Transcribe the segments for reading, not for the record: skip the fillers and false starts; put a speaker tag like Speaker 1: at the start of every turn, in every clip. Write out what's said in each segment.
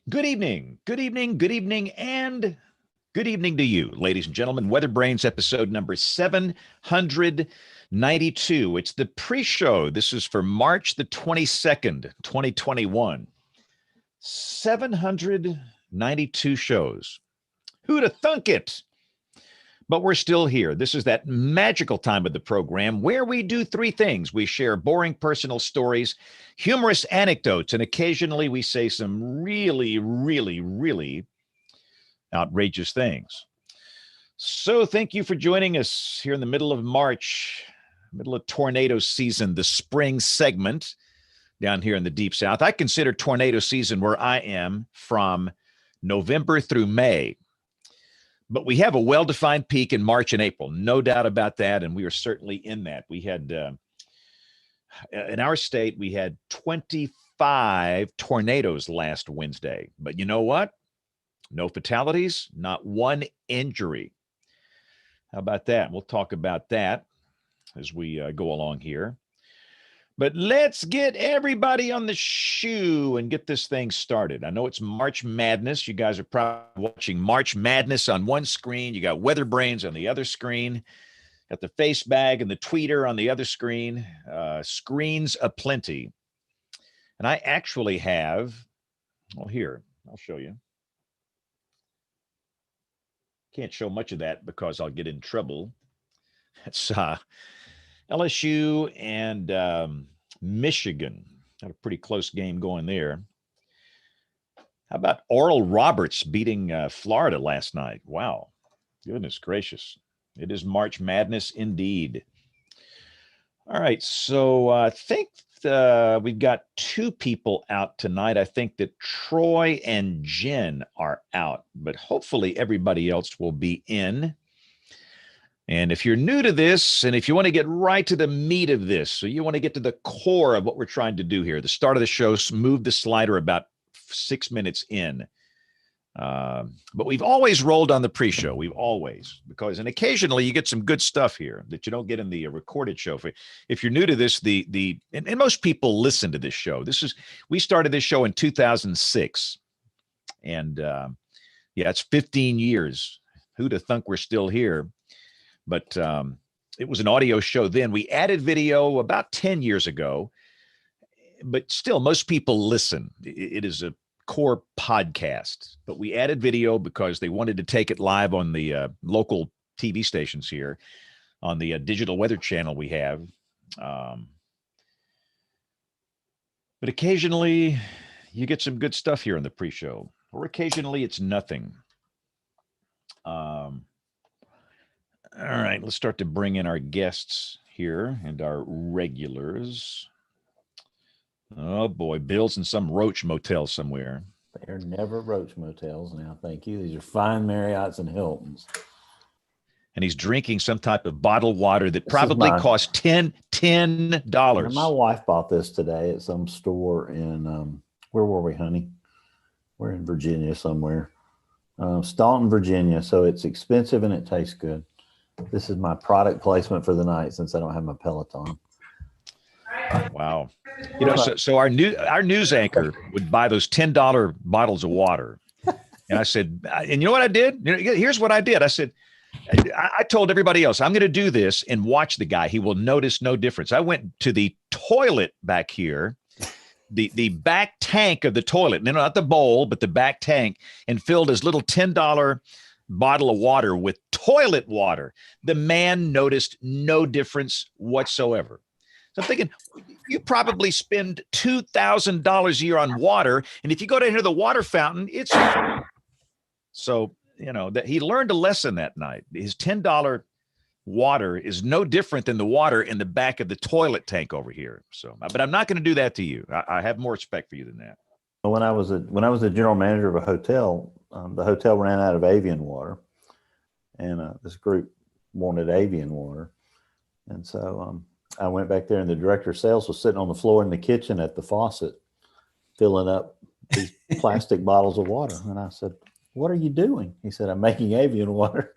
Speaker 1: Good evening, good evening, good evening, and good evening to you, ladies and gentlemen. WeatherBrains episode number 792. It's the pre-show. This is for March the 22nd, 2021. 792 shows. Who'd have thunk it? But we're still here. This is that magical time of the program where we do three things. We share boring personal stories, humorous anecdotes, and occasionally we say some really outrageous things. So thank you for joining us here in the middle of March, middle of tornado season, the spring segment down here in the Deep South. I consider tornado season where I am from November through May. But we have a well-defined peak in March and April, no doubt about that, and we are certainly in that. We had, in our state, we had 25 tornadoes last Wednesday. But you know what? No fatalities, not one injury. How about that? We'll talk about that as we go along here. But let's get everybody on the shoe and get this thing started. I know it's March Madness. You guys are probably watching March Madness on one screen. You got WeatherBrains on the other screen. Got the face bag and the tweeter on the other screen. Screens aplenty. And I actually have, well, here, I'll show you. Can't show much of that because I'll get in trouble. That's LSU and Michigan. Had a pretty close game going there. How about Oral Roberts beating Florida last night? Wow. Goodness gracious. It is March Madness indeed. All right. So I think we've got two people out tonight. I think that Troy and Jen are out, but hopefully everybody else will be in. And if you're new to this, and if you want to get right to the meat of this, so you want to get to the core of what we're trying to do here, the start of the show, move the slider about 6 minutes in. But we've always rolled on the pre-show. We've always, and occasionally you get some good stuff here that you don't get in the recorded show. If you're new to this, and most people listen to this show. We started this show in 2006. And it's 15 years. Who'd have thunk we're still here? But it was an audio show then. We added video about 10 years ago, but still most people listen. It is a core podcast, but we added video because they wanted to take it live on the local TV stations here on the digital weather channel we have. But occasionally you get some good stuff here in the pre-show, or occasionally it's nothing. All right, let's start to bring in our guests here and our regulars. Oh, boy, Bill's in some Roach motel somewhere.
Speaker 2: They're never Roach motels now, thank you. These are fine Marriotts and Hiltons.
Speaker 1: And he's drinking some type of bottled water that probably cost $10.
Speaker 2: My wife bought this today at some store in, where were we, honey? We're in Virginia somewhere. Staunton, Virginia. So it's expensive and it tastes good. This is my product placement for the night since I don't have my Peloton.
Speaker 1: Wow. So our news anchor would buy those $10 bottles of water. And I said, and you know what I did? Here's what I did. I said, I told everybody else, I'm going to do this and watch the guy. He will notice no difference. I went to the toilet back here, the back tank of the toilet, not the bowl, but the back tank, and filled his little $10 bottle of water with toilet water. The man noticed no difference whatsoever. So I'm thinking, you probably spend $2,000 a year on water, and if you go down here to the water fountain, it's free. So, that he learned a lesson that night. His $10 water is no different than the water in the back of the toilet tank over here. So, but I'm not going to do that to you. I have more respect for you than that.
Speaker 2: When I was a general manager of a hotel, the hotel ran out of avian water, and this group wanted avian water, and so I went back there, and the director of sales was sitting on the floor in the kitchen at the faucet, filling up these plastic bottles of water, and I said, "What are you doing?" He said, "I'm making avian water."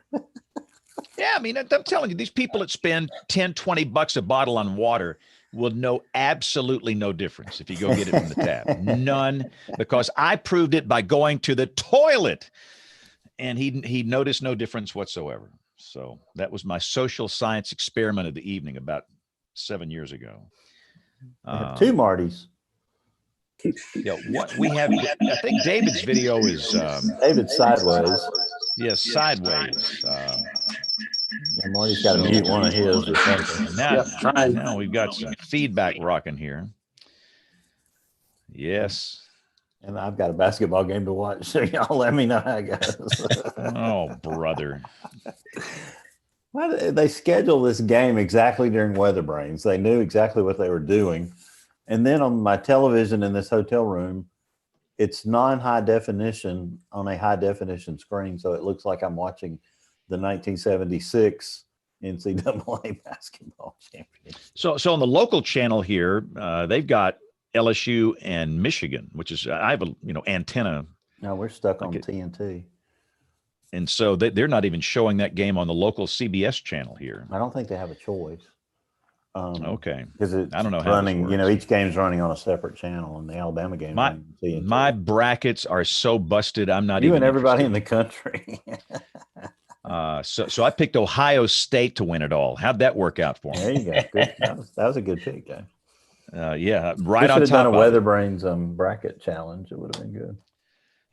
Speaker 1: Yeah, I mean, I'm telling you, these people that spend $10, $20 a bottle on water, will know absolutely no difference if you go get it from the tap. None, because I proved it by going to the toilet, and he noticed no difference whatsoever. So that was my social science experiment of the evening about 7 years ago.
Speaker 2: We have two Martys.
Speaker 1: Yeah, what we have, I think David's video is
Speaker 2: David's sideways.
Speaker 1: yes, sideways.
Speaker 2: And Marty's got to mute one of his or something.
Speaker 1: Now we've got some feedback rocking here. Yes.
Speaker 2: And I've got a basketball game to watch, so y'all let me know how it goes.
Speaker 1: Oh, brother.
Speaker 2: Why they scheduled this game exactly during WeatherBrains? They knew exactly what they were doing. And then on my television in this hotel room, it's non-high definition on a high definition screen. So it looks like I'm watching the 1976 NCAA basketball championship.
Speaker 1: So on the local channel here, they've got LSU and Michigan, which is, I have a, antenna.
Speaker 2: No, we're stuck on TNT.
Speaker 1: And so they're not even showing that game on the local CBS channel here.
Speaker 2: I don't think they have a choice.
Speaker 1: Okay.
Speaker 2: Because it's
Speaker 1: I don't know how
Speaker 2: running, each game's running on a separate channel, and the Alabama game.
Speaker 1: My brackets are so busted. I'm not even.
Speaker 2: You and everybody in the country.
Speaker 1: So I picked Ohio State to win it all. How'd that work out for me?
Speaker 2: There you go. Good. That was a good pick, James.
Speaker 1: Yeah, right on top.
Speaker 2: Should have done a WeatherBrains bracket challenge. It would have been good.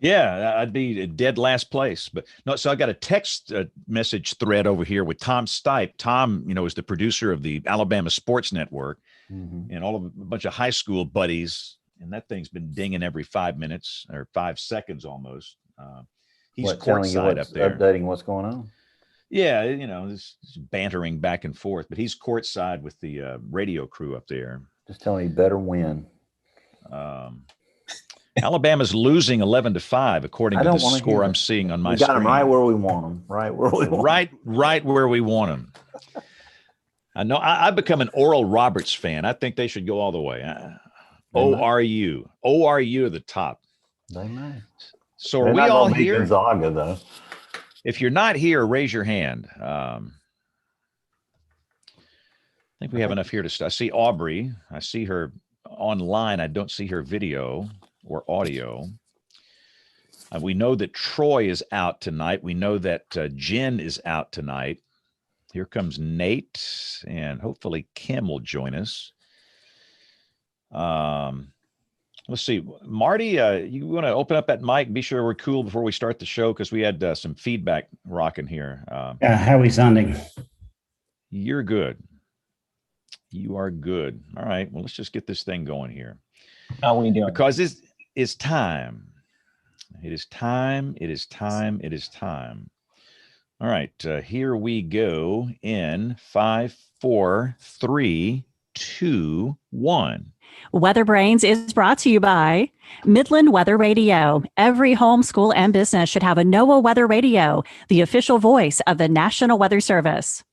Speaker 1: Yeah, I'd be dead last place. But no, so I got a text message thread over here with Tom Stipe. Tom, is the producer of the Alabama Sports Network, and a bunch of high school buddies. And that thing's been dinging every 5 minutes or 5 seconds almost. He's courtside up there,
Speaker 2: updating what's going on.
Speaker 1: Yeah, this bantering back and forth. But he's courtside with the radio crew up there.
Speaker 2: Just telling you, better win.
Speaker 1: Alabama's losing 11-5, according to the score I'm seeing on my screen.
Speaker 2: Got them right where we want them. Right where we want them.
Speaker 1: Right where we want them. I know. I've become an Oral Roberts fan. I think they should go all the way. ORU to the top.
Speaker 2: They may.
Speaker 1: So are we all here?
Speaker 2: Gonzaga, though.
Speaker 1: If you're not here, raise your hand. I think we have enough here to. I see Aubrey. I see her online. I don't see her video or audio. We know that Troy is out tonight. We know that Jen is out tonight. Here comes Nate, and hopefully Kim will join us. Let's see. Marty, you want to open up that mic? Be sure we're cool before we start the show, because we had some feedback rocking here.
Speaker 3: Yeah, how are we sounding?
Speaker 1: You're good. You are good. All right. Well, let's just get this thing going here.
Speaker 4: How are we doing?
Speaker 1: Because it's time. It is time. It is time. It is time. All right. Here we go in 5, 4, 3, 2, 1.
Speaker 5: WeatherBrains is brought to you by Midland Weather Radio. Every home, school, and business should have a NOAA Weather Radio, the official voice of the National Weather Service.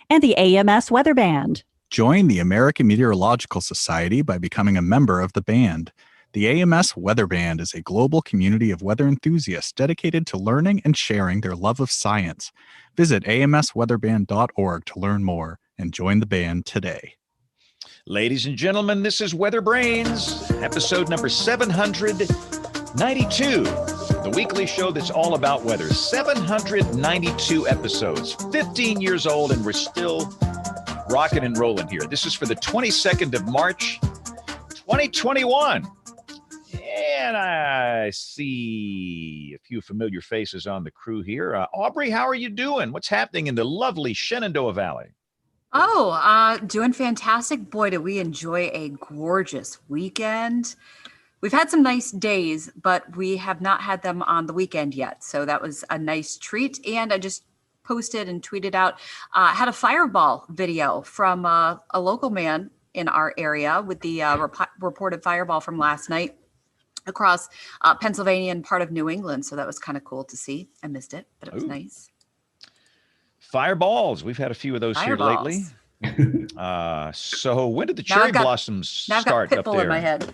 Speaker 5: And the AMS Weather Band.
Speaker 6: Join the American Meteorological Society by becoming a member of the band. The AMS Weather Band is a global community of weather enthusiasts dedicated to learning and sharing their love of science. Visit amsweatherband.org to learn more and join the band today.
Speaker 1: Ladies and gentlemen, this is WeatherBrains, episode number 792, the weekly show that's all about weather. 792 episodes, 15 years old, and we're still rocking and rolling here. This is for the 22nd of March, 2021. And I see a few familiar faces on the crew here. Aubrey, how are you doing? What's happening in the lovely Shenandoah Valley?
Speaker 7: Doing fantastic. Boy, did we enjoy a gorgeous weekend. We've had some nice days, but we have not had them on the weekend yet. So that was a nice treat. And I just posted and tweeted out, had a fireball video from a local man in our area with the reported fireball from last night across Pennsylvania and part of New England. So that was kind of cool to see. I missed it, but it was nice.
Speaker 1: Fireballs. We've had a few of those here lately. So when did the
Speaker 7: Now
Speaker 1: cherry
Speaker 7: I've got-
Speaker 1: blossoms
Speaker 7: Now I've got
Speaker 1: start up
Speaker 7: Pitbull
Speaker 1: there?
Speaker 7: in my head.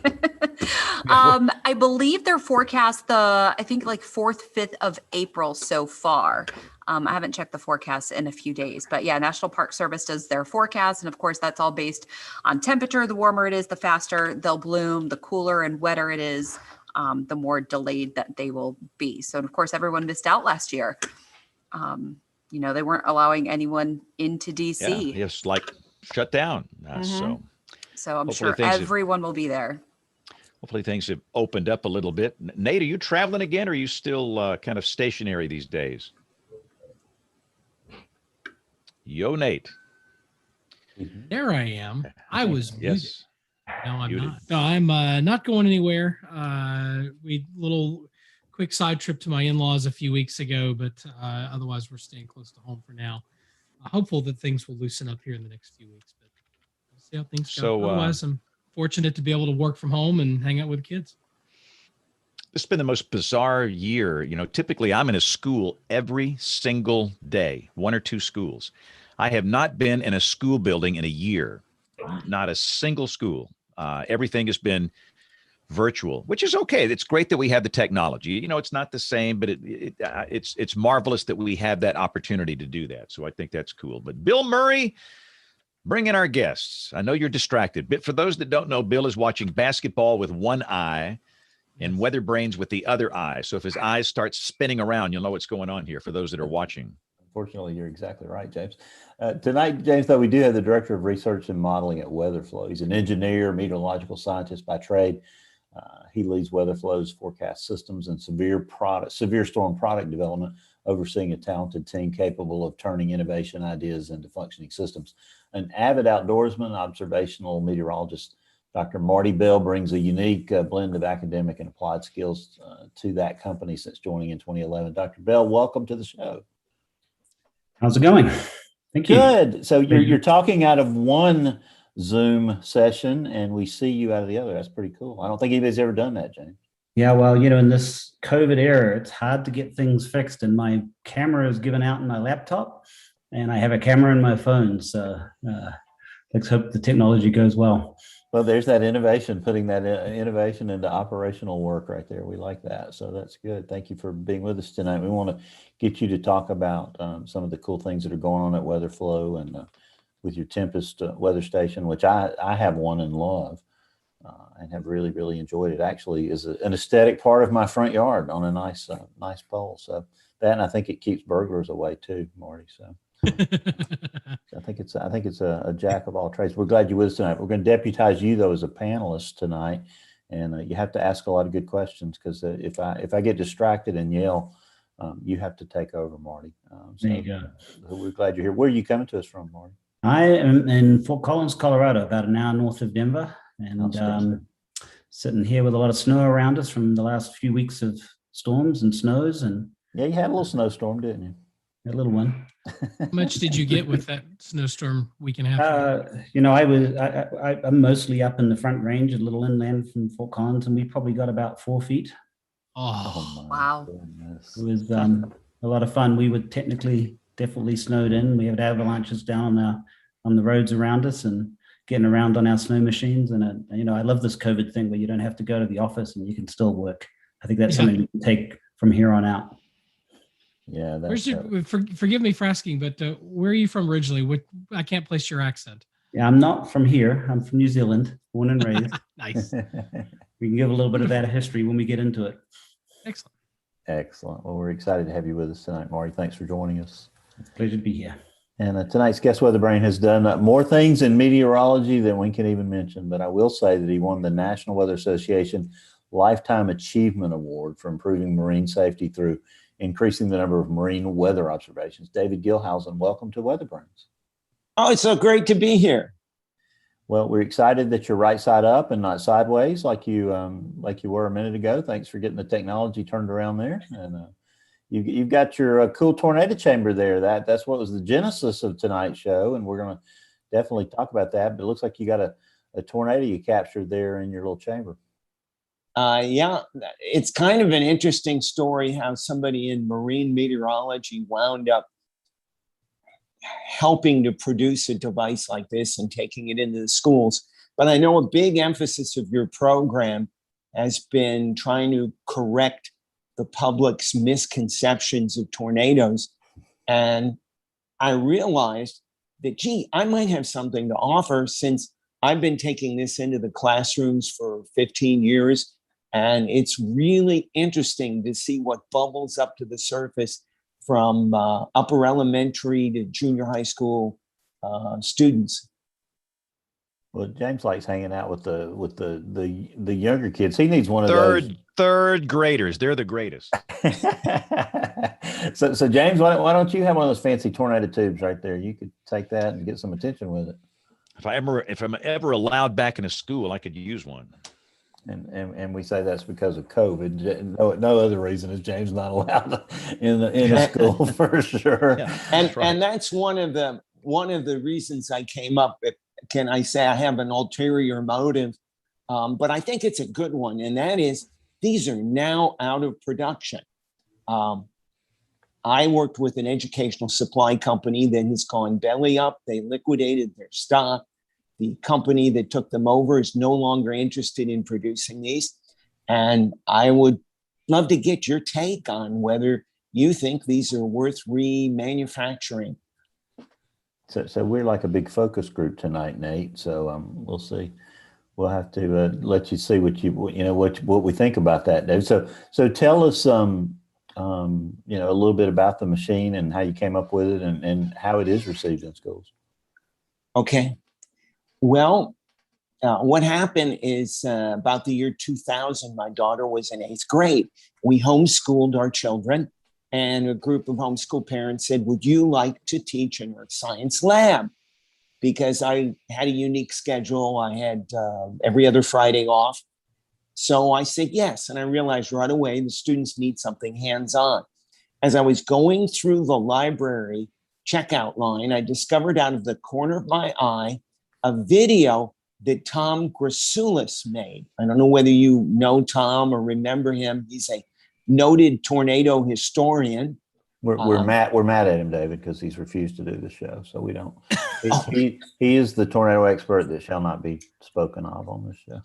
Speaker 7: I believe they're forecast I think like 4th, 5th of April so far. I haven't checked the forecast in a few days, but yeah, National Park Service does their forecast. And of course, that's all based on temperature. The warmer it is, the faster they'll bloom. The cooler and wetter it is, the more delayed that they will be. So, of course, everyone missed out last year. They weren't allowing anyone into DC.
Speaker 1: Yeah, it's like shut down. So
Speaker 7: I'm
Speaker 1: hopefully
Speaker 7: sure everyone will be there.
Speaker 1: hopefully things have opened up a little bit. Nate, are you traveling again, or are you still kind of stationary these days? Yo, Nate.
Speaker 3: There I am. I was muted.
Speaker 1: Yes.
Speaker 3: No, I'm
Speaker 1: Muted.
Speaker 3: not. No, I'm not going anywhere. We little quick side trip to my in-laws a few weeks ago, but otherwise we're staying close to home for now. Hopeful that things will loosen up here in the next few weeks, but we'll see how things go.
Speaker 1: So,
Speaker 3: Otherwise, I'm fortunate to be able to work from home and hang out with kids.
Speaker 1: This has been the most bizarre year. Typically I'm in a school every single day, 1 or 2 schools. I have not been in a school building in a year, not a single school. Everything has been virtual, which is okay. It's great that we have the technology. It's not the same, but it's marvelous that we have that opportunity to do that. So I think that's cool. But Bill Murray, bring in our guests. I know you're distracted, but for those that don't know, Bill is watching basketball with one eye and WeatherBrains with the other eye. So if his eyes start spinning around, you'll know what's going on here for those that are watching.
Speaker 2: Unfortunately, you're exactly right, James. Tonight, James, though, we do have the Director of Research and Modeling at WeatherFlow. He's an engineer, meteorological scientist by trade. He leads WeatherFlow's forecast systems and severe storm product development, overseeing a talented team capable of turning innovation ideas into functioning systems. An avid outdoorsman, observational meteorologist, Dr. Marty Bell brings a unique blend of academic and applied skills to that company since joining in 2011. Dr. Bell, welcome to the show.
Speaker 4: How's it going? Thank you.
Speaker 2: Good. So you're talking out of one Zoom session and we see you out of the other. That's pretty cool. I don't think anybody's ever done that, James.
Speaker 4: Yeah, well, in this COVID era, it's hard to get things fixed, and my camera is given out in my laptop, and I have a camera in my phone. So let's hope the technology goes well.
Speaker 2: Well, there's that innovation, putting that innovation into operational work right there. We like that. So that's good. Thank you for being with us tonight. We want to get you to talk about some of the cool things that are going on at WeatherFlow and with your Tempest weather station, which I have one and love and have really, really enjoyed. It actually is an aesthetic part of my front yard on a nice pole. So that, and I think it keeps burglars away too, Marty. So. I think it's a jack of all trades. We're glad you're with us tonight. We're going to deputize you though as a panelist tonight, and you have to ask a lot of good questions because if I get distracted and yell, you have to take over, Marty.
Speaker 4: There you go.
Speaker 2: We're glad you're here. Where are you coming to us from, Marty?
Speaker 4: I am in Fort Collins, Colorado, about an hour north of Denver, and sitting here with a lot of snow around us from the last few weeks of storms and snows. And
Speaker 2: yeah, you had a little snowstorm, didn't you?
Speaker 4: A little one.
Speaker 3: How much did you get with that snowstorm week and a half?
Speaker 4: I'm mostly up in the Front Range, a little inland from Fort Collins, and we probably got about 4 feet.
Speaker 3: Oh,
Speaker 7: wow.
Speaker 2: Goodness.
Speaker 4: It was a lot of fun. We were definitely snowed in. We had avalanches down on the roads around us and getting around on our snow machines. And I love this COVID thing where you don't have to go to the office and you can still work. I think that's something we can take from here on out.
Speaker 2: Yeah.
Speaker 3: Forgive me for asking, but where are you from originally? I can't place your accent.
Speaker 4: Yeah, I'm not from here. I'm from New Zealand, born and raised.
Speaker 3: Nice.
Speaker 4: We can give a little bit of that history when we get into it.
Speaker 3: Excellent.
Speaker 2: Excellent. Well, we're excited to have you with us tonight, Marty. Thanks for joining us.
Speaker 4: It's a pleasure to be here.
Speaker 2: And tonight's guest WeatherBrain has done more things in meteorology than we can even mention, but I will say that he won the National Weather Association Lifetime Achievement Award for improving marine safety through increasing the number of marine weather observations. David Gilhausen, welcome to WeatherBrains.
Speaker 8: Oh, it's so great to be here.
Speaker 2: Well, we're excited that you're right side up and not sideways like you were a minute ago. Thanks for getting the technology turned around there. And you've got your cool tornado chamber there. That's what was the genesis of tonight's show, and we're going to definitely talk about that. But it looks like you got a tornado you captured there in your little chamber.
Speaker 8: Yeah, it's kind of an interesting story how somebody in marine meteorology wound up helping to produce a device like this and taking it into the schools. But I know a big emphasis of your program has been trying to correct the public's misconceptions of tornadoes. And I realized that, gee, I might have something to offer, since I've been taking this into the classrooms for 15 years. And it's really interesting to see what bubbles up to the surface from upper elementary to junior high school students.
Speaker 2: Well, James likes hanging out with the younger kids. He needs one of those
Speaker 1: third graders. They're the greatest.
Speaker 2: So James, why don't you have one of those fancy tornado tubes right there? You could take that and get some attention with it.
Speaker 1: If I'm ever allowed back in a school, I could use one.
Speaker 2: And we say that's because of COVID. No other reason is James not allowed in a school for sure.
Speaker 1: Yeah,
Speaker 8: and that's one of the reasons I came up with. Can I say I have an ulterior motive? But I think it's a good one, and that is these are now out of production. I worked with an educational supply company that has gone belly up. They liquidated their stock. The company that took them over is no longer interested in producing these. And I would love to get your take on whether you think these are worth remanufacturing.
Speaker 2: So we're like a big focus group tonight, Nate. So we'll see. We'll have to let you see what we think about that, Dave. So tell us a little bit about the machine and how you came up with it and how it is received in schools.
Speaker 8: Okay. Well, what happened is about the year 2000, my daughter was in 8th grade. We homeschooled our children, and a group of homeschool parents said, would you like to teach an earth science lab? Because I had a unique schedule. I had every other Friday off. So I said yes. And I realized right away the students need something hands-on. As I was going through the library checkout line, I discovered out of the corner of my eye a video that Tom Grasulis made. I don't know whether you know Tom or remember him. He's a noted tornado historian.
Speaker 2: We're mad at him, David, because he's refused to do the show. So we don't. He is the tornado expert that shall not be spoken of on this show.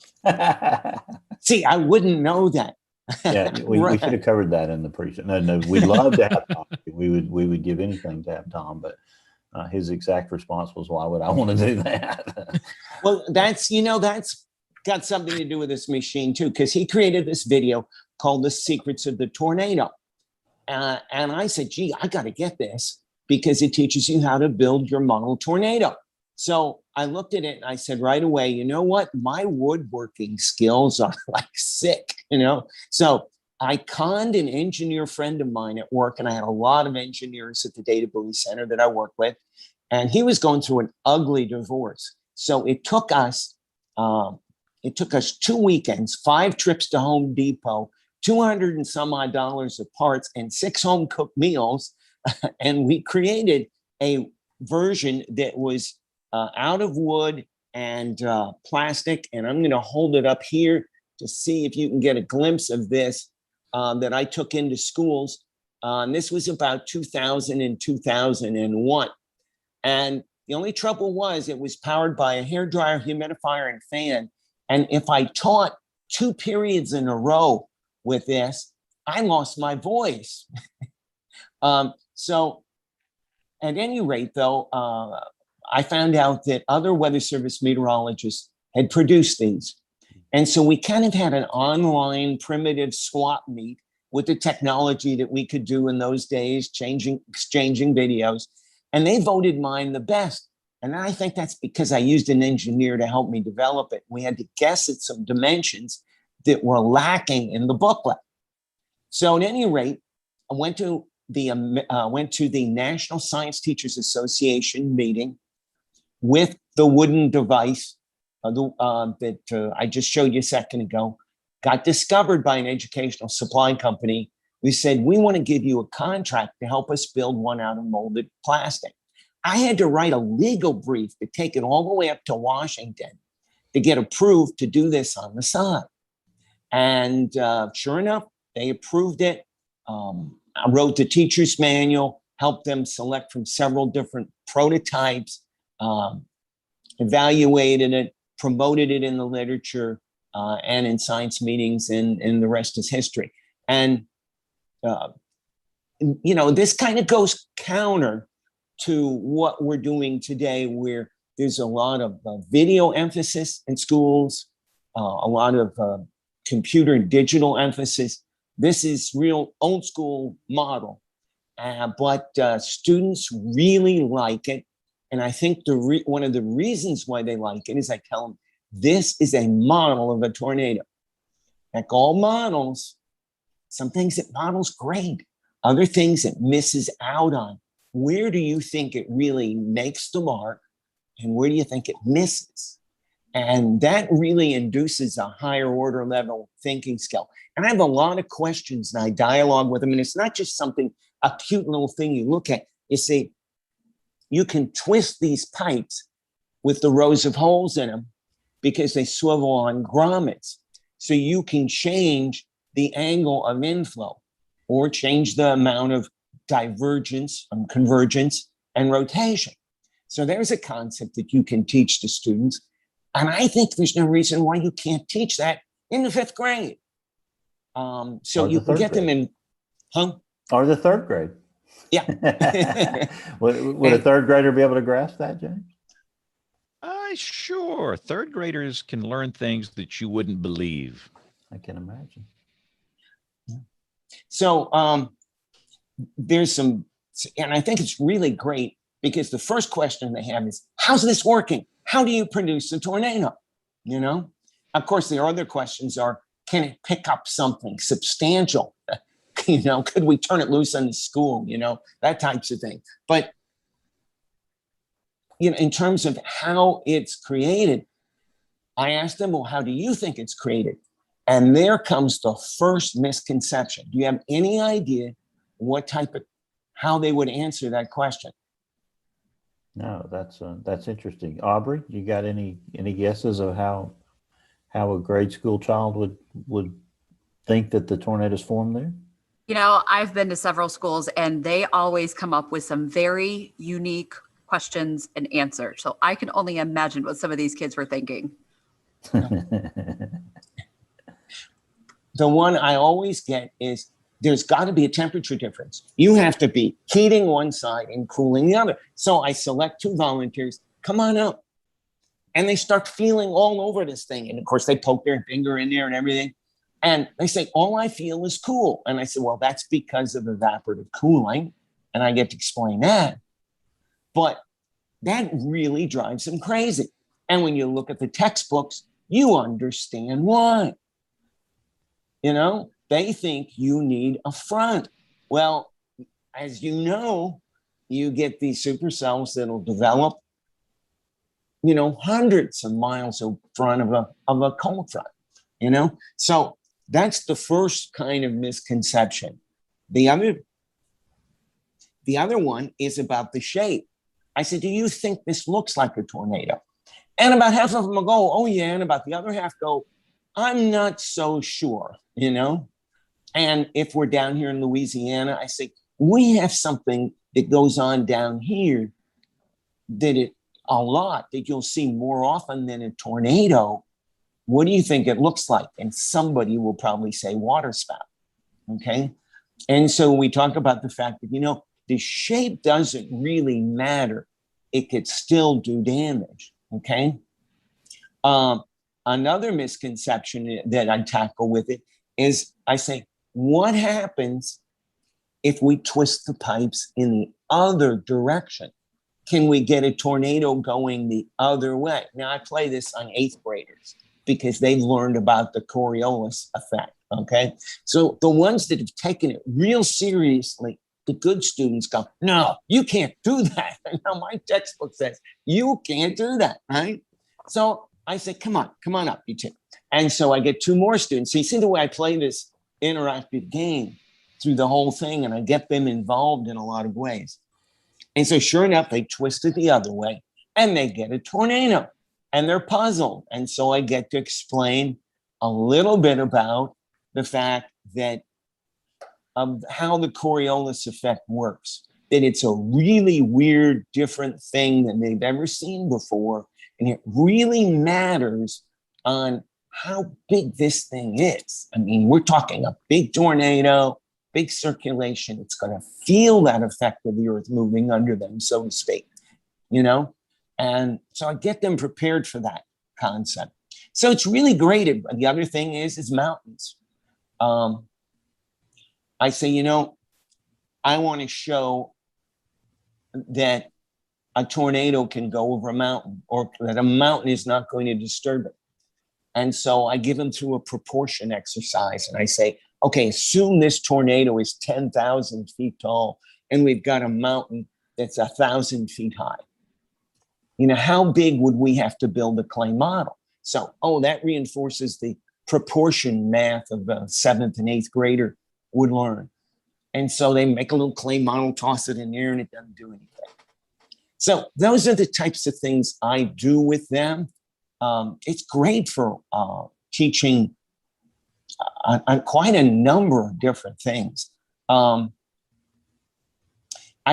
Speaker 8: See, I wouldn't know that.
Speaker 2: Yeah, we should have covered that in the pre-show. No, we'd love to have Tom. We would give anything to have Tom, but his exact response was, "Why would I want to do that?"
Speaker 8: Well, that's got something to do with this machine too, because he created this video called "The Secrets of the Tornado," and I said, "Gee, I got to get this because it teaches you how to build your model tornado." So I looked at it and I said right away, you know what? My woodworking skills are like sick, So I conned an engineer friend of mine at work, and I had a lot of engineers at the Data Buoy Center that I work with, and he was going through an ugly divorce. So it took us 2 weekends, 5 trips to Home Depot, $200 and some odd of parts, and 6 home cooked meals, and we created a version that was out of wood and plastic. And I'm going to hold it up here to see if you can get a glimpse of this that I took into schools. And this was about 2000 and 2001. And the only trouble was it was powered by a hairdryer, humidifier, and fan. And if I taught 2 periods in a row with this, I lost my voice. So at any rate, though, I found out that other Weather Service meteorologists had produced these. And so we kind of had an online primitive swap meet with the technology that we could do in those days, exchanging videos. And they voted mine the best. And I think that's because I used an engineer to help me develop it. We had to guess at some dimensions that were lacking in the booklet. So at any rate, I went to the National Science Teachers Association meeting with the wooden device that I just showed you a second ago. Got discovered by an educational supply company. We said, we want to give you a contract to help us build one out of molded plastic. I had to write a legal brief to take it all the way up to Washington to get approved to do this on the side. And sure enough, they approved it. I wrote the teacher's manual, help them select from several different prototypes, evaluated it, promoted it in the literature and in science meetings, and the rest is history. And, this kind of goes counter to what we're doing today, where there's a lot of video emphasis in schools, a lot of computer and digital emphasis. This is real old school model, but students really like it. And I think one of the reasons why they like it is I tell them, this is a model of a tornado. Like all models, some things it models great, other things it misses out on. Where do you think it really makes the mark, and where do you think it misses? And that really induces a higher order level thinking skill. And I have a lot of questions, and I dialogue with them. And it's not just a cute little thing you look at. You see, you can twist these pipes with the rows of holes in them because they swivel on grommets. So you can change the angle of inflow or change the amount of divergence, convergence, and rotation. So there's a concept that you can teach to students. And I think there's no reason why you can't teach that in the 5th grade. So you can get them in,
Speaker 2: Or the 3rd grade.
Speaker 8: Yeah.
Speaker 2: Would a 3rd grader be able to grasp that, James?
Speaker 1: Sure. 3rd graders can learn things that you wouldn't believe.
Speaker 2: I can imagine.
Speaker 8: So there's some, and I think it's really great because the first question they have is, how's this working? How do you produce a tornado? Of course, the other questions are, can it pick up something substantial? Could we turn it loose on the school? That types of thing. But, in terms of how it's created, I asked them, well, how do you think it's created? And there comes the first misconception. Do you have any idea how they would answer that question?
Speaker 2: No, that's interesting. Aubrey, you got any guesses of how a grade school child would think that the tornadoes form there?
Speaker 7: I've been to several schools and they always come up with some very unique questions and answers. So I can only imagine what some of these kids were thinking.
Speaker 8: The one I always get is, there's got to be a temperature difference. You have to be heating one side and cooling the other. So I select 2 volunteers, come on up. And they start feeling all over this thing. And of course, they poke their finger in there and everything. And they say, all I feel is cool. And I said, well, that's because of evaporative cooling. And I get to explain that. But that really drives them crazy. And when you look at the textbooks, you understand why. They think you need a front. Well, as you know, you get these supercells that'll develop, hundreds of miles in front of a cold front, So that's the first kind of misconception. The other one is about the shape. I said, do you think this looks like a tornado? And about half of them will go, oh yeah. And about the other half go, I'm not so sure, And if we're down here in Louisiana, I say, we have something that goes on down here that you'll see more often than a tornado. What do you think it looks like? And somebody will probably say water spout. Okay. And so we talk about the fact that, the shape doesn't really matter. It could still do damage. Okay. Another misconception that I tackle with it is I say, what happens if we twist the pipes in the other direction? Can we get a tornado going the other way? Now, I play this on 8th graders because they've learned about the Coriolis effect, okay? So the ones that have taken it real seriously, the good students go, no, you can't do that. Now, my textbook says, you can't do that, right? So I say, come on up, you two. And so I get 2 more students. So you see the way I play this interactive game through the whole thing, and I get them involved in a lot of ways. And so sure enough, they twist it the other way and they get a tornado and they're puzzled. And so I get to explain a little bit about the fact that how the Coriolis effect works. that it's a really weird, different thing than they've ever seen before. And it really matters on how big this thing is. I mean, we're talking a big tornado, big circulation. It's going to feel that effect of the earth moving under them, so to speak, you know? And so I get them prepared for that concept. So it's really great. The other thing is mountains. I say, you know, I want to show that a tornado can go over a mountain, or that a mountain is not going to disturb it. And so I give them through a proportion exercise, and I say, okay, assume this tornado is 10,000 feet tall and we've got a mountain that's 1,000 feet high. You know, how big would we have to build a clay model? So, that reinforces the proportion math of a 7th and 8th grader would learn. And so they make a little clay model, toss it in there, and it doesn't do anything. So those are the types of things I do with them. It's great for teaching on quite a number of different things. I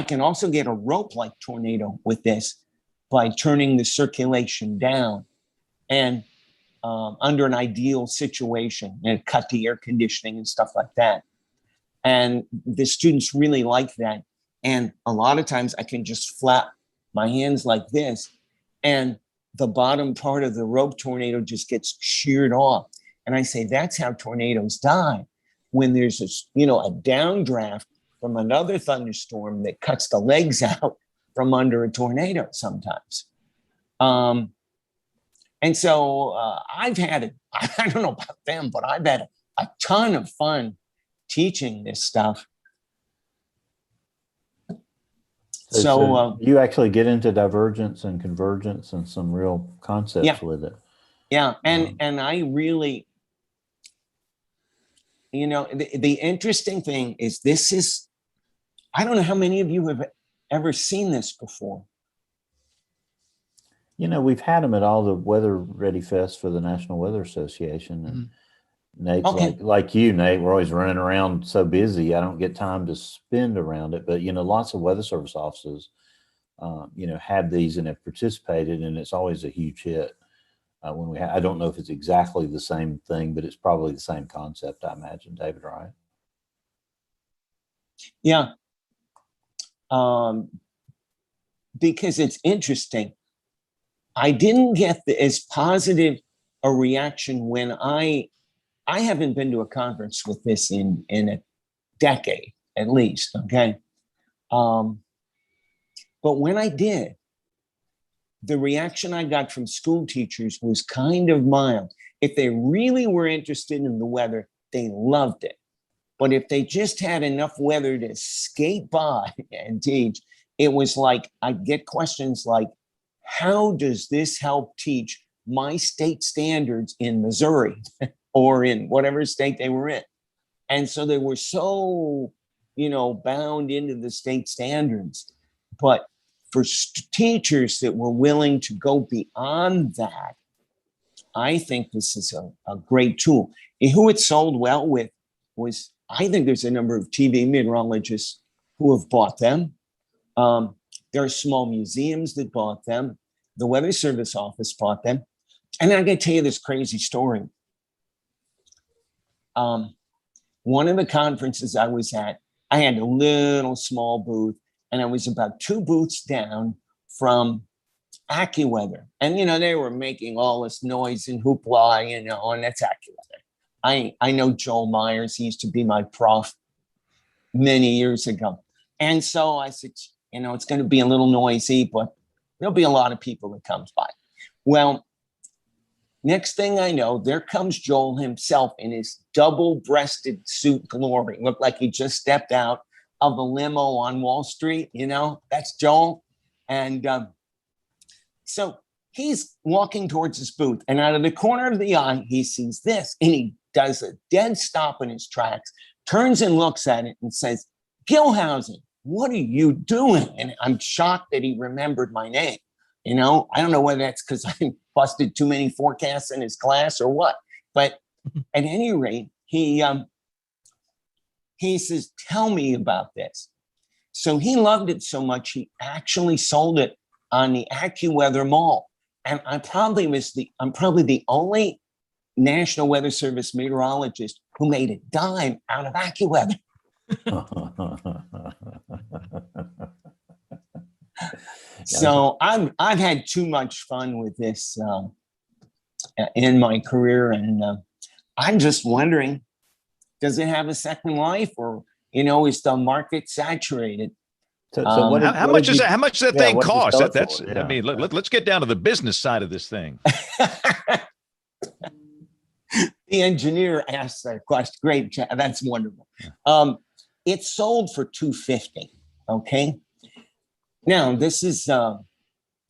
Speaker 8: can also get a rope-like tornado with this by turning the circulation down, and under an ideal situation, and cut the air conditioning and stuff like that. And the students really like that. And a lot of times I can just flap my hands like this, and the bottom part of the rope tornado just gets sheared off. And I say, that's how tornadoes die, when there's a downdraft from another thunderstorm that cuts the legs out from under a tornado sometimes. And so I've had I don't know about them, but I've had a ton of fun teaching this stuff. So
Speaker 2: you actually get into divergence and convergence and some real concepts with it.
Speaker 8: Yeah. And I really, the interesting thing is I don't know how many of you have ever seen this before.
Speaker 2: We've had them at all the Weather Ready Fest for the National Weather Association. And Nate's like you, Nate, we're always running around so busy. I don't get time to spend around it. But, lots of Weather Service offices, have these and have participated, and it's always a huge hit. I don't know if it's exactly the same thing, but it's probably the same concept, I imagine, David, right?
Speaker 8: Yeah. Because it's interesting. I didn't get as positive a reaction when I haven't been to a conference with this in a decade, at least, okay? But when I did, the reaction I got from school teachers was kind of mild. If they really were interested in the weather, they loved it. But if they just had enough weather to skate by and teach, it was like, I'd get questions like, how does this help teach my state standards in Missouri or in whatever state they were in? And so they were so, bound into the state standards. But for teachers that were willing to go beyond that, I think this is a great tool. And who it sold well with was, I think there's a number of TV meteorologists who have bought them. There are small museums that bought them. The Weather Service office bought them. And I'm going to tell you this crazy story. One of the conferences I was at, I had a little small booth, and I was about 2 booths down from AccuWeather. And, they were making all this noise and hoopla, and that's AccuWeather. I know Joel Myers. He used to be my prof many years ago. And so I said, it's going to be a little noisy, but there'll be a lot of people that comes by. Well, next thing I know, there comes Joel himself in his double-breasted suit glory. Looked like he just stepped out of a limo on Wall Street. That's Joel. And so he's walking towards his booth, and out of the corner of the eye, he sees this, and he does a dead stop in his tracks, turns and looks at it and says, "Gilhausen, what are you doing?" And I'm shocked that he remembered my name. I don't know whether that's because I busted too many forecasts in his class or what. But at any rate, he says, "Tell me about this." So he loved it so much, he actually sold it on the AccuWeather Mall. And I'm probably the only National Weather Service meteorologist who made a dime out of AccuWeather. So I've had too much fun with this in my career, and I'm just wondering, does it have a second life, or is the market saturated?
Speaker 2: So
Speaker 1: how much does that thing cost? That's
Speaker 2: Yeah.
Speaker 1: I mean, let's get down to the business side of this thing.
Speaker 8: The engineer asked that question. Great, that's wonderful. It's sold for $250. Okay. Now this is in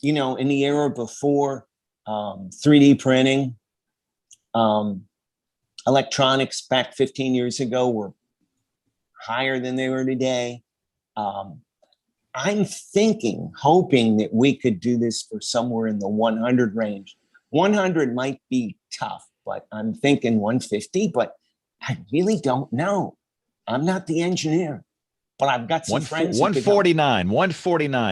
Speaker 8: the era before 3D printing. Electronics back 15 years ago were higher than they were today. I'm hoping that we could do this for somewhere in the 100 range. 100 might be tough, but I'm thinking 150, but I really don't know. I'm not the engineer, but I've got some friends.
Speaker 1: 149.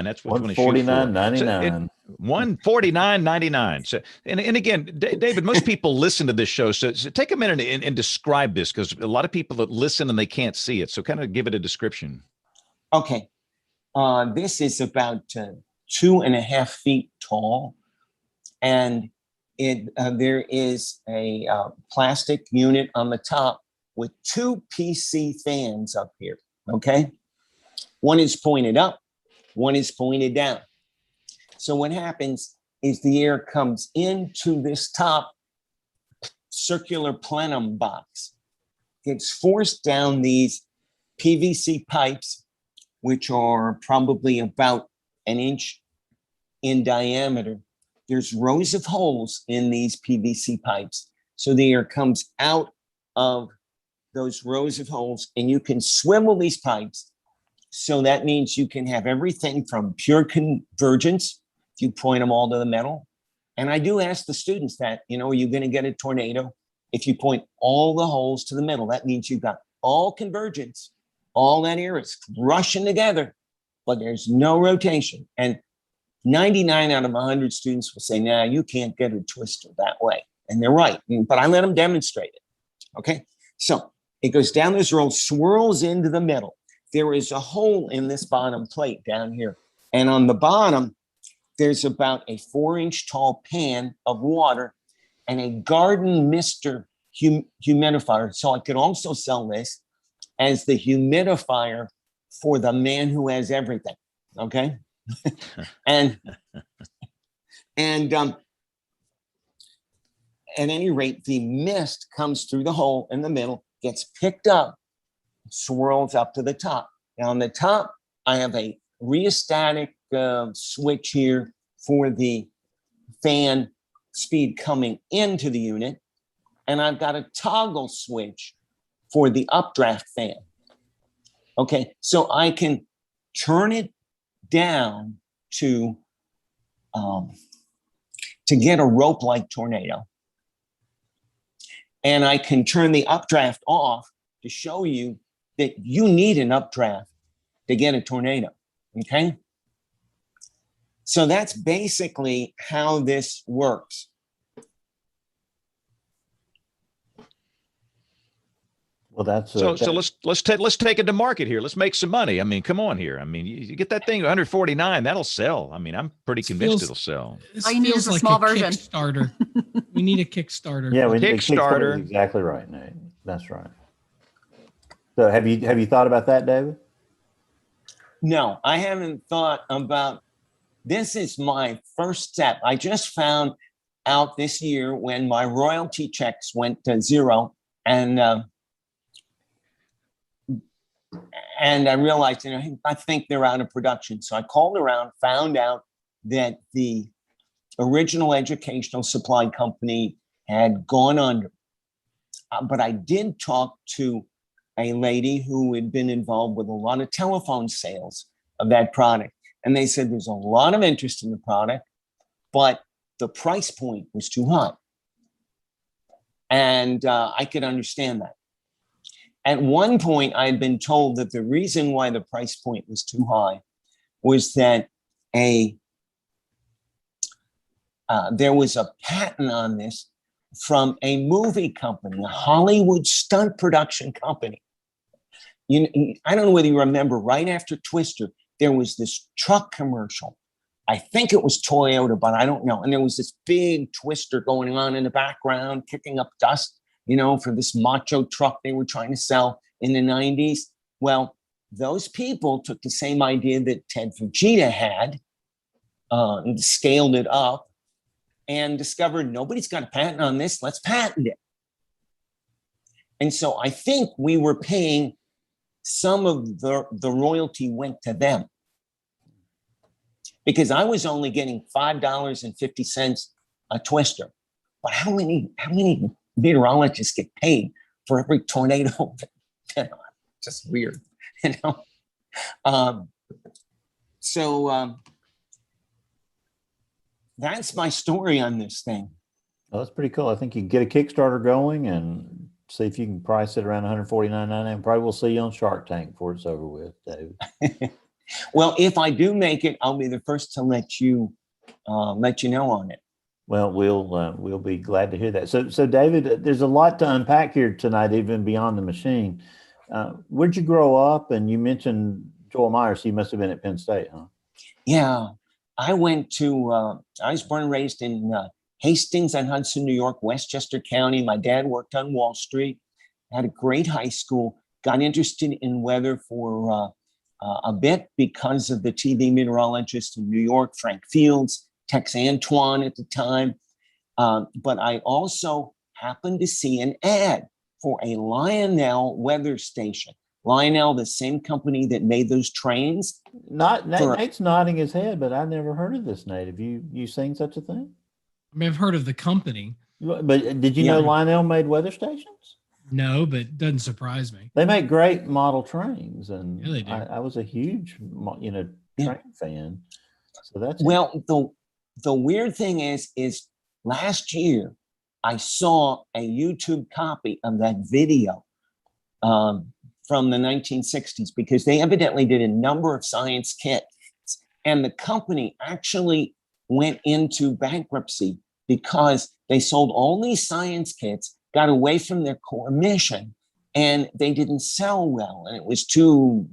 Speaker 1: That's what we're going to shoot for.
Speaker 2: 149.99.
Speaker 1: 149.99. So, and again, David, most people listen to this show. So take a minute and describe this, because a lot of people that listen and they can't see it. So kind of give it a description.
Speaker 8: Okay. This is about 2.5 feet tall, and there is a plastic unit on the top with 2 PC fans up here. Okay, one is pointed up, one is pointed down. So what happens is the air comes into this top circular plenum box, gets forced down these PVC pipes, which are probably about an inch in diameter. There's rows of holes in these PVC pipes. So the air comes out of those rows of holes, and you can swivel these pipes. So that means you can have everything from pure convergence, if you point them all to the metal. And I do ask the students that, are you going to get a tornado if you point all the holes to the middle? That means you've got all convergence. All that air is rushing together, but there's no rotation. And 99 out of 100 students will say, nah, you can't get a twister that way. And they're right. But I let them demonstrate it. Okay. So it goes down this roll, swirls into the middle. There is a hole in this bottom plate down here. And on the bottom, there's about a 4-inch tall pan of water and a garden mister humidifier. So I could also sell this as the humidifier for the man who has everything. Okay. and at any rate, the mist comes through the hole in the middle, gets picked up, swirls up to the top. Now on the top, I have a rheostatic switch here for the fan speed coming into the unit. And I've got a toggle switch for the updraft fan. Okay, so I can turn it down to get a rope-like tornado. And I can turn the updraft off to show you that you need an updraft to get a tornado, okay? So that's basically how this works.
Speaker 2: Well, that's
Speaker 1: so let's take it to market here. Let's make some money. I mean, come on here. I mean, you get that thing 149, that'll sell. I mean, I'm pretty convinced it'll sell.
Speaker 3: All you need is a small version. Kickstarter. We need a Kickstarter.
Speaker 2: Yeah,
Speaker 1: Kickstarter.
Speaker 2: Exactly right, Nate. That's right. So have you thought about that, David?
Speaker 8: No, I haven't thought about. This is my first step. I just found out this year when my royalty checks went to zero, and I realized, I think they're out of production. So I called around, found out that the original educational supply company had gone under. But I did talk to a lady who had been involved with a lot of telephone sales of that product. And they said there's a lot of interest in the product, but the price point was too high. And I could understand that. At one point, I had been told that the reason why the price point was too high was that there was a patent on this from a movie company, a Hollywood stunt production company. I don't know whether you remember, right after Twister, there was this truck commercial. I think it was Toyota, but I don't know. And there was this big Twister going on in the background, kicking up dust, for this macho truck they were trying to sell in the 90s. Well, those people took the same idea that Ted Fujita had, and scaled it up, and discovered nobody's got a patent on this. Let's patent it. And so I think we were paying some of the royalty went to them, because I was only getting $5.50 a Twister. But how many meteorologists get paid for every tornado? Just weird, So that's my story on this thing.
Speaker 2: Well, that's pretty cool. I think you can get a Kickstarter going and see if you can price it around $149.99. And probably we'll see you on Shark Tank before it's over with, David.
Speaker 8: Well, if I do make it, I'll be the first to let you know on it.
Speaker 2: Well, we'll be glad to hear that. So David, there's a lot to unpack here tonight, even beyond the machine. Where'd you grow up? And you mentioned Joel Myers, so you must have been at Penn State, huh?
Speaker 8: Yeah, I was born and raised in Hastings on Hudson, New York, Westchester County. My dad worked on Wall Street, had a great high school, got interested in weather for a bit because of the TV meteorologist in New York, Frank Fields, Tex Antoine at the time. But I also happened to see an ad for a Lionel weather station. Lionel, the same company that made those trains.
Speaker 2: Nate's nodding his head, but I never heard of this, Nate. Have you seen such a thing?
Speaker 3: I mean, I've heard of the company.
Speaker 2: But did you know Lionel made weather stations?
Speaker 3: No, but it doesn't surprise me.
Speaker 2: They make great model trains, and
Speaker 3: yeah, they do.
Speaker 2: I was a huge, train fan. So that's
Speaker 8: the weird thing is last year I saw a YouTube copy of that video from the 1960s, because they evidently did a number of science kits, and the company actually went into bankruptcy because they sold all these science kits, got away from their core mission, and they didn't sell well. And it was too,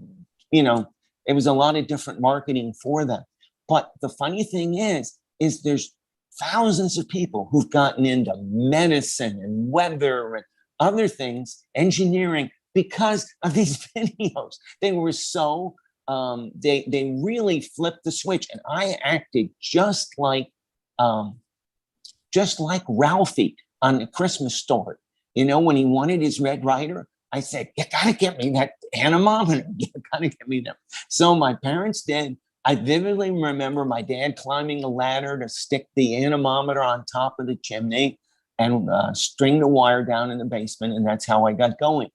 Speaker 8: it was a lot of different marketing for them. But the funny thing is there's thousands of people who've gotten into medicine and weather and other things, engineering, because of these videos. They were so, they really flipped the switch. And I acted just like Ralphie on The Christmas Story. When he wanted his Red Ryder, I said, you got to get me that anemometer. You got to get me that. So my parents did. I vividly remember my dad climbing a ladder to stick the anemometer on top of the chimney and string the wire down in the basement. And that's how I got going.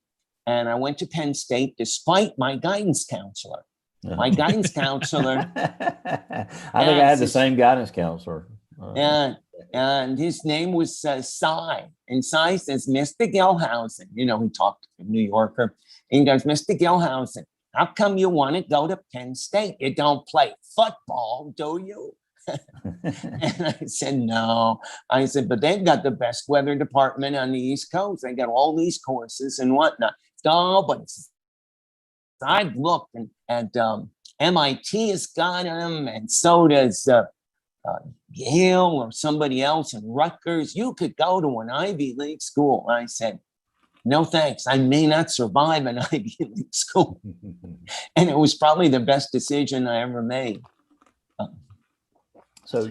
Speaker 8: And I went to Penn State despite my guidance counselor. My guidance counselor.
Speaker 2: I think I had the same guidance counselor.
Speaker 8: And his name was Cy. And Cy says, Mr. Gelhausen, he talked to a New Yorker. And he goes, Mr. Gelhausen, how come you want to go to Penn State? You don't play football, do you? And I said, no. I said, but they've got the best weather department on the East Coast. They got all these courses and whatnot. No, but I've looked and MIT has got them, and so does Yale or somebody else, and Rutgers. You could go to an Ivy League school. I said, no, thanks. I may not survive an Ivy League school. And it was probably the best decision I ever made.
Speaker 2: So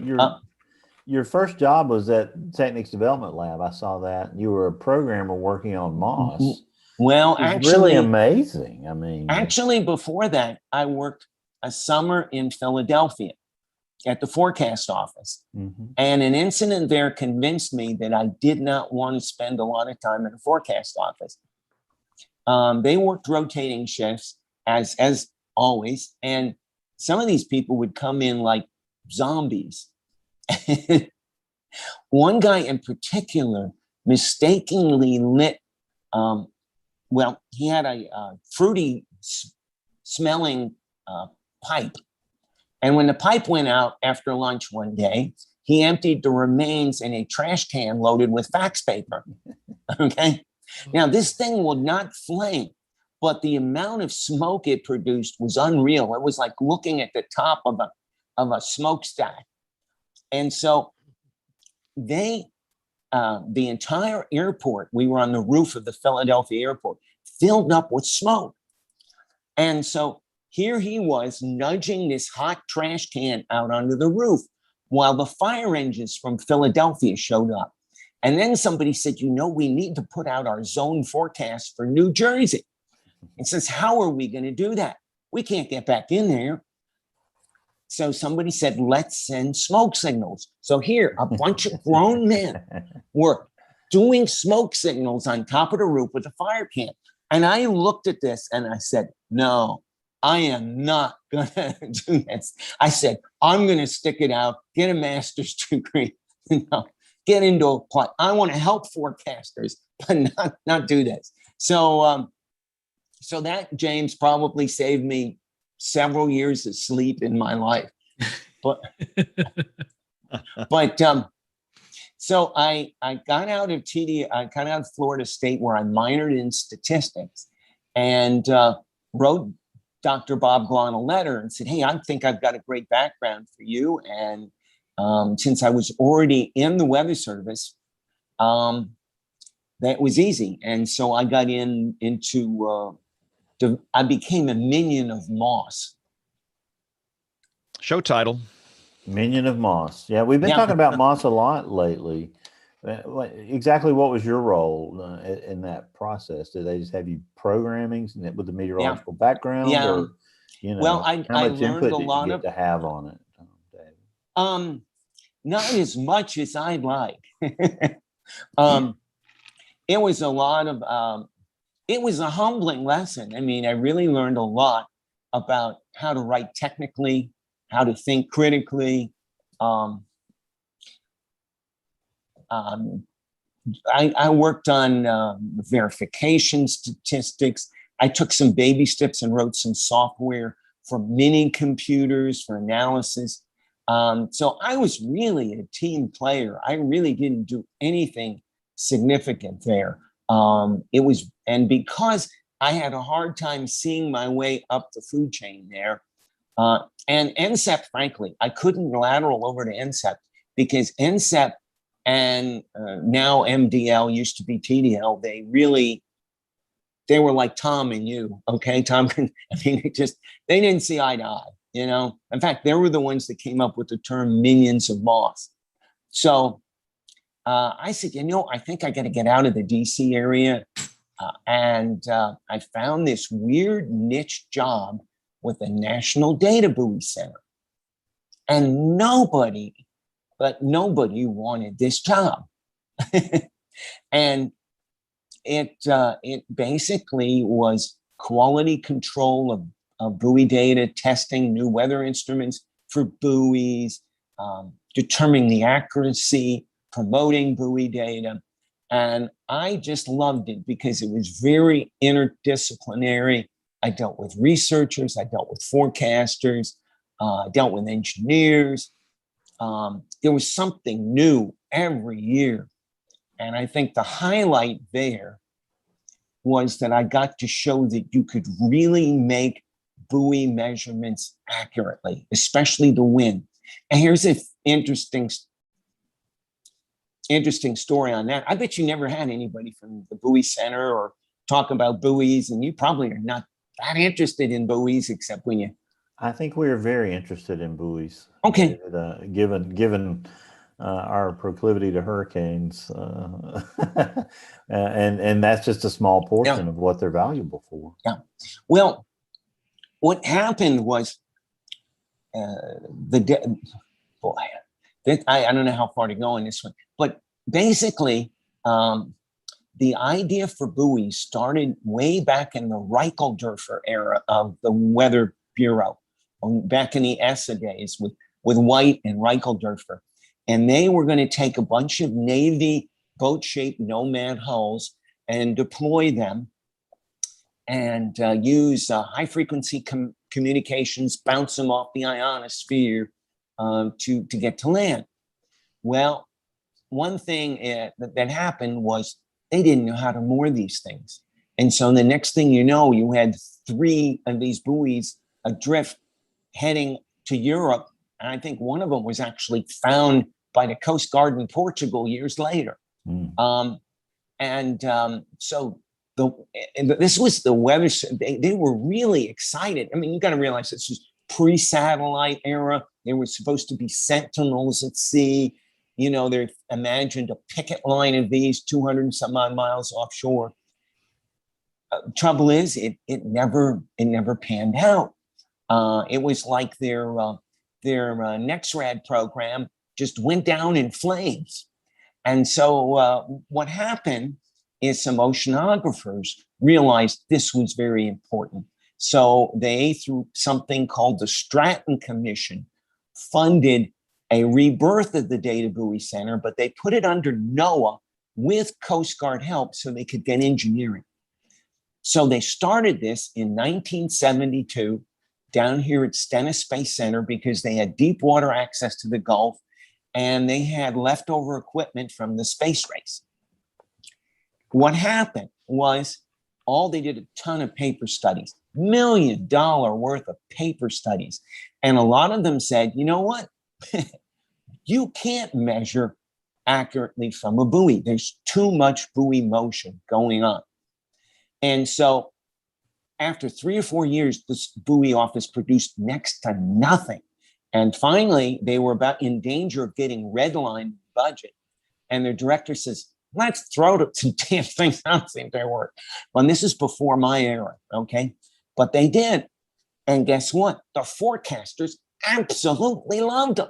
Speaker 2: your first job was at Technics Development Lab. I saw that. You were a programmer working on Moss.
Speaker 8: Well, actually,
Speaker 2: really amazing. I mean,
Speaker 8: actually, before that, I worked a summer in Philadelphia at the forecast office. Mm-hmm. And an incident there convinced me that I did not want to spend a lot of time in a forecast office. They worked rotating shifts as always. And some of these people would come in like zombies. One guy in particular mistakenly lit well, he had a fruity smelling pipe. And when the pipe went out after lunch one day, he emptied the remains in a trash can loaded with fax paper. Okay. Now, this thing would not flame, but the amount of smoke it produced was unreal. It was like looking at the top of a smokestack. And so the entire airport, we were on the roof of the Philadelphia airport, filled up with smoke. And so here he was nudging this hot trash can out onto the roof while the fire engines from Philadelphia showed up. And then somebody said, we need to put out our zone forecast for New Jersey. And says, how are we going to do that? We can't get back in there. So somebody said, let's send smoke signals. So here, a bunch of grown men were doing smoke signals on top of the roof with a fire can. And I looked at this and I said, no, I am not going to do this. I said, I'm going to stick it out, get a master's degree, get into a plot. I want to help forecasters, but not do this. So that, James, probably saved me several years of sleep in my life. But so I got out of I got out of Florida State, where I minored in statistics, and wrote Dr. Bob Glahn a letter and said, hey, I think I've got a great background for you. And since I was already in the Weather Service, that was easy. And so I got into I became a minion of Moss.
Speaker 1: Show title.
Speaker 2: Minion of Moss. Yeah, we've been talking about Moss a lot lately. Exactly what was your role in that process? Did they just have you programming with the meteorological background?
Speaker 8: Yeah.
Speaker 2: Or,
Speaker 8: Well, I learned a lot
Speaker 2: to have on it,
Speaker 8: David? Not as much as I'd like. It was a lot of, it was a humbling lesson. I mean, I really learned a lot about how to write technically, how to think critically. I worked on verification statistics. I took some baby steps and wrote some software for mini computers for analysis. So I was really a team player. I really didn't do anything significant there. And because I had a hard time seeing my way up the food chain there, and NCEP, frankly, I couldn't lateral over to NCEP because NCEP and now MDL, used to be TDL, they were like Tom and you, okay? Tom, I mean, they didn't see eye to eye, In fact, they were the ones that came up with the term minions of Moss. So I said, I think I got to get out of the DC area. And I found this weird niche job with the National Data Buoy Center. And nobody wanted this job. And it basically was quality control of buoy data, testing new weather instruments for buoys, determining the accuracy, promoting buoy data. And I just loved it because it was very interdisciplinary. I dealt with researchers, I dealt with forecasters, I dealt with engineers. There was something new every year. And I think the highlight there was that I got to show that you could really make buoy measurements accurately, especially the wind. And here's an interesting story on that. I bet you never had anybody from the Buoy Center or talk about buoys, and you probably are not that interested in buoys except when you...
Speaker 2: I think we are very interested in buoys.
Speaker 8: Okay.
Speaker 2: Given our proclivity to hurricanes, and that's just a small portion of what they're valuable for.
Speaker 8: Yeah. Well, what happened was I don't know how far to go in this one, but basically, the idea for buoys started way back in the Reichelderfer era of the Weather Bureau, back in the ESSA days with White and Reichelderfer. And they were going to take a bunch of Navy boat-shaped nomad hulls and deploy them and use high frequency communications, bounce them off the ionosphere to get to land. Well, one thing that happened was they didn't know how to moor these things. And so the next thing you know, you had 3 of these buoys adrift heading to Europe. And I think one of them was actually found by the Coast Guard in Portugal years later. So this was the weather. They were really excited. I mean, you got to realize this was pre-satellite era. They were supposed to be sentinels at sea. You know, they imagined a picket line of these 200 and some odd miles offshore. Trouble is, it never panned out. It was like their NexRad program just went down in flames. And so what happened is some oceanographers realized this was very important. So they, through something called the Stratton Commission, funded a rebirth of the Data Buoy Center, but they put it under NOAA with Coast Guard help so they could get engineering. So they started this in 1972 down here at Stennis Space Center because they had deep water access to the Gulf and they had leftover equipment from the space race. What happened was they did a ton of paper studies, $1 million worth of paper studies. And a lot of them said, you know what? You can't measure accurately from a buoy. There's too much buoy motion going on. And so after 3 or 4 years, this buoy office produced next to nothing. And finally, they were about in danger of getting redlined budget. And their director says, let's throw some damn things out and see if they work. Well, this is before my era, okay? But they did. And guess what? The forecasters absolutely loved them.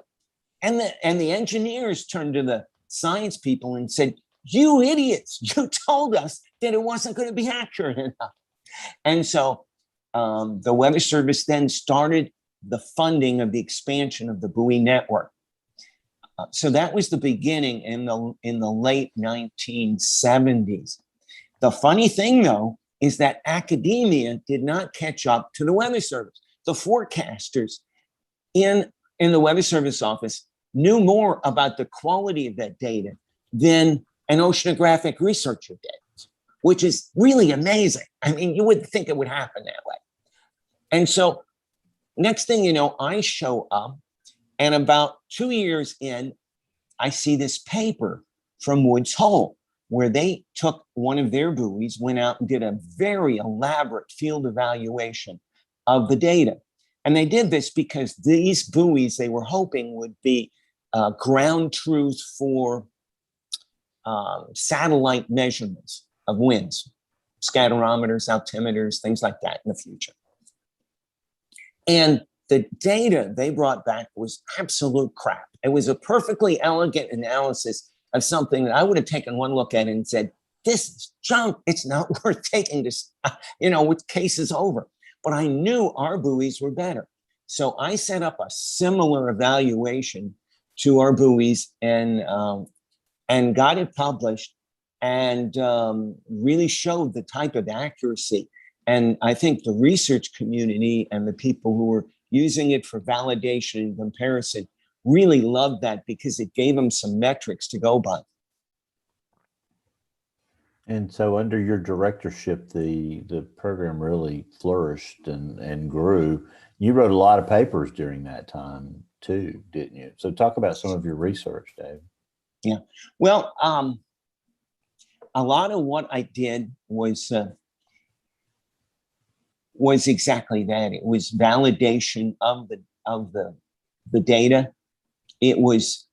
Speaker 8: And the engineers turned to the science people and said, you idiots, you told us that it wasn't going to be accurate enough. And so the Weather Service then started the funding of the expansion of the buoy network. So that was the beginning in the late 1970s. The funny thing, though, is that academia did not catch up to the Weather Service. The forecasters in the Weather Service office knew more about the quality of that data than an oceanographic researcher did, which is really amazing. I mean, you wouldn't think it would happen that way. And so next thing you know, I show up, and about 2 years in, I see this paper from Woods Hole where they took one of their buoys, went out and did a very elaborate field evaluation of the data. And they did this because these buoys they were hoping would be ground truth for satellite measurements of winds, scatterometers, altimeters, things like that in the future. And the data they brought back was absolute crap. It was a perfectly elegant analysis of something that I would have taken one look at and said, this is junk. It's not worth taking this, with cases over. But I knew our buoys were better. So I set up a similar evaluation to our buoys and got it published and really showed the type of accuracy. And I think the research community and the people who were using it for validation and comparison really loved that because it gave them some metrics to go by.
Speaker 2: And so under your directorship, the program really flourished and grew. You wrote a lot of papers during that time too, didn't you? So talk about some of your research, Dave.
Speaker 8: Yeah. Well, a lot of what I did was exactly that. It was validation of the data. It was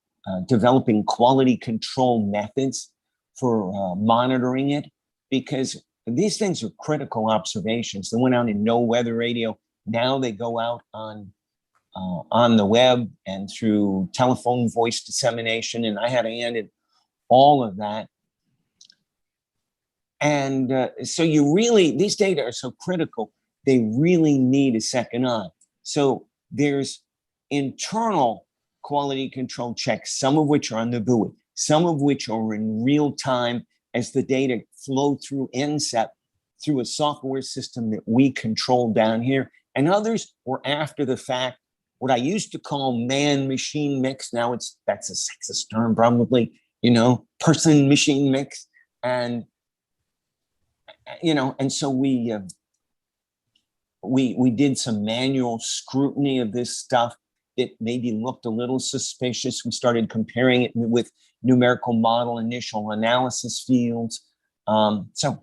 Speaker 8: developing quality control methods for monitoring it, because these things are critical observations. They went out in no weather radio. Now they go out on the web and through telephone voice dissemination. And I had a hand in all of that. And so these data are so critical, they really need a second eye. So there's internal quality control checks, some of which are on the buoy, some of which are in real time as the data flow through NSEP through a software system that we control down here. And others were after the fact, what I used to call man-machine mix. Now that's a sexist term, probably, person-machine mix. And, and so we did some manual scrutiny of this stuff. It maybe looked a little suspicious. We started comparing it with numerical model initial analysis fields. So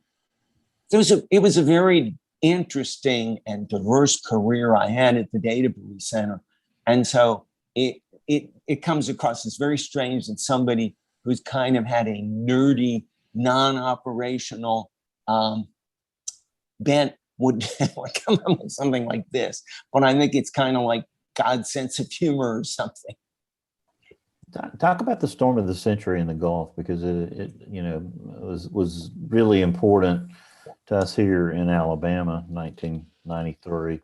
Speaker 8: it was a very interesting and diverse career I had at the Data Buoy Center. And so it comes across as very strange that somebody who's kind of had a nerdy, non-operational bent would come up with something like this. But I think it's kind of like God's sense of humor or something.
Speaker 2: Talk about the storm of the century in the Gulf, because it was really important to us here in Alabama, 1993.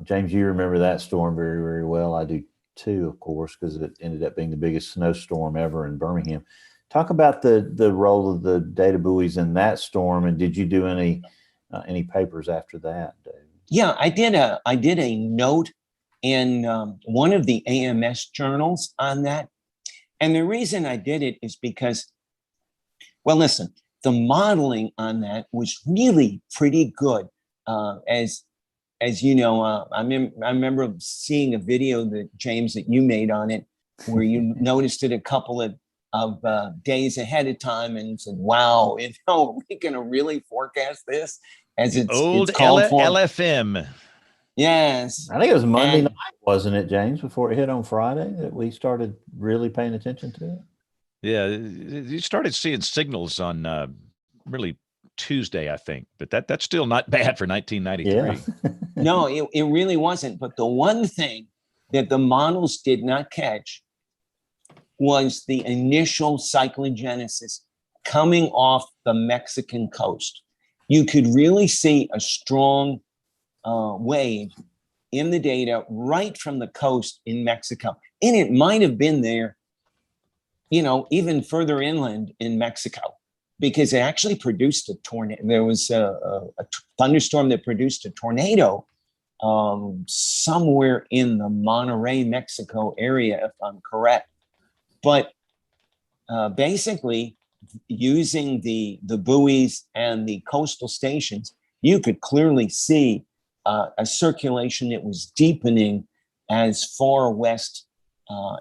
Speaker 2: James, you remember that storm very, very well. I do too, of course, because it ended up being the biggest snowstorm ever in Birmingham. Talk about the role of the data buoys in that storm, and did you do any papers after that, Dave?
Speaker 8: Yeah, I did a note in one of the AMS journals on that. And the reason I did it is because, well, listen, the modeling on that was really pretty good. As you know, I remember seeing a video that James, that you made on it, where you noticed it a couple of days ahead of time and said, wow, are we going to really forecast this as it's called for?
Speaker 1: LFM.
Speaker 8: Yes.
Speaker 2: I think it was Monday night, wasn't it, James, before it hit on Friday, that we started really paying attention to it?
Speaker 1: Yeah, you started seeing signals on really Tuesday, I think, but that's still not bad for 1993.
Speaker 2: Yeah.
Speaker 8: No, it really wasn't. But the one thing that the models did not catch was the initial cyclogenesis coming off the Mexican coast. You could really see a strong wave in the data right from the coast in Mexico. And it might have been there, even further inland in Mexico, because it actually produced a tornado. There was a thunderstorm that produced a tornado somewhere in the Monterrey, Mexico area, if I'm correct. But basically, using the buoys and the coastal stations, you could clearly see a circulation that was deepening as far west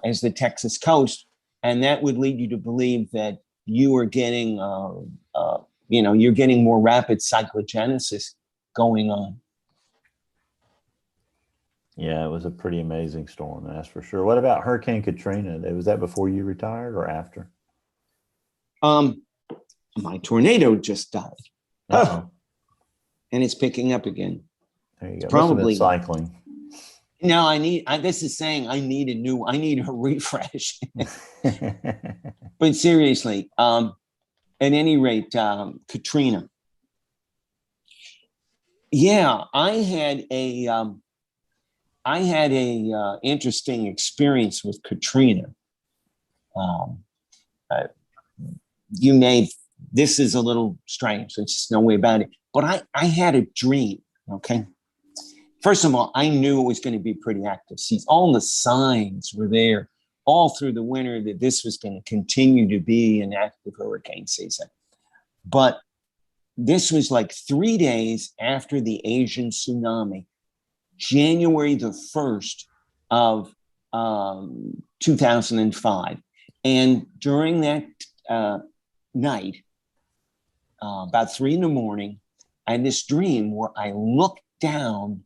Speaker 8: as the Texas coast. And that would lead you to believe that you are getting, you're getting more rapid cyclogenesis going on.
Speaker 2: Yeah, it was a pretty amazing storm, that's for sure. What about Hurricane Katrina? Was that before you retired or after?
Speaker 8: My tornado just died.
Speaker 2: Uh-oh.
Speaker 8: And it's picking up again.
Speaker 2: There you go.
Speaker 8: Probably
Speaker 2: cycling.
Speaker 8: No, this is saying I need a refresh. But seriously, at any rate, Katrina. Yeah, I had a interesting experience with Katrina. This is a little strange. There's just no way about it. But I had a dream. Okay. First of all, I knew it was going to be pretty active season. All the signs were there all through the winter that this was going to continue to be an active hurricane season. But this was like 3 days after the Asian tsunami, January the 1st of 2005. And during that night, about 3 a.m, I had this dream where I looked down.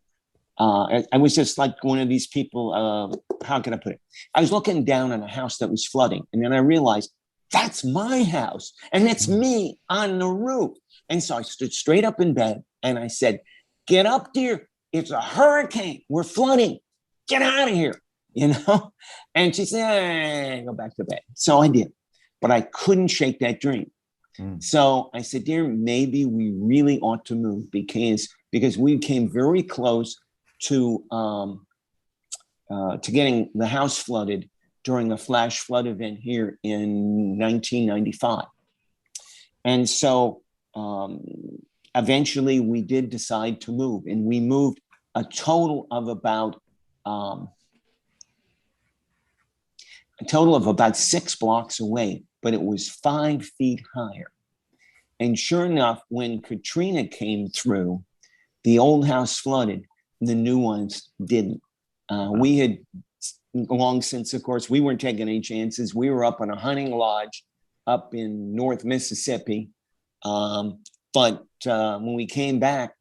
Speaker 8: I was just like one of these people, how can I put it? I was looking down on a house that was flooding. And then I realized that's my house. And that's me on the roof. And so I stood straight up in bed and I said, get up, dear. It's a hurricane. We're flooding. Get out of here. And she said, go back to bed. So I did. But I couldn't shake that dream. So I said, dear, maybe we really ought to move because we came very close to getting the house flooded during a flash flood event here in 1995. And so eventually we did decide to move, and we moved a total of about 6 blocks away, but it was 5 feet higher. And sure enough, when Katrina came through, the old house flooded, the new ones didn't. We had long since, of course, we weren't taking any chances. We were up on a hunting lodge up in North Mississippi. But when we came back,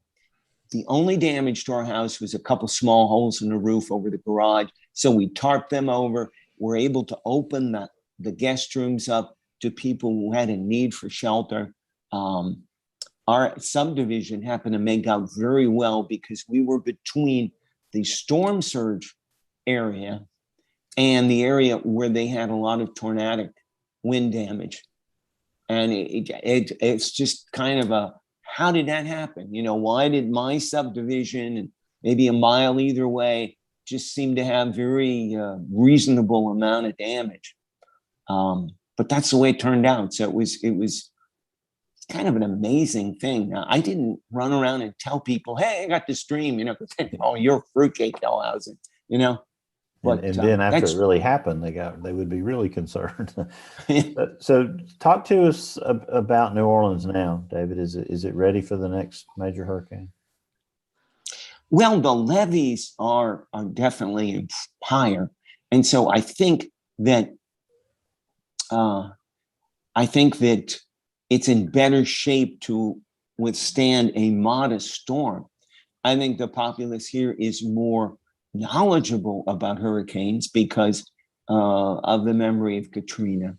Speaker 8: the only damage to our house was a couple small holes in the roof over the garage. So we tarped them over. We're able to open the guest rooms up to people who had a need for shelter. Our subdivision happened to make out very well because we were between the storm surge area and the area where they had a lot of tornadic wind damage. And it's just kind of how did that happen? Why did my subdivision and maybe a mile either way just seem to have very reasonable amount of damage? But that's the way it turned out. So it was kind of an amazing thing. Now, I didn't run around and tell people, hey, I got this dream, oh, you're a fruitcake, Dalhousie, But,
Speaker 2: and then after it really happened, they would be really concerned. So talk to us about New Orleans now, David. Is it ready for the next major hurricane?
Speaker 8: Well, the levees are definitely higher. And so I think that it's in better shape to withstand a modest storm. I think the populace here is more knowledgeable about hurricanes because of the memory of Katrina.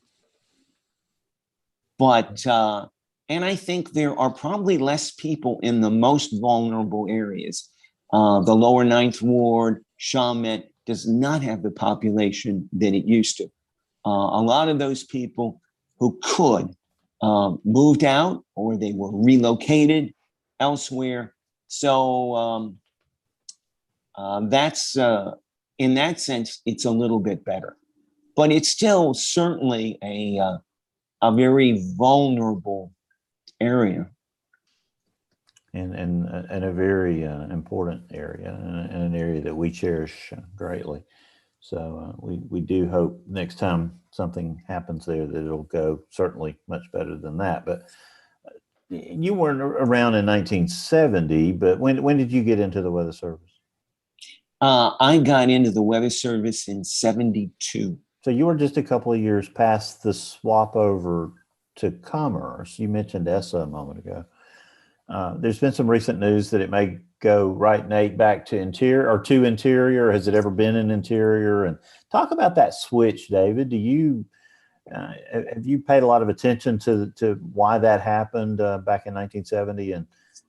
Speaker 8: But, and I think there are probably less people in the most vulnerable areas. The lower Ninth Ward, Chalmette does not have the population that it used to. A lot of those people who could moved out or they were relocated elsewhere. So that's in that sense, it's a little bit better, but it's still certainly a very vulnerable area.
Speaker 2: And a very important area, and an area that we cherish greatly. So we do hope next time something happens there that it'll go certainly much better than that. But you weren't around in 1970, but when did you get into the Weather Service?
Speaker 8: I got into the Weather Service in 72.
Speaker 2: So you were just a couple of years past the swap over to commerce. You mentioned ESSA a moment ago. There's been some recent news that it may go, right, Nate, back to interior. Has it ever been in interior? And talk about that switch, David. Do you have you paid a lot of attention to why that happened back in 1970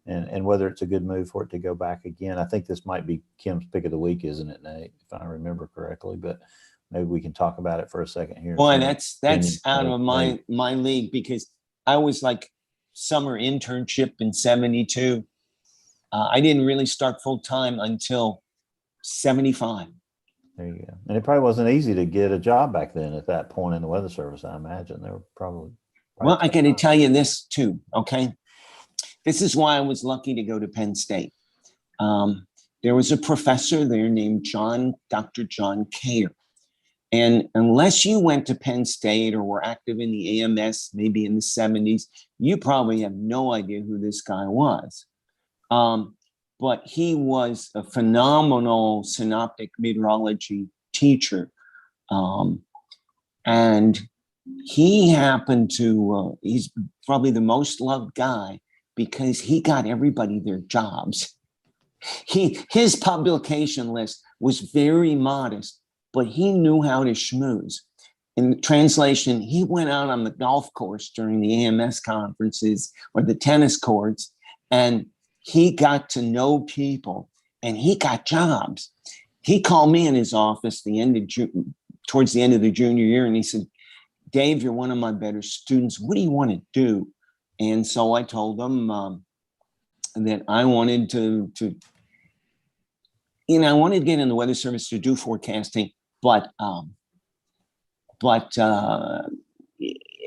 Speaker 2: and whether it's a good move for it to go back again? I think this might be Kim's pick of the week, isn't it, Nate? If I remember correctly, but maybe we can talk about it for a second here.
Speaker 8: Boy, that's out of my league, because I was like summer internship in 72. I didn't really start full time until 75.
Speaker 2: There you go. And it probably wasn't easy to get a job back then at that point in the Weather Service, I imagine. They were probably
Speaker 8: well, I got to tell you this too, okay? This is why I was lucky to go to Penn State. There was a professor there named Dr. John Kayer. And unless you went to Penn State or were active in the AMS, maybe in the 70s, you probably have no idea who this guy was. But he was a phenomenal synoptic meteorology teacher. And he happened to, he's probably the most loved guy because he got everybody their jobs. His publication list was very modest, but he knew how to schmooze. In translation, he went out on the golf course during the AMS conferences or the tennis courts, and he got to know people and he got jobs. He called me in his office towards the end of the junior year, and he said, Dave, you're one of my better students. What do you want to do? And so I told him that I wanted to I wanted to get in the Weather Service to do forecasting, but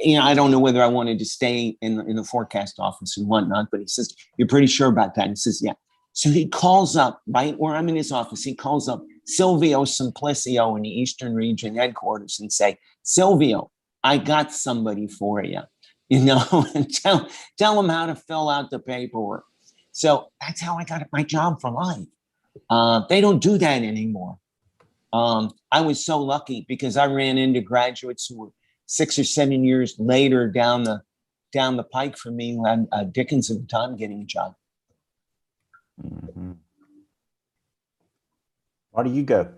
Speaker 8: I don't know whether I wanted to stay in the forecast office and whatnot, but he says, "You're pretty sure about that?" And he says, "Yeah." So he calls up, right where I'm in his office, he calls up Silvio Simplicio in the Eastern Region headquarters and say, "Silvio, I got somebody for you, and tell him how to fill out the paperwork." So that's how I got my job for life. They don't do that anymore. I was so lucky because I ran into graduates who were 6 or 7 years later down the pike from me who had Dickens at the time getting a job.
Speaker 2: Mm-hmm. Why do you go?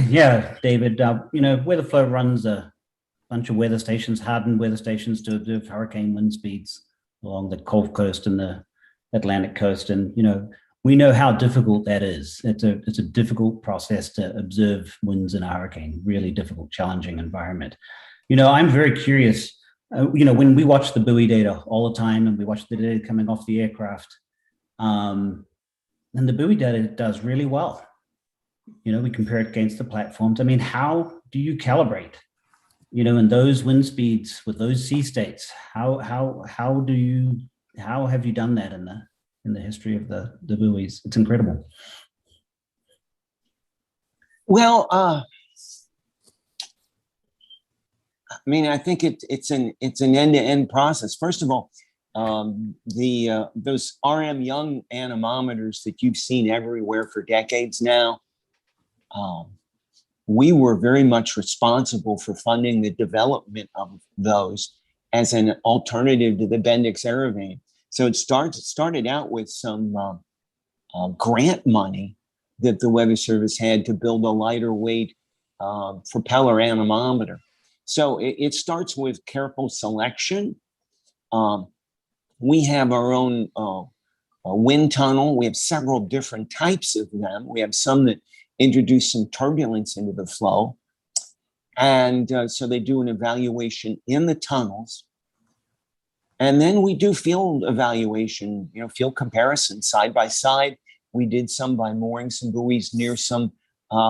Speaker 4: Yeah, David, WeatherFlow runs a bunch of weather stations, hardened weather stations to observe hurricane wind speeds along the Gulf Coast and the Atlantic coast. And, we know how difficult that is. It's a difficult process to observe winds in a hurricane, really difficult, challenging environment. I'm very curious, when we watch the buoy data all the time and we watch the data coming off the aircraft, and the buoy data does really well. We compare it against the platforms. I mean, how do you calibrate, in those wind speeds with those sea states? How have you done that in the history of the buoys? It's incredible.
Speaker 8: Well, I think it's an end-to-end process. First of all, those RM Young anemometers that you've seen everywhere for decades now, we were very much responsible for funding the development of those as an alternative to the Bendix Aerovane. So it started out with some grant money that the Weather Service had to build a lighter weight propeller anemometer. So it starts with careful selection. We have our own wind tunnel. We have several different types of them. We have some that introduce some turbulence into the flow. And so they do an evaluation in the tunnels. And then we do field evaluation, field comparison side by side. We did some by mooring some buoys near some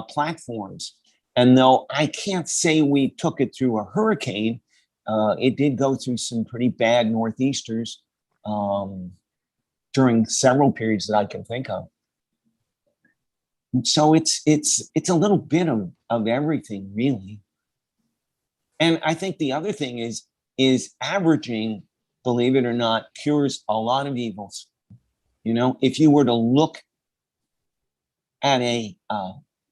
Speaker 8: platforms. And though I can't say we took it through a hurricane, it did go through some pretty bad northeasters during several periods that I can think of. So it's a little bit of everything, really. And I think the other thing is averaging, believe it or not, cures a lot of evils. If you were to look at a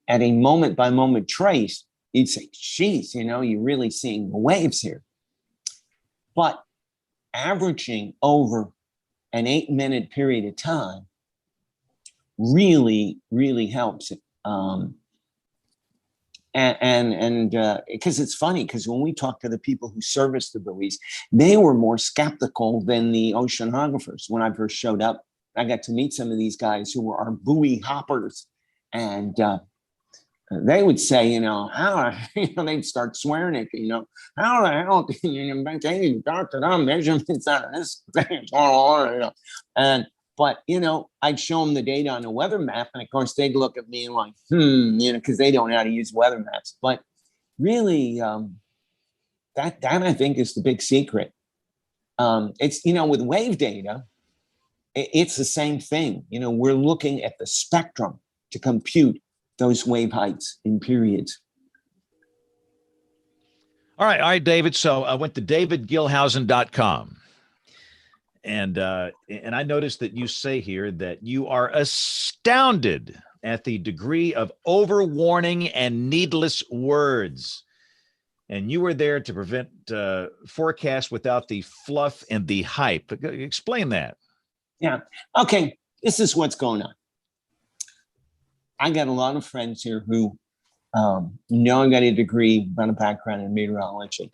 Speaker 8: moment by moment trace, you'd say, geez, you're really seeing the waves here. But averaging over an 8-minute period of time really, really helps. And because it's funny, because when we talked to the people who service the buoys, they were more skeptical than the oceanographers. When I first showed up, I got to meet some of these guys who were our buoy hoppers, and they would say, they'd start swearing at you, how the hell can you doctor measurements out of this thing? But, I'd show them the data on the weather map. And of course, they'd look at me and like, because they don't know how to use weather maps. But really, that I think is the big secret. It's, with wave data, it's the same thing. We're looking at the spectrum to compute those wave heights in periods.
Speaker 1: All right, David. So I went to davidgilhausen.com. And I noticed that you say here that you are astounded at the degree of overwarning and needless words. And you were there to prevent forecasts without the fluff and the hype. Explain that.
Speaker 8: Yeah. Okay. This is what's going on. I got a lot of friends here who I got a degree, got a background in meteorology.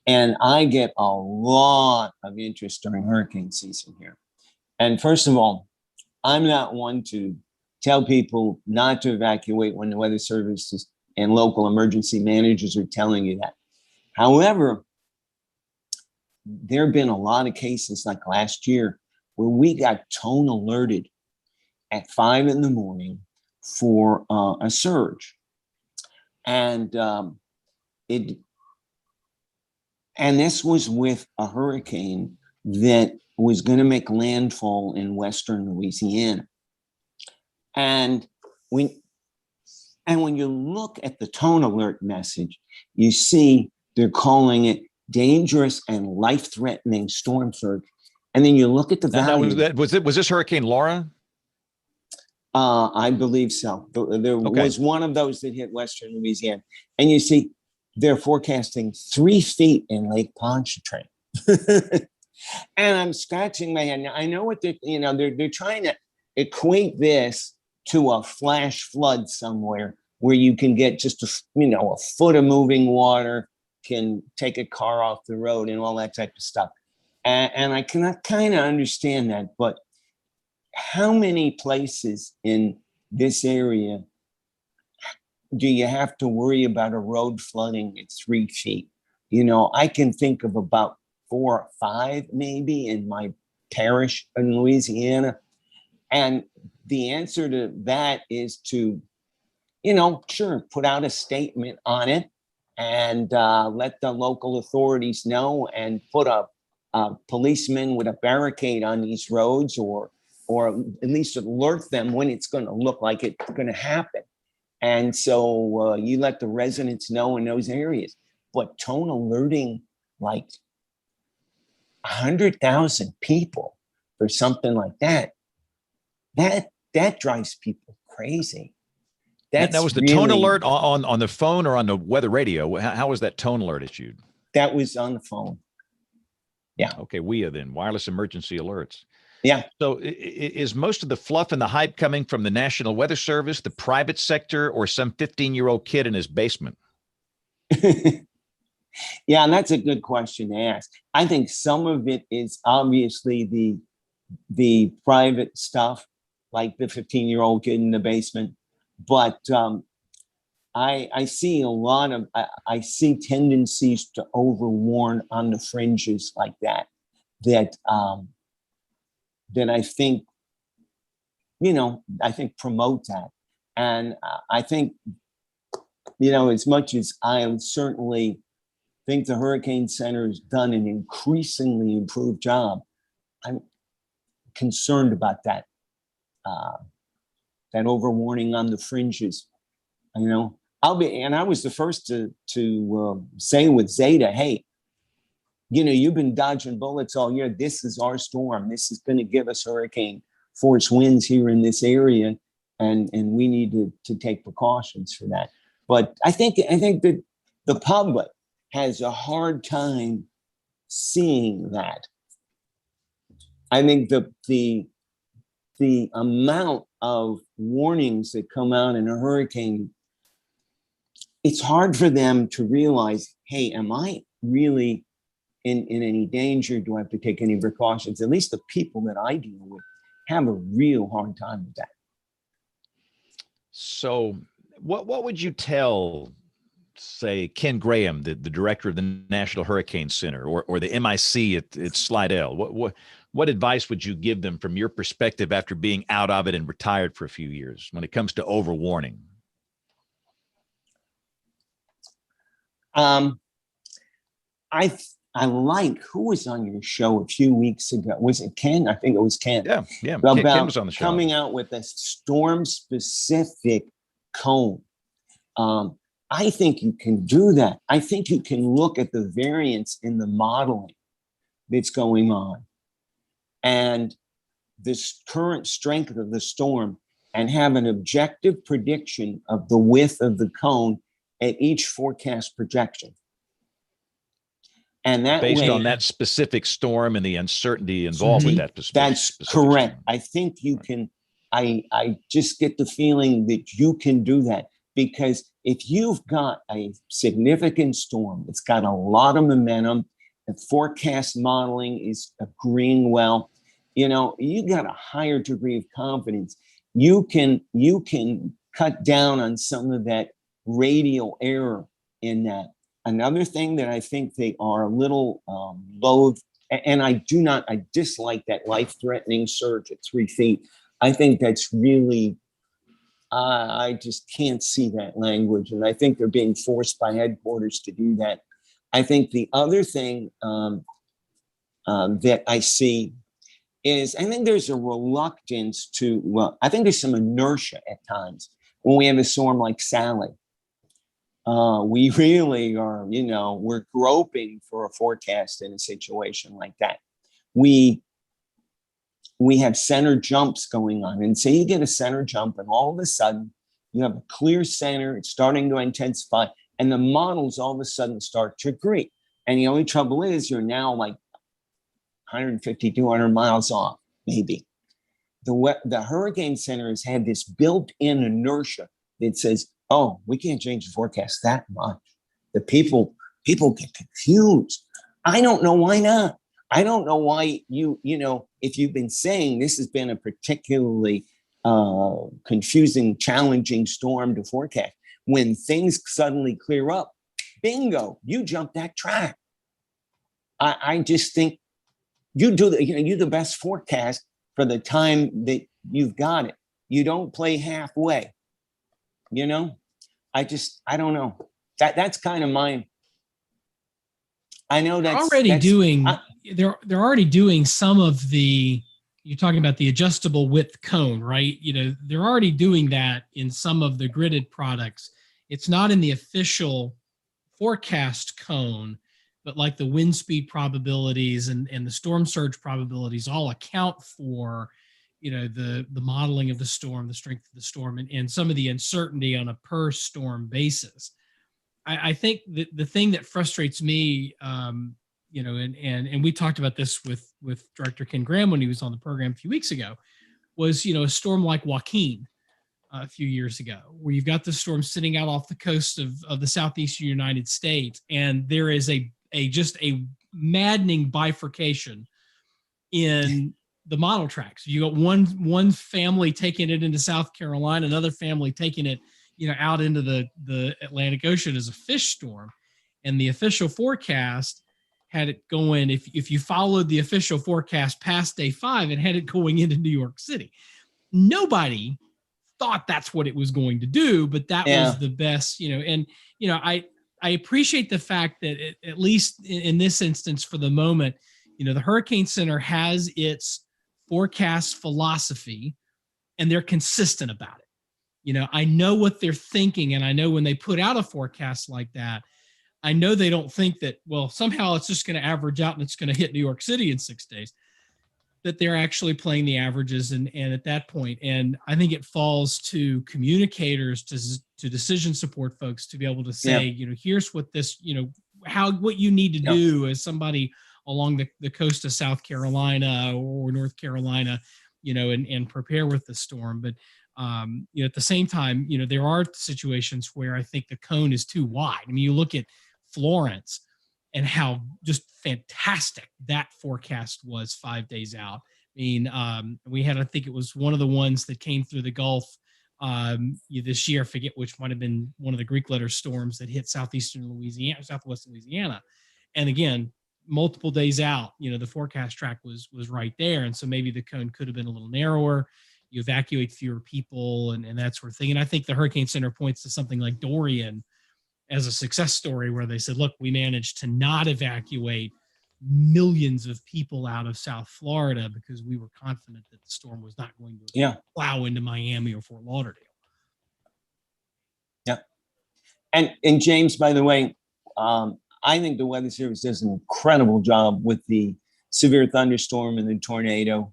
Speaker 8: And I get a lot of interest during hurricane season here. And first of all, I'm not one to tell people not to evacuate when the weather services and local emergency managers are telling you that. However, there have been a lot of cases like last year where we got tone alerted at 5 a.m. for a surge. And And this was with a hurricane that was going to make landfall in western Louisiana. And when you look at the tone alert message, you see they're calling it dangerous and life-threatening storm surge. And then you look at the value.
Speaker 1: Was this Hurricane Laura?
Speaker 8: I believe so. There was one of those that hit western Louisiana. And you see they're forecasting 3 feet in Lake Pontchartrain. And I'm scratching my head. Now, I know what they're trying to equate this to a flash flood somewhere where you can get just a foot of moving water, can take a car off the road and all that type of stuff. And I cannot kind of understand that, but how many places in this area do you have to worry about a road flooding at 3 feet? I can think of about 4 or 5 maybe in my parish in Louisiana. And the answer to that is to, sure, put out a statement on it and let the local authorities know and put a policeman with a barricade on these roads or at least alert them when it's going to look like it's going to happen. And so you let the residents know in those areas. But tone alerting like 100,000 people for something like that drives people crazy.
Speaker 1: That was the tone alert on the phone or on the weather radio. How was that tone alert issued?
Speaker 8: That was on the phone. Yeah.
Speaker 1: Okay, WEA then, wireless emergency alerts.
Speaker 8: Yeah.
Speaker 1: So is most of the fluff and the hype coming from the National Weather Service, the private sector, or some 15-year-old kid in his basement?
Speaker 8: Yeah, and that's a good question to ask. I think some of it is obviously the private stuff, like the 15-year-old kid in the basement. But I see a lot of, I see tendencies to overwarn on the fringes like that I think, I think promote that. And I think, as much as I certainly think the Hurricane Center has done an increasingly improved job, I'm concerned about that overwarning on the fringes. I was the first to say with Zeta, hey, you've been dodging bullets all year. This is our storm. This is going to give us hurricane force winds here in this area, and we need to take precautions for that. But I think that the public has a hard time seeing that. I think the amount of warnings that come out in a hurricane, it's hard for them to realize, hey, am I really in any danger? Do I have to take any precautions? At least the people that I deal with have a real hard time with that.
Speaker 1: So what would you tell, say, Ken Graham, the director of the National Hurricane Center, or the MIC at Slidell? What advice would you give them from your perspective after being out of it and retired for a few years when it comes to overwarning?
Speaker 8: I like, who was on your show a few weeks ago? Was it Ken? I think it was Ken.
Speaker 1: Yeah.
Speaker 8: About
Speaker 1: Ken was on the show.
Speaker 8: Coming out with a storm-specific cone. I think you can do that. I think you can look at the variance in the modeling that's going on and this current strength of the storm and have an objective prediction of the width of the cone at each forecast projection. And that
Speaker 1: based
Speaker 8: way,
Speaker 1: on that specific storm and the uncertainty involved with that specific
Speaker 8: that's correct.
Speaker 1: storm.
Speaker 8: I think you can, I just get the feeling that you can do that, because if you've got a significant storm, it's got a lot of momentum, and forecast modeling is agreeing well, you got a higher degree of confidence. You can cut down on some of that radial error in that. Another thing that I think they are a little loath, and I dislike that life-threatening surge at 3 feet. I think that's really, I just can't see that language. And I think they're being forced by headquarters to do that. I think the other thing that I see is, I think there's a reluctance to, well, I think there's some inertia at times when we have a storm like Sally. We really are, we're groping for a forecast in a situation like that. We have center jumps going on. And say you get a center jump and all of a sudden you have a clear center, it's starting to intensify, and the models all of a sudden start to agree. And the only trouble is you're now like 150, 200 miles off, maybe. The Hurricane Center has had this built-in inertia that says, oh, we can't change the forecast that much. The people get confused. I don't know why not. I don't know why if you've been saying this has been a particularly confusing, challenging storm to forecast, when things suddenly clear up, bingo, you jump that track. I just think you do the best forecast for the time that you've got it. You don't play halfway. I don't know. That's kind of mine. I know that's
Speaker 3: they're already doing some of the, you're talking about the adjustable width cone, right? They're already doing that in some of the gridded products. It's not in the official forecast cone, but like the wind speed probabilities and the storm surge probabilities all account for, the modeling of the storm, the strength of the storm, and some of the uncertainty on a per storm basis. I think that the thing that frustrates me, and we talked about this with Director Ken Graham when he was on the program a few weeks ago, was, a storm like Joaquin a few years ago, where you've got the storm sitting out off the coast of the southeastern United States, and there is just a maddening bifurcation in the model tracks. You got one family taking it into South Carolina, another family taking it, out into the Atlantic Ocean as a fish storm. And the official forecast had it going, if you followed the official forecast past day 5, it had it going into New York City. Nobody thought that's what it was going to do, but that was the best, I appreciate the fact that at least in this instance, for the moment, the Hurricane Center has its forecast philosophy and they're consistent about it. I know what they're thinking, and I know when they put out a forecast like that, I know they don't think that, well, somehow it's just going to average out and it's going to hit New York City in 6 days, that they're actually playing the averages. And at that point, and I think it falls to communicators, to decision support folks to be able to say, here's what this, what you need to do as somebody along the coast of South Carolina or North Carolina, and prepare with the storm. But at the same time, there are situations where I think the cone is too wide. I mean, you look at Florence and how just fantastic that forecast was 5 days out. I mean, we had, I think it was one of the ones that came through the Gulf this year, I forget which might have been one of the Greek letter storms that hit southwestern Louisiana. And again, multiple days out, the forecast track was right there. And so maybe the cone could have been a little narrower. You evacuate fewer people and that sort of thing. And I think the Hurricane Center points to something like Dorian as a success story, where they said, look, we managed to not evacuate millions of people out of South Florida because we were confident that the storm was not going to plow into Miami or Fort Lauderdale.
Speaker 8: Yeah. And James, by the way, I think the Weather Service does an incredible job with the severe thunderstorm and the tornado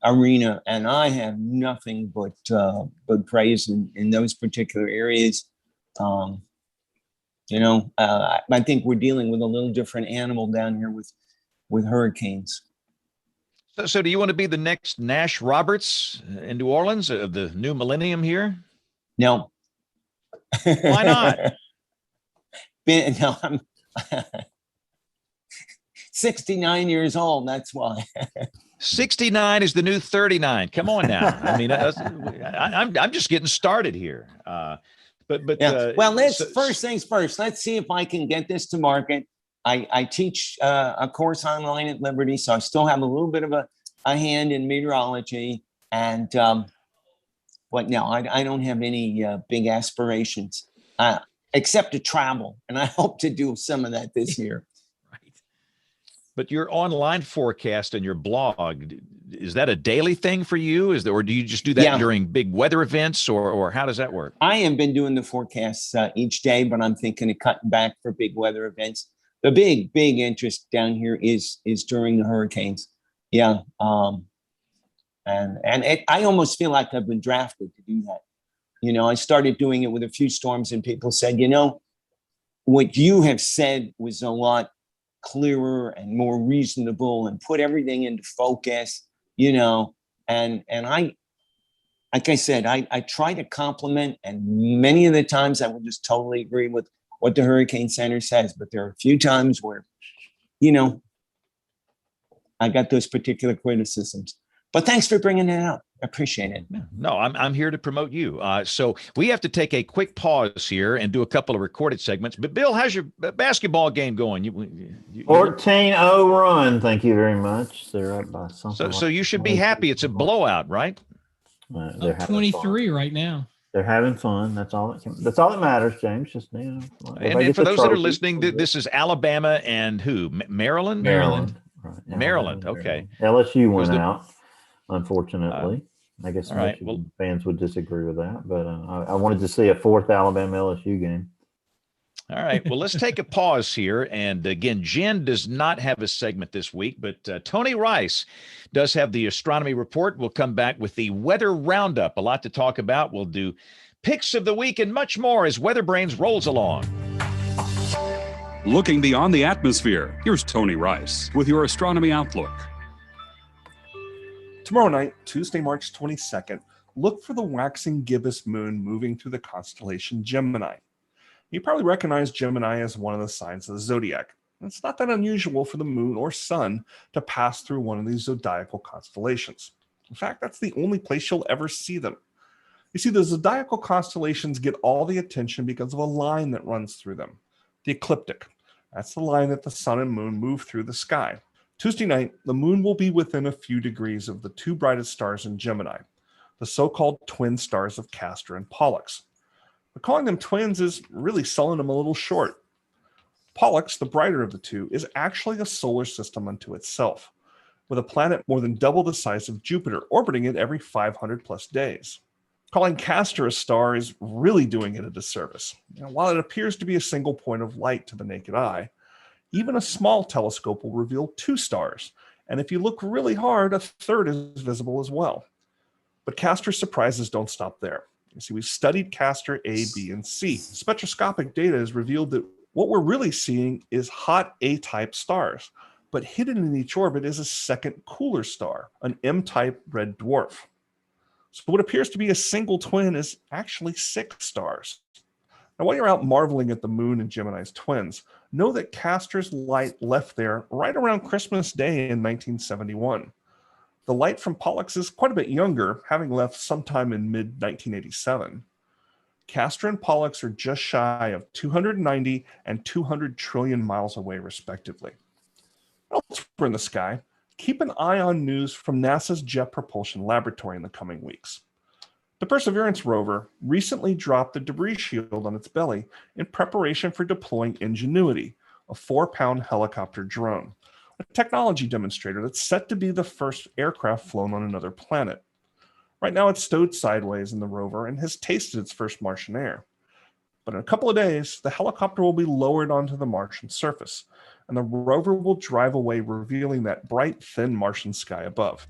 Speaker 8: arena, and I have nothing but praise in those particular areas. I think we're dealing with a little different animal down here with hurricanes.
Speaker 1: So do you want to be the next Nash Roberts in New Orleans of the new millennium here?
Speaker 8: No.
Speaker 1: Why not?
Speaker 8: No, I'm 69 years old. That's why.
Speaker 1: 69 is the new 39. Come on now. I mean, I'm just getting started here.
Speaker 8: First things first. Let's see if I can get this to market. I teach a course online at Liberty, so I still have a little bit of a hand in meteorology. But no, I don't have any big aspirations. except to travel. And I hope to do some of that this year.
Speaker 3: Right.
Speaker 1: But your online forecast and your blog, is that a daily thing for you? Or do you just do that
Speaker 8: Yeah.
Speaker 1: during big weather events, or how does that work?
Speaker 8: I have been doing the forecasts each day, but I'm thinking of cutting back for big weather events. The big interest down here is during the hurricanes. Yeah. I almost feel like I've been drafted to do that. You know, I started doing it with a few storms, and people said, you know, what you have said was a lot clearer and more reasonable and put everything into focus, you know, and I, like I said, I try to compliment, and many of the times I will just totally agree with what the Hurricane Center says, but there are a few times where, you know, I got those particular criticisms. But thanks for bringing it up. I appreciate it.
Speaker 1: No, I'm here to promote you. So we have to take a quick pause here and do a couple of recorded segments. But Bill, how's your basketball game going?
Speaker 2: 14-0 run. Thank you very much. They're up by something.
Speaker 1: So you should be happy. It's a blowout, right?
Speaker 2: They're
Speaker 3: Up 23 right now.
Speaker 2: They're having fun. That's all that matters, James. Just, you know.
Speaker 1: And for those that are listening, this is Alabama and who? Maryland?
Speaker 2: Right.
Speaker 1: Maryland. Okay.
Speaker 2: LSU went out, unfortunately. I guess
Speaker 1: right.
Speaker 2: fans would disagree with that, but I wanted to see a fourth Alabama LSU game.
Speaker 1: All right. Well, let's take a pause here. And again, Jen does not have a segment this week, but Tony Rice does have the astronomy report. We'll come back with the weather roundup. A lot to talk about. We'll do picks of the week and much more as WeatherBrains rolls along.
Speaker 9: Looking beyond the atmosphere, here's Tony Rice with your astronomy outlook.
Speaker 10: Tomorrow night, Tuesday, March 22nd, look for the waxing gibbous moon moving through the constellation Gemini. You probably recognize Gemini as one of the signs of the zodiac. It's not that unusual for the moon or sun to pass through one of these zodiacal constellations. In fact, that's the only place you'll ever see them. You see, the zodiacal constellations get all the attention because of a line that runs through them, the ecliptic. That's the line that the sun and moon move through the sky. Tuesday night, the moon will be within a few degrees of the two brightest stars in Gemini, the so-called twin stars of Castor and Pollux. But calling them twins is really selling them a little short. Pollux, the brighter of the two, is actually a solar system unto itself, with a planet more than double the size of Jupiter orbiting it every 500 plus days. Calling Castor a star is really doing it a disservice. While it appears to be a single point of light to the naked eye, even a small telescope will reveal two stars, and if you look really hard, a third is visible as well. But Castor's surprises don't stop there. You see, we've studied Castor A, B, and C. Spectroscopic data has revealed that what we're really seeing is hot A-type stars, but hidden in each orbit is a second cooler star, an M-type red dwarf. So what appears to be a single twin is actually 6 stars. Now, while you're out marveling at the moon and Gemini's twins, know that Castor's light left there right around Christmas Day in 1971. The light from Pollux is quite a bit younger, having left sometime in mid-1987. Castor and Pollux are just shy of 290 and 200 trillion miles away, respectively. Elsewhere in the sky, keep an eye on news from NASA's Jet Propulsion Laboratory in the coming weeks. The Perseverance rover recently dropped the debris shield on its belly in preparation for deploying Ingenuity, a 4-pound helicopter drone, a technology demonstrator that's set to be the first aircraft flown on another planet. Right now it's stowed sideways in the rover and has tasted its first Martian air. But in a couple of days, the helicopter will be lowered onto the Martian surface, and the rover will drive away, revealing that bright, thin Martian sky above.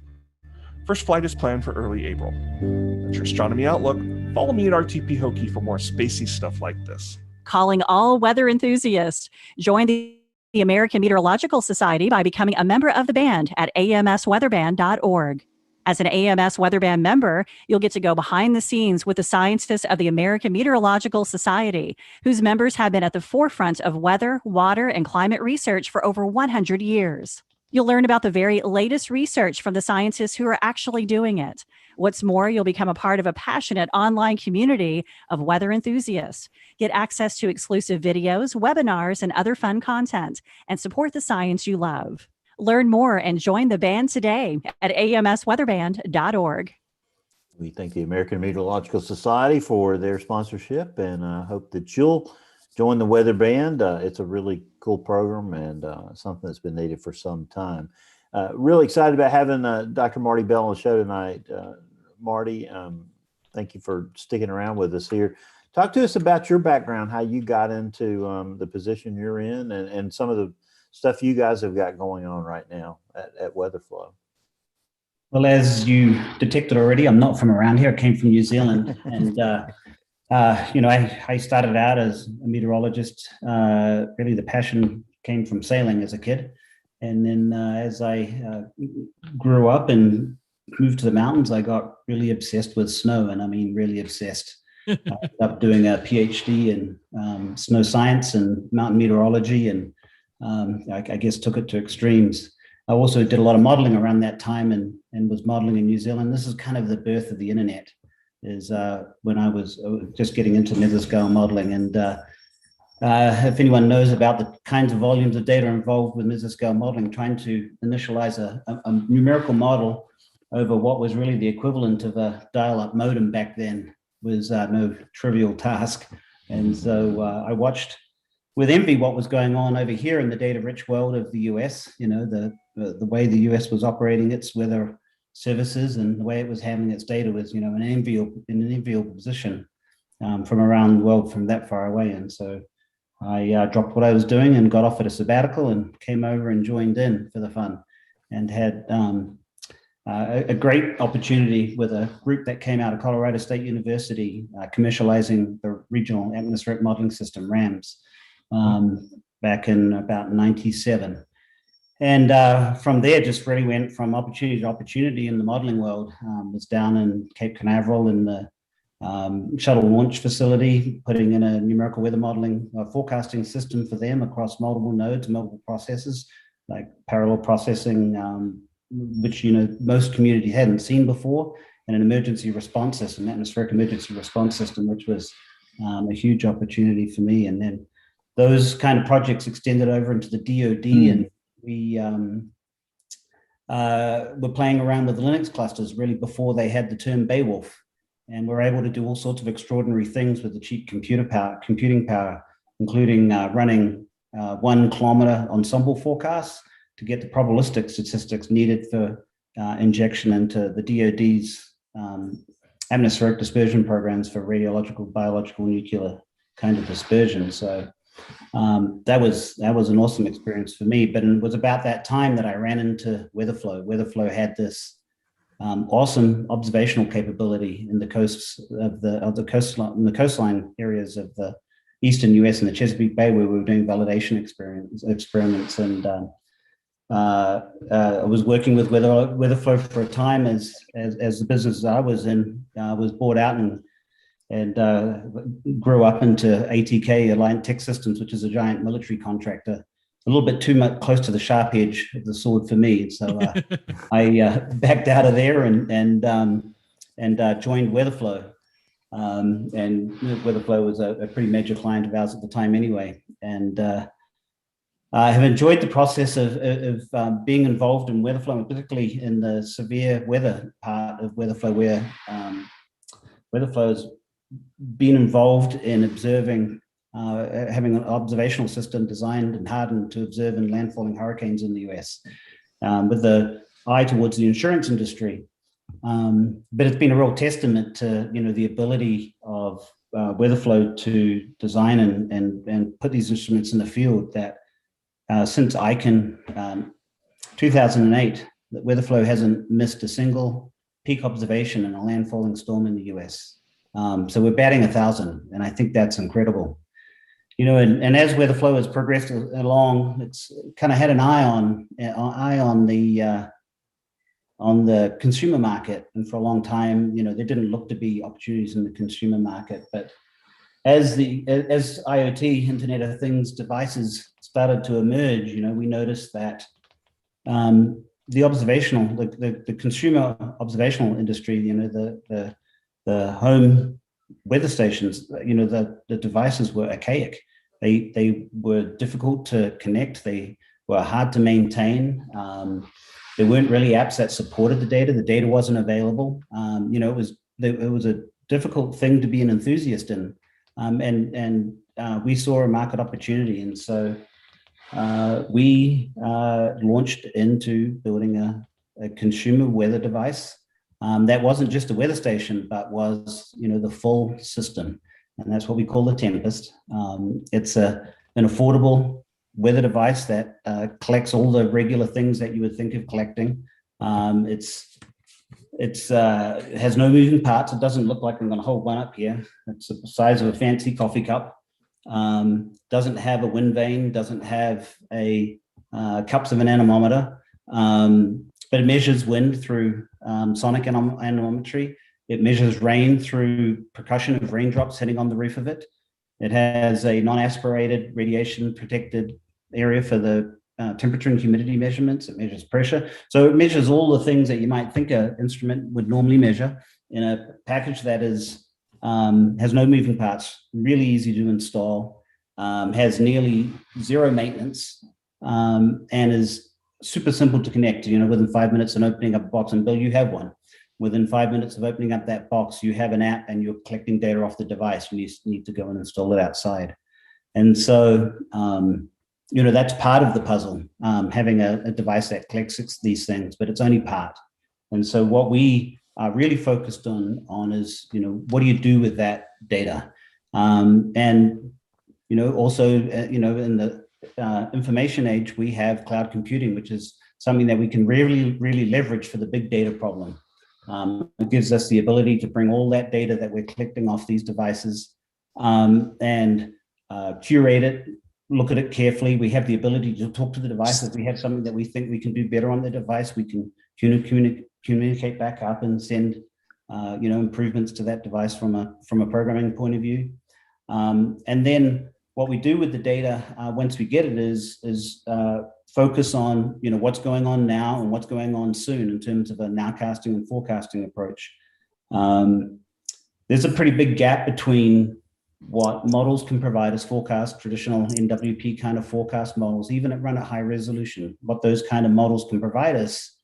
Speaker 10: First flight is planned for early April. That's your Astronomy Outlook. Follow me at RTP Hokie for more spacey stuff like this.
Speaker 5: Calling all weather enthusiasts. Join the American Meteorological Society by becoming a member of the band at amsweatherband.org. As an AMS Weatherband member, you'll get to go behind the scenes with the scientists of the American Meteorological Society, whose members have been at the forefront of weather, water, and climate research for over 100 years. You'll learn about the very latest research from the scientists who are actually doing it. What's more, you'll become a part of a passionate online community of weather enthusiasts. Get access to exclusive videos, webinars, and other fun content, and support the science you love. Learn more and join the band today at amsweatherband.org.
Speaker 2: We thank the American Meteorological Society for their sponsorship, and hope that you'll join the Weather Band. It's a really cool program and something that's been needed for some time. Really excited about having Dr. Marty Bell on the show tonight. Marty, thank you for sticking around with us here. Talk to us about your background, how you got into the position you're in, and some of the stuff you guys have got going on right now at WeatherFlow.
Speaker 4: Well, as you detected already, I'm not from around here. I came from New Zealand, and I started out as a meteorologist. Really, the passion came from sailing as a kid, and then as I grew up and moved to the mountains, I got really obsessed with snow, and I mean really obsessed. I ended up doing a PhD in snow science and mountain meteorology, and I guess took it to extremes. I also did a lot of modeling around that time and was modeling in New Zealand. This is kind of the birth of the internet, is when I was just getting into mesoscale modeling. And if anyone knows about the kinds of volumes of data involved with mesoscale modeling, trying to initialize a numerical model over what was really the equivalent of a dial-up modem back then was no trivial task. And so I watched with envy what was going on over here in the data-rich world of the US, the way the US was operating its weather services and the way it was handling its data was, in an enviable position from around the world from that far away. And so I dropped what I was doing and got offered a sabbatical and came over and joined in for the fun, and had a great opportunity with a group that came out of Colorado State University, commercializing the regional atmospheric modeling system, RAMS, back in about 97. And from there, just really went from opportunity to opportunity in the modeling world. Was down in Cape Canaveral in the shuttle launch facility, putting in a numerical weather modeling forecasting system for them across multiple nodes, multiple processes, like parallel processing, which most community hadn't seen before, and an emergency response system, atmospheric emergency response system, which was a huge opportunity for me. And then those kind of projects extended over into the DoD, and we were playing around with Linux clusters really before they had the term Beowulf, and we're able to do all sorts of extraordinary things with the cheap computing power, including running 1 kilometer ensemble forecasts to get the probabilistic statistics needed for injection into the DoD's atmospheric dispersion programs for radiological, biological, nuclear kind of dispersion. So that was an awesome experience for me. But it was about that time that I ran into WeatherFlow. WeatherFlow had this awesome observational capability in the coasts of the coastline areas of the eastern US and the Chesapeake Bay, where we were doing validation experiments. And I was working with WeatherFlow for a time as the business I was in was bought out and grew up into ATK, Alliant Tech Systems, which is a giant military contractor, a little bit too much close to the sharp edge of the sword for me. So I backed out of there and joined WeatherFlow. And WeatherFlow was a pretty major client of ours at the time anyway. And I have enjoyed the process of being involved in WeatherFlow, and particularly in the severe weather part of WeatherFlow, where WeatherFlow has been involved in observing, having an observational system designed and hardened to observe in landfalling hurricanes in the US, with the eye towards the insurance industry. But it's been a real testament to the ability of WeatherFlow to design and put these instruments in the field that since ICAN 2008, that WeatherFlow hasn't missed a single peak observation in a landfalling storm in the US. So we're batting 1,000, and I think that's incredible. And as WeatherFlow has progressed along, it's kind of had an eye on the consumer market, and for a long time, there didn't look to be opportunities in the consumer market. But as IoT, Internet of Things devices started to emerge, we noticed that the observational, the consumer observational industry, the home weather stations, the devices were archaic. They were difficult to connect. They were hard to maintain. There weren't really apps that supported the data. The data wasn't available. It was a difficult thing to be an enthusiast in. We saw a market opportunity. And so we launched into building a consumer weather device that wasn't just a weather station, but was, the full system. And that's what we call the Tempest. It's an affordable weather device that collects all the regular things that you would think of collecting. It has no moving parts. It doesn't look like I'm going to hold one up here. It's the size of a fancy coffee cup. Doesn't have a wind vane, doesn't have a cups of an anemometer, but it measures wind through sonic anemometry. It measures rain through percussion of raindrops hitting on the roof of it. It has a non-aspirated radiation protected area for the temperature and humidity measurements. It measures pressure. So it measures all the things that you might think an instrument would normally measure in a package that is has no moving parts, really easy to install, has nearly zero maintenance, and is super simple to connect. Within 5 minutes of opening up a box, and Bill, you have one. Within 5 minutes of opening up that box, you have an app and you're collecting data off the device. You need to go and install it outside. And so, that's part of the puzzle, having a device that collects these things, but it's only part. And so what we are really focused on is, what do you do with that data? Also, in the information age, we have cloud computing, which is something that we can really leverage for the big data problem. It gives us the ability to bring all that data that we're collecting off these devices and curate it, look at it carefully. We have the ability to talk to the device. If we have something that we think we can do better on the device, we can communicate back up and send improvements to that device from a programming point of view. And then what we do with the data once we get it is focus on what's going on now and what's going on soon in terms of a nowcasting and forecasting approach. There's a pretty big gap between what models can provide as forecast, traditional NWP kind of forecast models, even at run at high resolution, what those kind of models can provide us,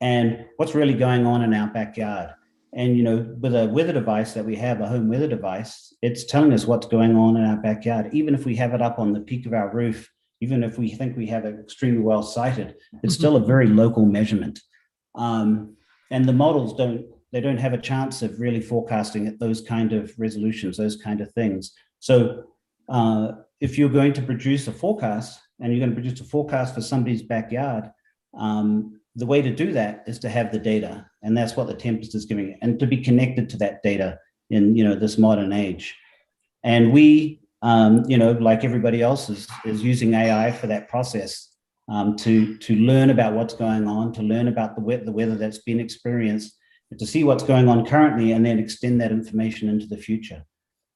Speaker 4: and what's really going on in our backyard. And, with a weather device that we have, a home weather device, it's telling us what's going on in our backyard. Even if we have it up on the peak of our roof, even if we think we have it extremely well sighted, it's still a very local measurement. And the models don't have a chance of really forecasting at those kind of resolutions, those kind of things. So if you're going to produce a forecast and you're going to produce a forecast for somebody's backyard, the way to do that is to have the data. And that's what the Tempest is giving, and to be connected to that data in this modern age. And we, like everybody else, is using AI for that process to learn about what's going on, to learn about the weather that's been experienced, to see what's going on currently, and then extend that information into the future.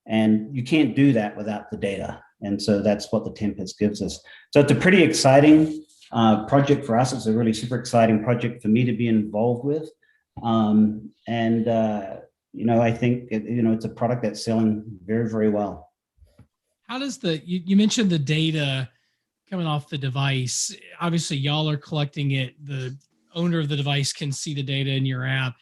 Speaker 4: And you can't do that without the data. And so that's what the Tempest gives us. So it's a pretty exciting project for us. It's a really super exciting project for me to be involved with. I think it's a product that's selling very, very well.
Speaker 3: How does you mentioned the data coming off the device? Obviously, y'all are collecting it. The owner of the device can see the data in your app.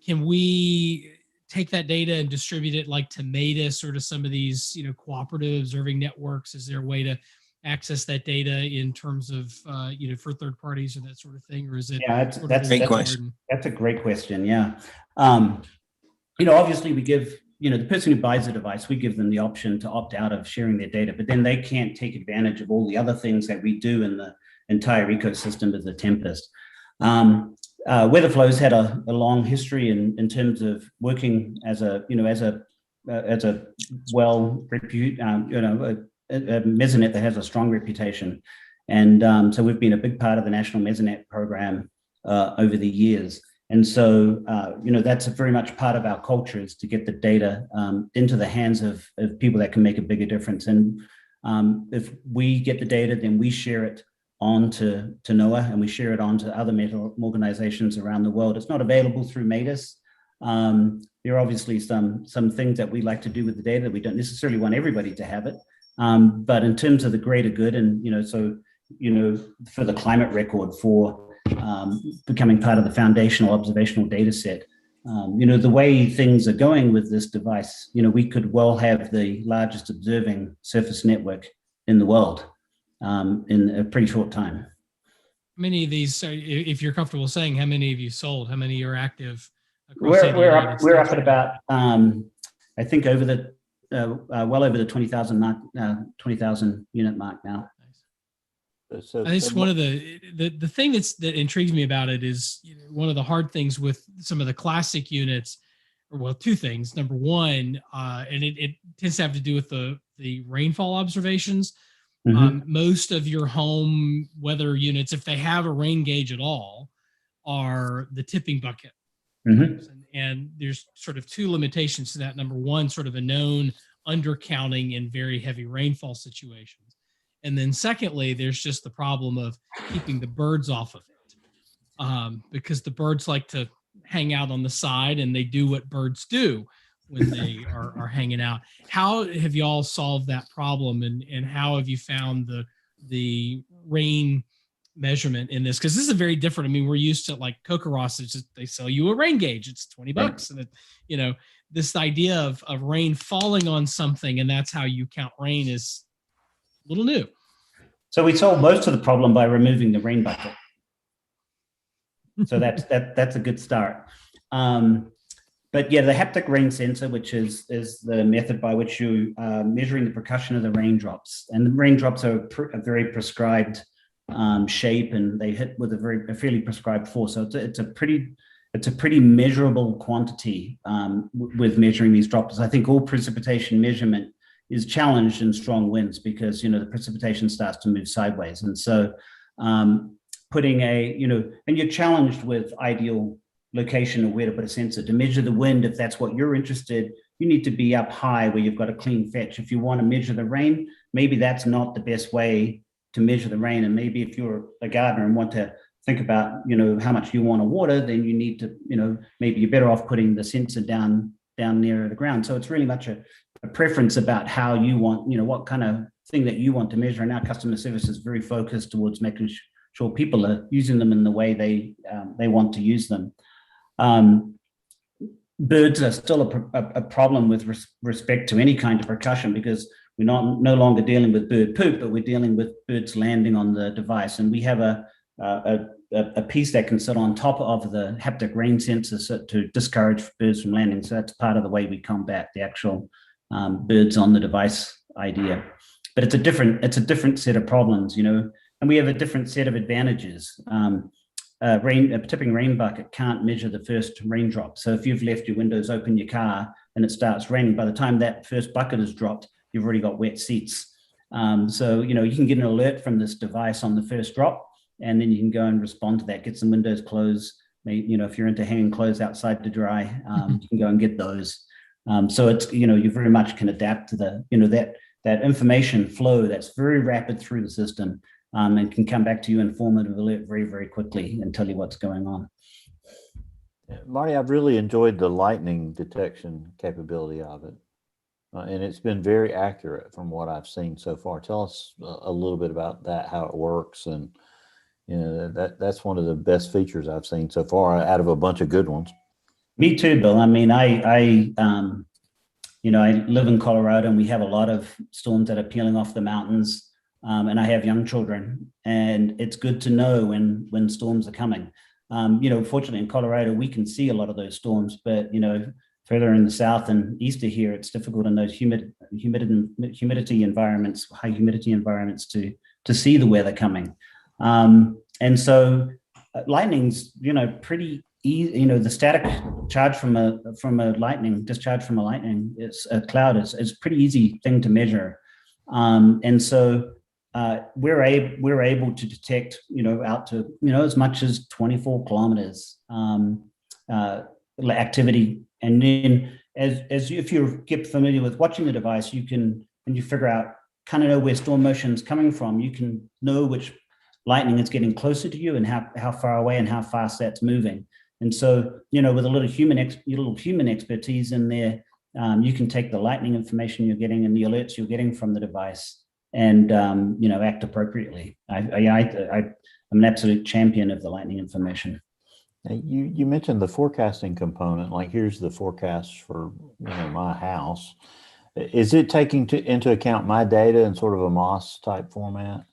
Speaker 3: Can we take that data and distribute it like to MADIS or to some of these, cooperative observing networks? Is there a way to access that data in terms of, for third parties or that sort of thing? Or is it?
Speaker 4: Yeah, that's a great question. That's a great question. Yeah. Obviously we give, the person who buys the device, we give them the option to opt out of sharing their data, but then they can't take advantage of all the other things that we do in the entire ecosystem of the Tempest. Weatherflow's had a long history in terms of working as a well reputed, a Mesonet that has a strong reputation. And so we've been a big part of the National Mesonet program over the years. And so, that's very much part of our culture, is to get the data into the hands of people that can make a bigger difference. And if we get the data, then we share it on to NOAA, and we share it on to other organizations around the world. It's not available through MADIS. There are obviously some things that we like to do with the data. We don't necessarily want everybody to have it. But in terms of the greater good, and, for the climate record, for becoming part of the foundational observational data set, The way things are going with this device, we could well have the largest observing surface network in the world in a pretty short time.
Speaker 3: How many of these, if you're comfortable saying, how many have you sold? How many are active across the United States?
Speaker 4: We're up at about, I think, over the well over the 20,000 unit mark now.
Speaker 3: So it's one of the thing that intrigues me about it is one of the hard things with some of the classic units, or well, two things. Number one, and it tends to have to do with the rainfall observations. Most of your home weather units, if they have a rain gauge at all, are the tipping bucket. And there's sort of two limitations to that. Number one, sort of a known undercounting in very heavy rainfall situations. And then secondly, there's just the problem of keeping the birds off of it, because the birds like to hang out on the side, and they do what birds do when they are hanging out. How have you all solved that problem, and how have you found the rain measurement in this? Because this is very different. I mean, we're used to like Kokoros, it's just, they sell you a rain gauge, it's $20, and it, this idea of rain falling on something and that's how you count rain is a little new.
Speaker 4: So we solved most of the problem by removing the rain bucket. So that's a good start. But yeah, the haptic rain sensor, which is the method by which you measuring the percussion of the raindrops, and the raindrops are a very prescribed shape, and they hit with a fairly prescribed force. So it's a pretty measurable quantity with measuring these droplets. I think all precipitation measurement is challenged in strong winds because the precipitation starts to move sideways, and so putting and you're challenged with ideal location of where to put a sensor to measure the wind. If that's what you're interested, you need to be up high where you've got a clean fetch. If you want to measure the rain, maybe that's not the best way to measure the rain. And maybe if you're a gardener and want to think about how much you want to water, then you need to maybe you're better off putting the sensor down nearer the ground. So it's really much a preference about how you want, what kind of thing that you want to measure. And our customer service is very focused towards making sure people are using them in the way they want to use them. Birds are still a problem with respect to any kind of percussion, because we're no longer dealing with bird poop, but we're dealing with birds landing on the device. And we have a piece that can sit on top of the haptic rain sensor to discourage birds from landing. So that's part of the way we combat the actual birds on the device idea. But it's a different set of problems, and we have a different set of advantages. A tipping rain bucket can't measure the first raindrop. So if you've left your windows open in your car and it starts raining, by the time that first bucket is dropped, you've already got wet seats. So you can get an alert from this device on the first drop, and then you can go and respond to that, get some windows closed. If you're into hanging clothes outside to dry, you can go and get those. So it's, you very much can adapt to that information flow that's very rapid through the system. And can come back to you in formative alert very, very quickly and tell you what's going on.
Speaker 2: Marty, I've really enjoyed the lightning detection capability of it. And it's been very accurate from what I've seen so far. Tell us a little bit about that, how it works. And, that's one of the best features I've seen so far out of a bunch of good ones.
Speaker 4: Me too, Bill. I mean, I live in Colorado, and we have a lot of storms that are peeling off the mountains. And I have young children, and it's good to know when storms are coming. Fortunately in Colorado, we can see a lot of those storms, but further in the south and east of here, it's difficult in those humidity environments, high humidity environments, to see the weather coming. And so lightning's pretty easy. The static charge from a lightning discharge from a lightning is a cloud is pretty easy thing to measure. And so we're able to detect, out to, as much as 24 kilometers activity. And then if you get familiar with watching the device, you can, when you figure out, kind of know where storm motion is coming from, you can know which lightning is getting closer to you and how far away and how fast that's moving. And so, with a little human expertise in there, you can take the lightning information you're getting and the alerts you're getting from the device and, act appropriately. I'm an absolute champion of the lightning information.
Speaker 2: Now, you mentioned the forecasting component, like here's the forecast for my house. Is it taking into account my data in sort of a MOS type format?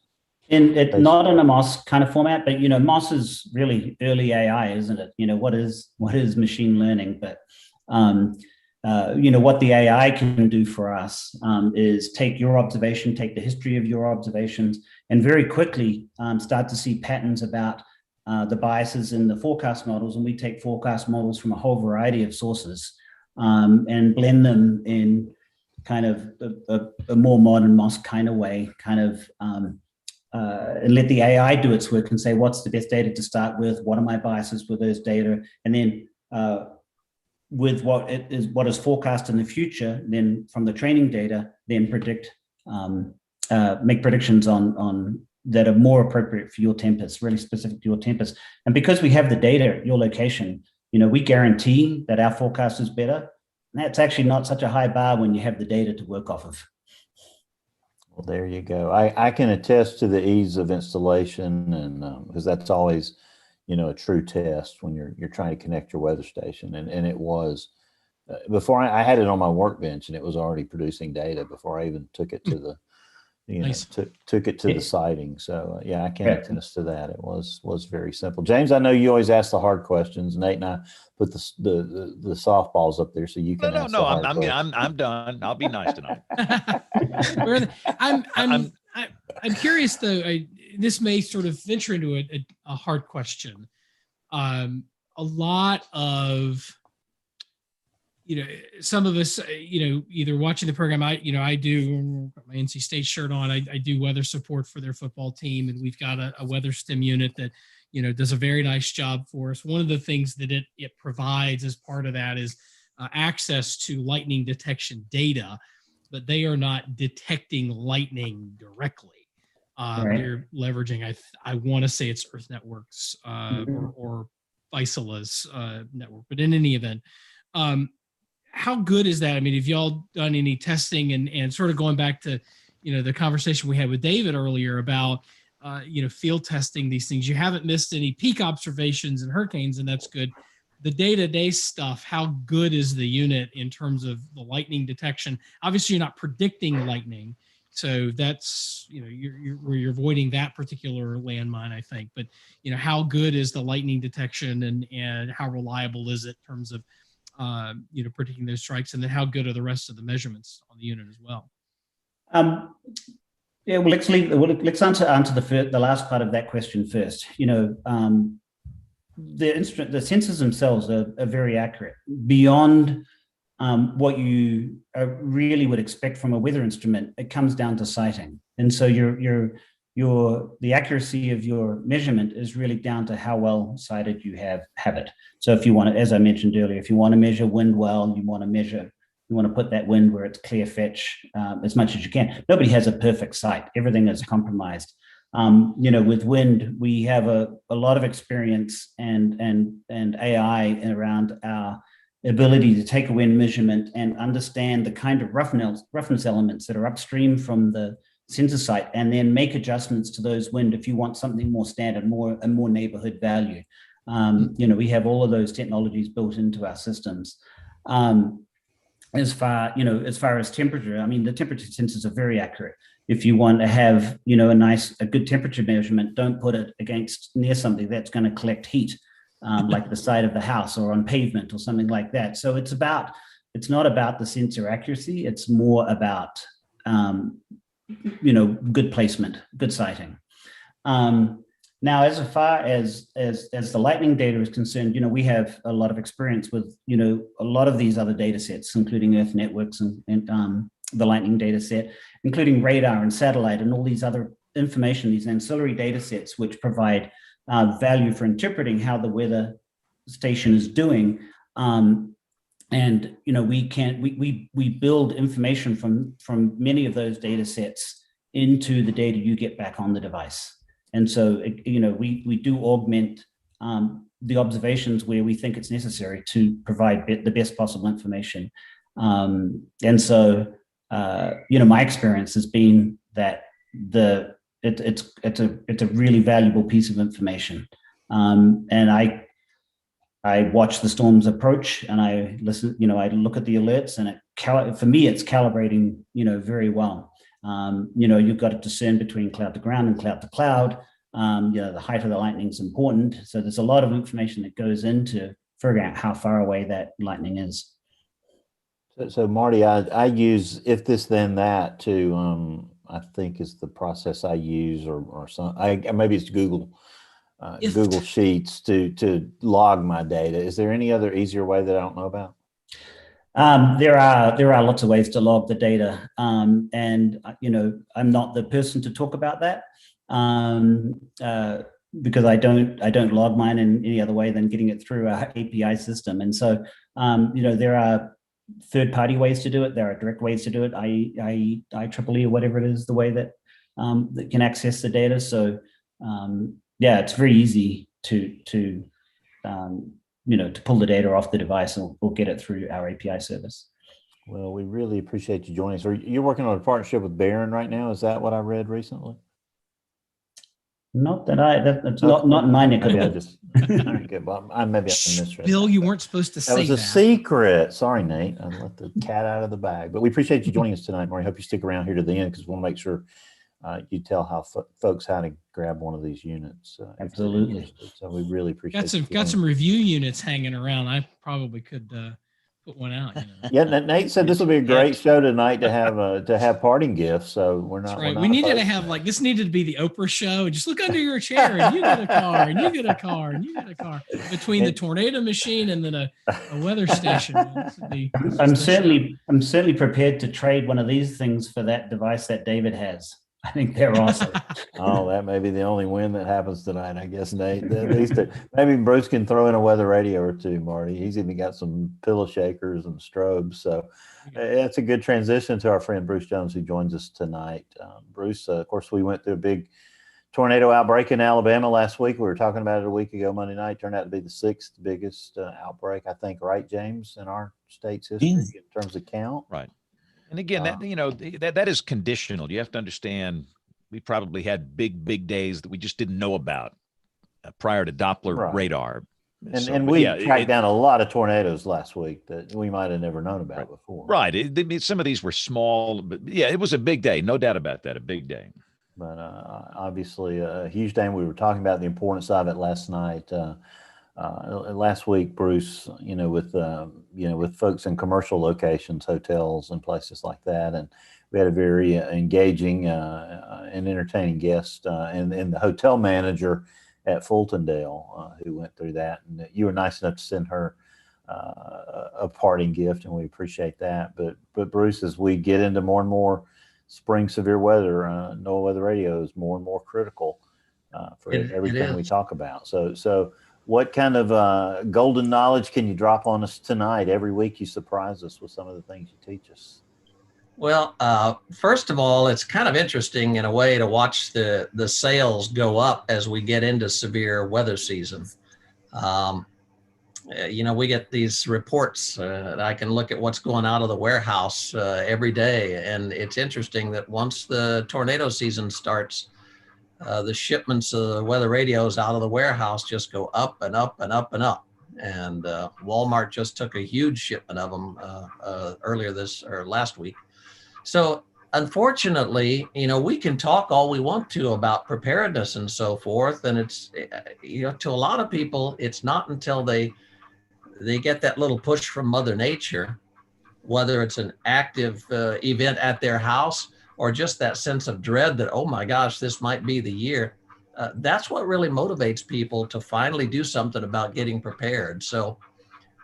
Speaker 4: Not in a MOS kind of format, but MOS is really early AI, isn't it? What is machine learning? But what the AI can do for us is take your observation, take the history of your observations, and very quickly start to see patterns about the biases in the forecast models. And we take forecast models from a whole variety of sources and blend them in kind of a more modern MOS kind of way, and let the AI do its work and say, what's the best data to start with? What are my biases with those data? And then with what is forecast in the future, then from the training data, then make predictions on that are more appropriate for your Tempest, really specific to your Tempest. And because we have the data at your location, we guarantee that our forecast is better. And that's actually not such a high bar when you have the data to work off of.
Speaker 2: Well, there you go. I can attest to the ease of installation, and because that's always, a true test when you're trying to connect your weather station. And it was before I had it on my workbench, and it was already producing data before I even took it to the,
Speaker 3: Nice.
Speaker 2: took it to the sighting. So yeah, I can attest to that. It was very simple. James, I know you always ask the hard questions. Nate and I put the softballs up there so you can ask the hard questions.
Speaker 1: I'm done. I'll be nice tonight.
Speaker 3: I'm curious though. This may sort of venture into a hard question. A lot of some of us, either watching the program, I do my NC State shirt on. I do weather support for their football team, and we've got a weather stim unit that does a very nice job for us. One of the things that it provides as part of that is access to lightning detection data, but they are not detecting lightning directly.
Speaker 4: Right.
Speaker 3: They're leveraging, I want to say it's Earth Networks or Isola's network, but in any event, how good is that? I mean, have y'all done any testing and sort of going back to, the conversation we had with David earlier about, field testing these things? You haven't missed any peak observations and hurricanes, and that's good. The day-to-day stuff, how good is the unit in terms of the lightning detection? Obviously, you're not predicting lightning, so that's, you're avoiding that particular landmine, I think. But, how good is the lightning detection and how reliable is it in terms of, predicting those strikes? And then how good are the rest of the measurements on the unit as well?
Speaker 4: Yeah, well, let's answer the last part of that question first. The sensors themselves are very accurate beyond what you really would expect from a weather instrument. It comes down to sighting, and so the accuracy of your measurement is really down to how well sighted you have it. So if you want to, as I mentioned earlier, if you want to measure wind well, you want to put that wind where it's clear fetch as much as you can. Nobody has a perfect sight. Everything is compromised. With wind, we have a lot of experience and AI around our ability to take a wind measurement and understand the kind of roughness elements that are upstream from the sensor site, and then make adjustments to those wind if you want something more standard, a more neighborhood value. We have all of those technologies built into our systems. As far as temperature, I mean, the temperature sensors are very accurate. If you want to have, a good temperature measurement, don't put it near something that's going to collect heat, like the side of the house or on pavement or something like that. So it's not about the sensor accuracy. It's more about, good placement, good sighting. Now, as far as the lightning data is concerned, we have a lot of experience with, a lot of these other data sets, including Earth Networks and the lightning data set, including radar and satellite and all these other information, these ancillary data sets, which provide value for interpreting how the weather station is doing. We build information from many of those data sets into the data you get back on the device. And so, we do augment the observations where we think it's necessary to provide the best possible information. And so, my experience has been that it's a really valuable piece of information. And I watch the storms approach and I listen, I look at the alerts, and for me, it's calibrating, very well. You've got to discern between cloud to ground and cloud to cloud. The height of the lightning is important. So there's a lot of information that goes into figuring out how far away that lightning is.
Speaker 2: So Marty, I use if this then that to I think is the process I use, or some maybe it's Google Sheets to log my data. Is there any other easier way that I don't know about?
Speaker 4: There are lots of ways to log the data, and I'm not the person to talk about that because I don't log mine in any other way than getting it through our API system. And so there are third-party ways to do it. There are direct ways to do it. IEEE or whatever it is, the way that that can access the data. So it's very easy to pull the data off the device or get it through our API service.
Speaker 2: Well, we really appreciate you joining us. You're working on a partnership with Barron right now. Is that what I read recently?
Speaker 4: Not that that's not in my neck of the woods.
Speaker 2: I misread.
Speaker 3: Bill, you weren't supposed to say that.
Speaker 2: That was a secret. Sorry, Nate. I let the cat out of the bag. But we appreciate you joining us tonight, Marty. Hope you stick around here to the end because we want to make sure you tell how folks how to grab one of these units.
Speaker 4: Absolutely.
Speaker 2: So we really appreciate
Speaker 3: got some review units hanging around. I probably could put one out.
Speaker 2: Yeah, Nate said this will be a great show tonight to have parting gifts. So we're not.
Speaker 3: That's right.
Speaker 2: We're not
Speaker 3: we needed to have this needed to be the Oprah show. Just look under your chair and you get a car and you get a car and you get a car between the tornado machine and then a weather station.
Speaker 4: I'm certainly prepared to trade one of these things for that device that David has. I think they're awesome.
Speaker 2: Oh, that may be the only win that happens tonight, I guess, Nate. At least maybe Bruce can throw in a weather radio or two, Marty. He's even got some pillow shakers and strobes. So that's a good transition to our friend Bruce Jones, who joins us tonight. Bruce, of course, we went through a big tornado outbreak in Alabama last week. We were talking about it a week ago, Monday night. Turned out to be the 6th biggest outbreak, I think, right, James, in our state's history in terms of count.
Speaker 1: Right. And again, that is conditional. You have to understand we probably had big days that we just didn't know about prior to Doppler radar.
Speaker 2: And we tracked down a lot of tornadoes last week that we might have never known about before.
Speaker 1: Right. Some of these were small, but it was a big day. No doubt about that. A big day.
Speaker 2: But obviously a huge day. We were talking about the importance of it last night. Last week, Bruce, with folks in commercial locations, hotels and places like that. And we had a very engaging and entertaining guest and the hotel manager at Fultondale who went through that. And you were nice enough to send her a parting gift, and we appreciate that. But Bruce, as we get into more and more spring severe weather, NOAA Weather Radio is more and more critical for everything we talk about. So what kind of golden knowledge can you drop on us tonight? Every week you surprise us with some of the things you teach us.
Speaker 11: Well, first of all, it's kind of interesting in a way to watch the sails go up as we get into severe weather season. We get these reports. I can look at what's going out of the warehouse every day. And it's interesting that once the tornado season starts, the shipments of the weather radios out of the warehouse just go up and up and up and up. And Walmart just took a huge shipment of them last week. So unfortunately, we can talk all we want to about preparedness and so forth. And it's, to a lot of people, it's not until they get that little push from Mother Nature, whether it's an active event at their house or just that sense of dread that, oh my gosh, this might be the year. That's what really motivates people to finally do something about getting prepared. So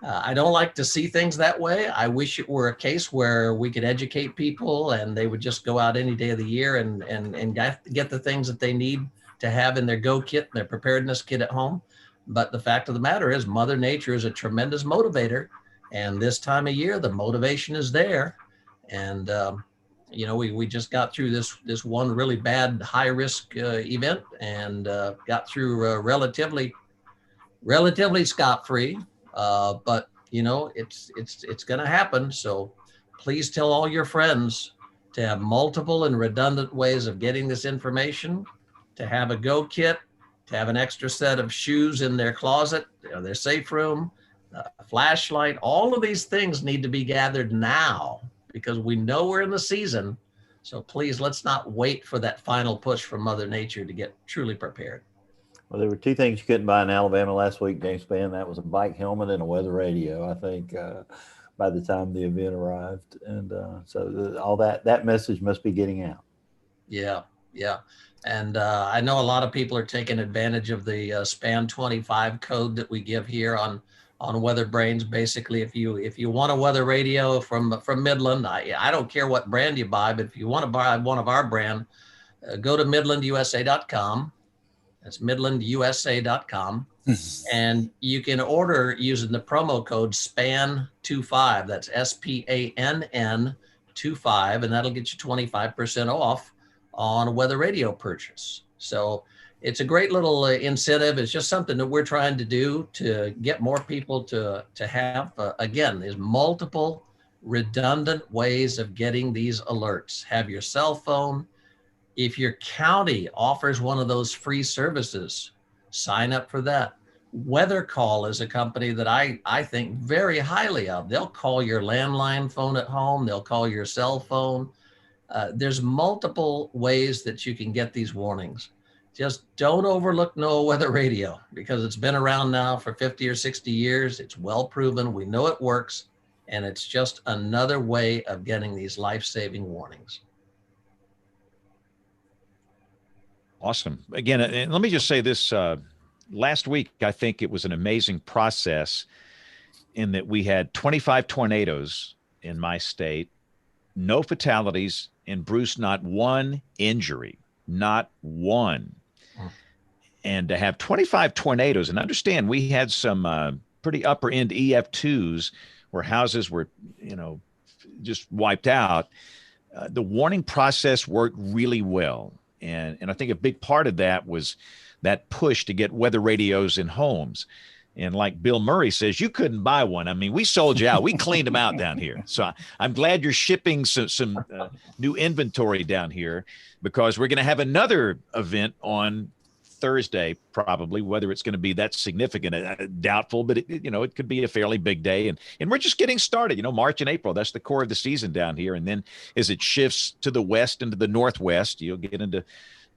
Speaker 11: I don't like to see things that way. I wish it were a case where we could educate people and they would just go out any day of the year and get the things that they need to have in their go kit, their preparedness kit at home. But the fact of the matter is Mother Nature is a tremendous motivator. And this time of year, the motivation is there. And, we just got through this one really bad high risk event and got through relatively scot-free. But it's going to happen. So please tell all your friends to have multiple and redundant ways of getting this information, to have a go kit, to have an extra set of shoes in their closet their safe room, flashlight, all of these things need to be gathered now because we know we're in the season. So please, let's not wait for that final push from Mother Nature to get truly prepared.
Speaker 2: Well, there were two things you couldn't buy in Alabama last week, James Spann. That was a bike helmet and a weather radio, I think, by the time the event arrived. And all that message must be getting out.
Speaker 11: Yeah, yeah. And I know a lot of people are taking advantage of the SPAN 25 code that we give here on WeatherBrains. Basically, if you want a weather radio from Midland, I don't care what brand you buy, but if you want to buy one of our brand, go to midlandusa.com. That's midlandusa.com. And you can order using the promo code SPAN25. That's SPANN 25, and that'll get you 25% off on a weather radio purchase. So it's a great little incentive. It's just something that we're trying to do to get more people to have, again, there's multiple redundant ways of getting these alerts. Have your cell phone. If your county offers one of those free services, sign up for that. Weather Call is a company that I think very highly of. They'll call your landline phone at home. They'll call your cell phone. There's multiple ways that you can get these warnings. Just don't overlook NOAA Weather Radio because it's been around now for 50 or 60 years. It's well proven. We know it works. And it's just another way of getting these life-saving warnings.
Speaker 1: Awesome. Again, and let me just say this. Last week, I think it was an amazing process in that we had 25 tornadoes in my state, no fatalities, and Bruce, not one injury, not one. And to have 25 tornadoes, and understand we had some pretty upper end EF2s where houses were, just wiped out. The warning process worked really well. And I think a big part of that was that push to get weather radios in homes. And like Bill Murray says, you couldn't buy one. I mean, we sold you out. We cleaned them out down here. So I'm glad you're shipping some new inventory down here because we're going to have another event on Thursday, probably, whether it's going to be that significant, doubtful, but it could be a fairly big day. And we're just getting started, March and April, that's the core of the season down here. And then as it shifts to the west and to the northwest, you'll get into,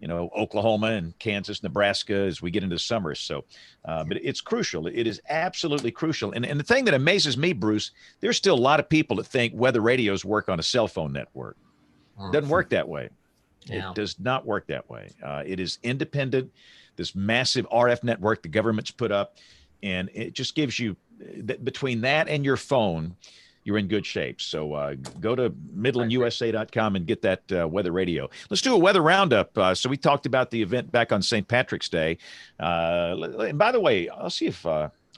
Speaker 1: Oklahoma and Kansas, Nebraska, as we get into summer. So, but it's crucial. It is absolutely crucial. And the thing that amazes me, Bruce, there's still a lot of people that think weather radios work on a cell phone network. Doesn't work that way. Yeah. It does not work that way. It is independent, this massive RF network the government's put up, and it just gives you, between that and your phone, you're in good shape. So go to midlandusa.com and get that weather radio. Let's do a weather roundup. So we talked about the event back on St. Patrick's Day. And by the way, I'll see if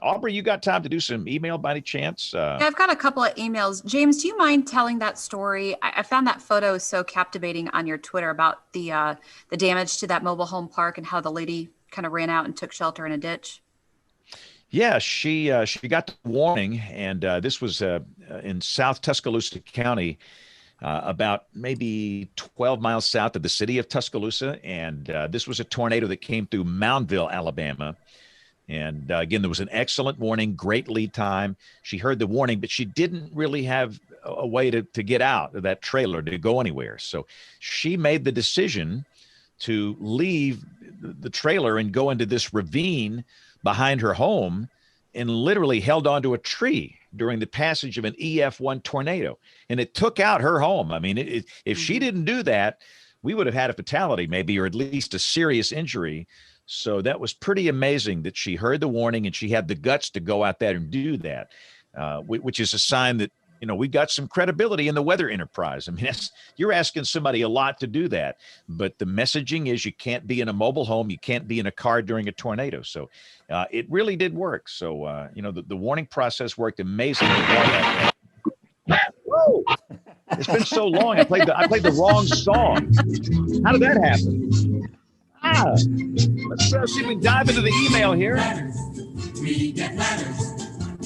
Speaker 1: Aubrey, you got time to do some email by any chance?
Speaker 7: Yeah, I've got a couple of emails. James, do you mind telling that story? I found that photo so captivating on your Twitter about the damage to that mobile home park and how the lady kind of ran out and took shelter in a ditch.
Speaker 1: Yeah, she got the warning, and this was in South Tuscaloosa County, about maybe 12 miles south of the city of Tuscaloosa. And this was a tornado that came through Moundville, Alabama. And again, there was an excellent warning, great lead time. She heard the warning, but she didn't really have a way to get out of that trailer to go anywhere. So she made the decision to leave the trailer and go into this ravine behind her home and literally held onto a tree during the passage of an EF1 tornado. And it took out her home. I mean, if she didn't do that, we would have had a fatality maybe, or at least a serious injury. So that was pretty amazing that she heard the warning and she had the guts to go out there and do that, which is a sign that, we've got some credibility in the weather enterprise. I mean, you're asking somebody a lot to do that, but the messaging is you can't be in a mobile home. You can't be in a car during a tornado. So it really did work. So, the warning process worked amazingly well. Whoa! It's been so long. I played the wrong song. How did that happen? Let's see if we dive into the email here.
Speaker 12: We get letters.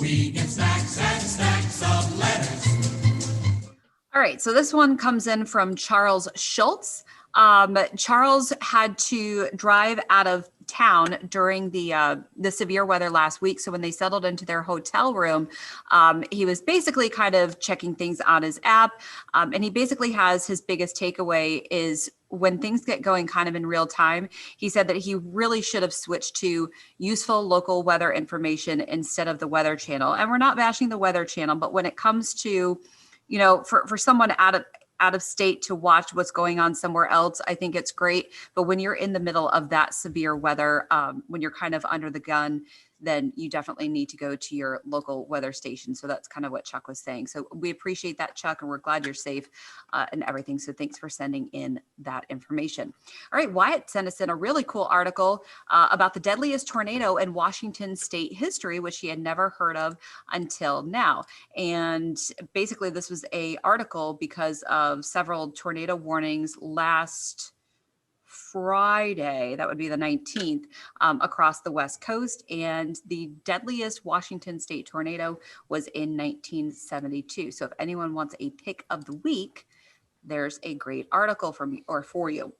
Speaker 12: We get stacks and stacks of letters.
Speaker 7: All right, so this one comes in from Charles Schultz. Charles had to drive out of town during the severe weather last week. So when they settled into their hotel room, he was basically kind of checking things on his app. And he basically has his biggest takeaway is when things get going kind of in real time, he said that he really should have switched to useful local weather information instead of the Weather Channel. And we're not bashing the Weather Channel, but when it comes to, you know, for someone out of state to watch what's going on somewhere else, I think it's great. But when you're in the middle of that severe weather, when you're kind of under the gun, then you definitely need to go to your local weather station. So that's kind of what Chuck was saying. So we appreciate that, Chuck, and we're glad you're safe and everything. So thanks for sending in that information. All right, Wyatt sent us in a really cool article about the deadliest tornado in Washington state history, which he had never heard of until now. And basically this was a article because of several tornado warnings last Friday, that would be the 19th, across the West Coast. And the deadliest Washington state tornado was in 1972. So if anyone wants a pick of the week, there's a great article for me or for you.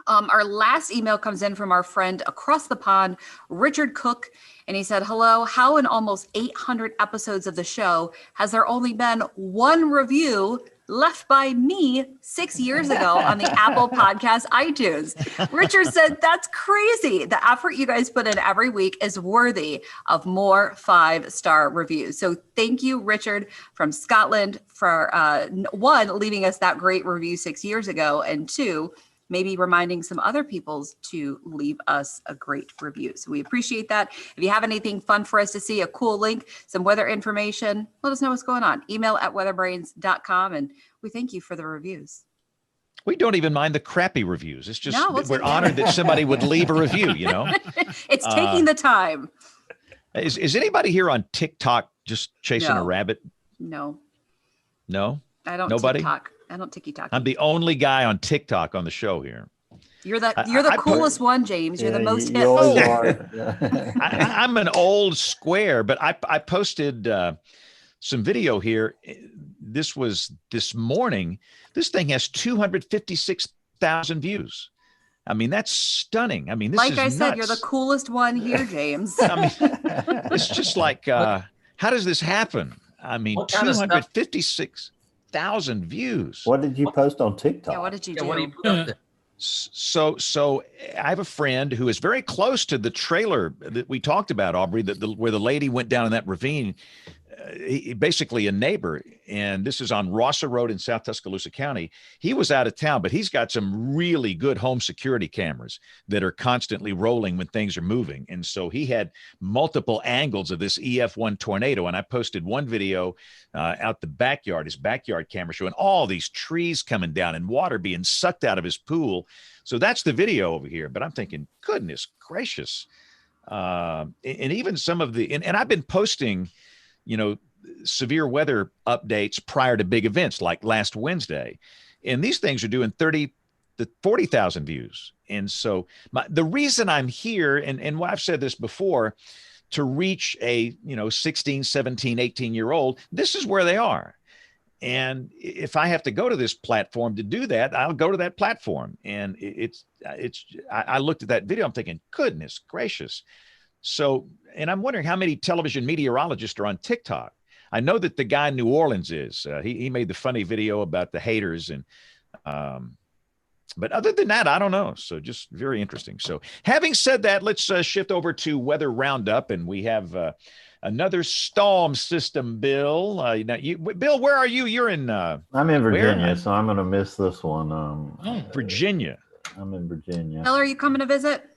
Speaker 7: Our last email comes in from our friend across the pond, Richard Cook. And he said, hello, how in almost 800 episodes of the show has there only been one review left by me 6 years ago on the Apple Podcast iTunes? Richard said, that's crazy. The effort you guys put in every week is worthy of more 5-star reviews. So thank you, Richard from Scotland, for one, leaving us that great review 6 years ago, and two, maybe reminding some other people to leave us a great review. So we appreciate that. If you have anything fun for us to see, a cool link, some weather information, let us know what's going on. Email at weatherbrains.com. And we thank you for the reviews.
Speaker 1: We don't even mind the crappy reviews. It's just,
Speaker 7: No,
Speaker 1: we're honored that somebody would leave a review, you know?
Speaker 7: It's taking the time.
Speaker 1: Is anybody here on TikTok just chasing a rabbit?
Speaker 7: No.
Speaker 1: No?
Speaker 7: I don't
Speaker 1: Nobody?
Speaker 7: TikTok. I don't TikTok.
Speaker 1: I'm the only guy on TikTok on the show here.
Speaker 7: You're the coolest one, James. You're the most hip.
Speaker 1: I'm an old square, but I posted some video here. This was this morning. This thing has 256,000 views. I mean, that's stunning. I mean, this is
Speaker 7: I said,
Speaker 1: nuts.
Speaker 7: you're the coolest one here, James.
Speaker 1: I mean, it's just like, how does this happen? I mean, 256,000 views.
Speaker 2: What did you post on TikTok?
Speaker 7: Yeah, what did you do?
Speaker 11: What do you put up there?
Speaker 1: So I have a friend who is very close to the trailer that we talked about, Aubrey, where the lady went down in that ravine. Basically a neighbor, and this is on Rosser Road in South Tuscaloosa County. He was out of town, but he's got some really good home security cameras that are constantly rolling when things are moving. And so he had multiple angles of this EF1 tornado. And I posted one video out the backyard, his backyard camera showing all these trees coming down and water being sucked out of his pool. So that's the video over here. But I'm thinking, goodness gracious. And even some of the, and I've been posting, you know, severe weather updates prior to big events like last Wednesday. And these things are doing 30 to 40,000 views. And so the reason I'm here, and I've said this before, to reach a, 16, 17, 18-year-old, this is where they are. And if I have to go to this platform to do that, I'll go to that platform. And I looked at that video, I'm thinking, goodness gracious. So, and I'm wondering how many television meteorologists are on TikTok. I know that the guy in New Orleans is. He made the funny video about the haters, and but other than that, I don't know. So just very interesting. So having said that, let's shift over to weather roundup, and we have another storm system. Bill, Bill, where are you? You're in.
Speaker 2: I'm in Virginia, so I'm going to miss this one.
Speaker 1: Virginia.
Speaker 2: I'm in Virginia.
Speaker 7: Bill, are you coming to visit?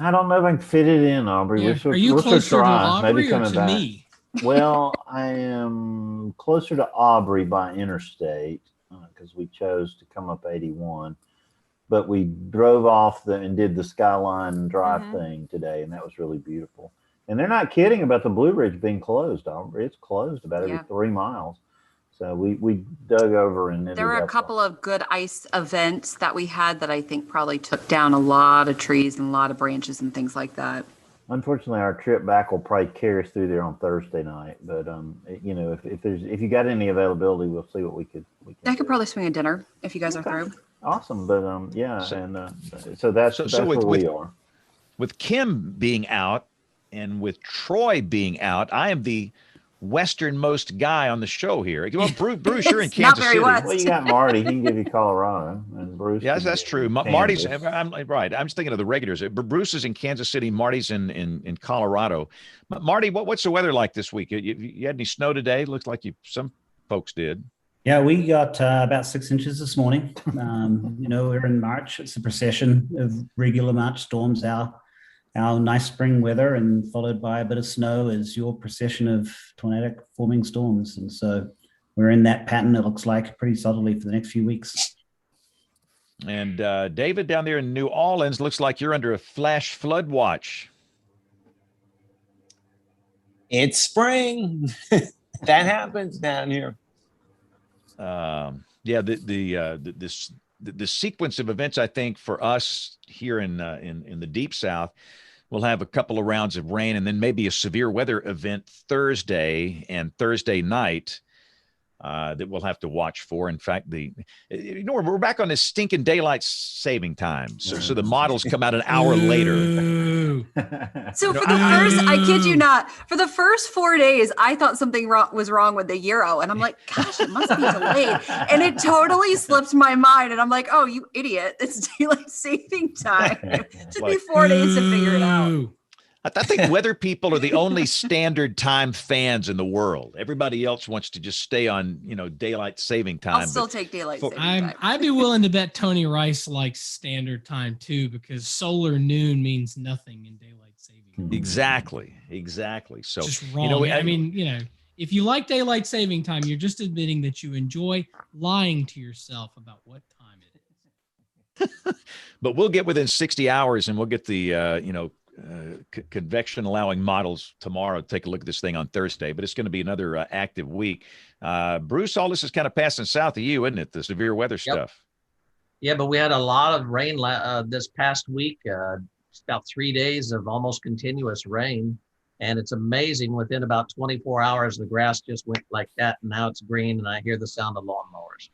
Speaker 2: I don't know if I can fit it in, Aubrey.
Speaker 3: Yeah. Are you closer to Aubrey or to me?
Speaker 2: Well, I am closer to Aubrey by interstate because we chose to come up 81. But we drove off and did the Skyline Drive thing today, and that was really beautiful. And they're not kidding about the Blue Ridge being closed, Aubrey. It's closed about every 3 miles. So we dug over and
Speaker 7: there were a couple of good ice events that we had that I think probably took down a lot of trees and a lot of branches and things like that.
Speaker 2: Unfortunately, our trip back will probably carry us through there on Thursday night. But if you got any availability, we'll see what we could.
Speaker 7: I could probably swing a dinner if you guys are through.
Speaker 2: Awesome, but so that's where we are.
Speaker 1: with Kim being out and with Troy being out, I am the westernmost guy on the show here. Well, Bruce, you're in
Speaker 7: It's not
Speaker 1: Kansas
Speaker 7: very
Speaker 1: City.
Speaker 7: west.
Speaker 2: Well, you got Marty. He can give you Colorado, and Bruce.
Speaker 1: Yes,
Speaker 2: can
Speaker 1: that's
Speaker 2: give
Speaker 1: true.
Speaker 2: you
Speaker 1: Marty's.
Speaker 2: Kansas.
Speaker 1: I'm right. I'm just thinking of the regulars. Bruce is in Kansas City. Marty's in Colorado. Marty, what's the weather like this week? You had any snow today? Looks like some folks did.
Speaker 4: Yeah, we got about 6 inches this morning. We're in March. It's a procession of regular March storms. Our nice spring weather, and followed by a bit of snow, is your procession of tornadic forming storms. And so we're in that pattern, it looks like, pretty solidly for the next few weeks.
Speaker 1: And David, down there in New Orleans, looks like you're under a flash flood watch.
Speaker 8: It's spring. That happens down here.
Speaker 1: Yeah, the sequence of events, I think, for us here in the Deep South, we'll have a couple of rounds of rain and then maybe a severe weather event Thursday and Thursday night that we'll have to watch for. In fact, we're back on this stinking daylight saving time. So the models come out an hour later.
Speaker 7: So for the first, I kid you not, for the first 4 days, I thought something was wrong with the Euro. And I'm like, gosh, it must be delayed. And it totally slipped my mind. And I'm like, oh, you idiot. It's daylight saving time. It took me 4 days to figure it out.
Speaker 1: I think weather people are the only standard time fans in the world. Everybody else wants to just stay on, daylight saving time.
Speaker 7: I'll still take daylight saving time.
Speaker 3: I'd be willing to bet Tony Rice likes standard time too, because solar noon means nothing in daylight saving.
Speaker 1: Exactly. So
Speaker 3: just wrong. If you like daylight saving time, you're just admitting that you enjoy lying to yourself about what time it is.
Speaker 1: But we'll get within 60 hours and we'll get the, convection allowing models tomorrow. Take a look at this thing on Thursday, but it's going to be another active week. Bruce, all this is kind of passing south of you, isn't it? The severe weather stuff.
Speaker 11: Yeah, but we had a lot of rain this past week. It's about 3 days of almost continuous rain. And it's amazing. Within about 24 hours, the grass just went like that. And now it's green. And I hear the sound of lawnmowers.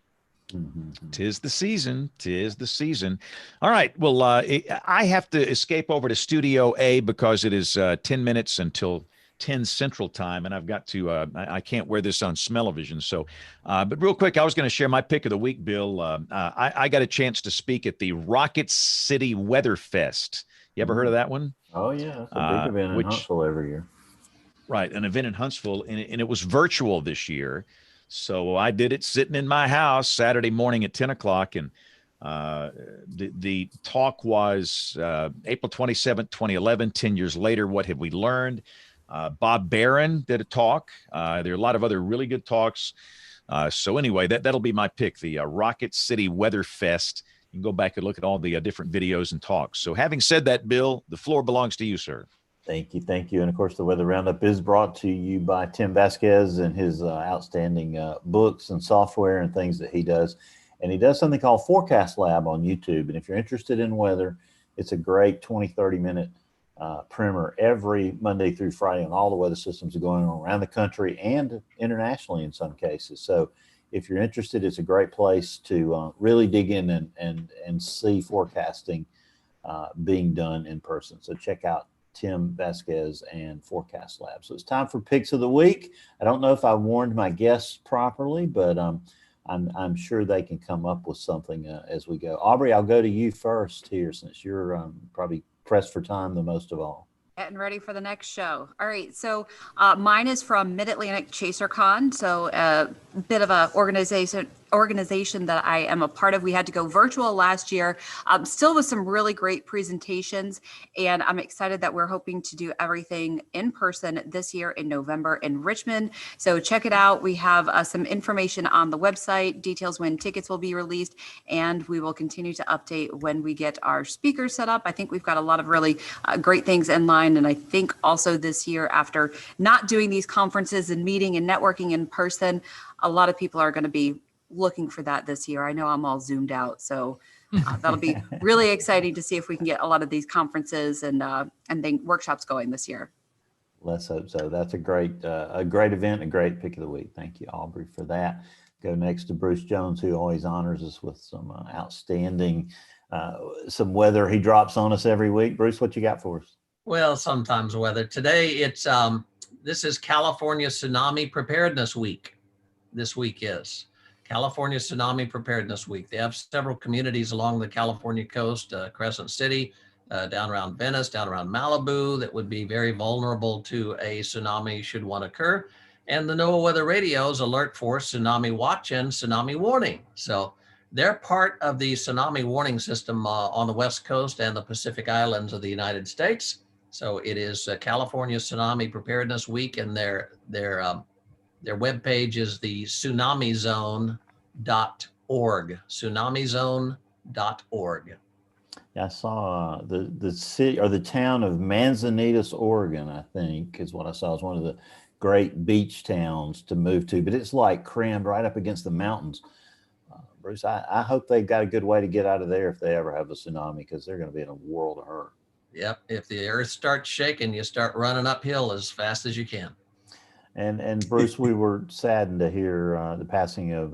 Speaker 1: Mm-hmm. Tis the season. All right. Well, I have to escape over to Studio A because it is 10 minutes until 10 Central Time, and I've got to, I can't wear this on smell-o-vision. So, but real quick, I was going to share my pick of the week, Bill. I got a chance to speak at the Rocket City Weather Fest. You ever heard of that one?
Speaker 2: Oh, yeah. It's a big event in Huntsville every year. Right.
Speaker 1: An event in Huntsville, and it was virtual this year. So I did it sitting in my house Saturday morning at 10 o'clock. And the talk was April 27th, 2011, 10 years later, what have we learned? Bob Barron did a talk. There are a lot of other really good talks. So anyway, that'll be my pick, the Rocket City Weather Fest. You can go back and look at all the different videos and talks. So having said that, Bill, the floor belongs to you, sir.
Speaker 2: Thank you. And of course, the Weather Roundup is brought to you by Tim Vasquez and his outstanding books and software and things that he does. And he does something called Forecast Lab on YouTube. And if you're interested in weather, it's a great 20, 30-minute primer every Monday through Friday on all the weather systems that are going on around the country and internationally in some cases. So if you're interested, it's a great place to really dig in and see forecasting being done in person. So check out Tim Vasquez and Forecast Lab. So it's time for picks of the week. I don't know if I warned my guests properly, but I'm sure they can come up with something as we go. Aubrey, I'll go to you first here since you're probably pressed for time the most of all.
Speaker 7: Getting ready for the next show. All right, so mine is from Mid-Atlantic ChaserCon. So a bit of a organization that I am a part of. We had to go virtual last year, still with some really great presentations. And I'm excited that we're hoping to do everything in person this year in November in Richmond. So check it out. We have some information on the website, details when tickets will be released, and we will continue to update when we get our speakers set up. I think we've got a lot of really great things in line. And I think also this year, after not doing these conferences and meeting and networking in person, a lot of people are going to be looking for that this year. I know I'm all zoomed out, so that'll be really exciting to see if we can get a lot of these conferences and workshops going this year.
Speaker 2: Let's hope so. That's a great event, a great pick of the week. Thank you, Aubrey, for that. go next to Bruce Jones, who always honors us with some outstanding, some weather he drops on us every week. Bruce, what you got for us?
Speaker 11: Well, sometimes weather. Today, it's this is California Tsunami Preparedness Week. This week is California Tsunami Preparedness Week. They have several communities along the California coast, Crescent City, down around Venice, down around Malibu, that would be very vulnerable to a tsunami should one occur. And the NOAA Weather Radios alert for tsunami watch and tsunami warning. So they're part of the tsunami warning system on the West Coast and the Pacific Islands of the United States. So it is California Tsunami Preparedness Week, and their webpage is the tsunamizone.org, tsunamizone.org.
Speaker 2: I saw the city or the town of Manzanitas, Oregon, I think is what I saw. It's one of the great beach towns to move to, but it's like crammed right up against the mountains. Bruce, I hope they've got a good way to get out of there if they ever have a tsunami, because they're going to be in a world of hurt.
Speaker 11: Yep. If the earth starts shaking, you start running uphill as fast as you can.
Speaker 2: And Bruce, we were saddened to hear the passing of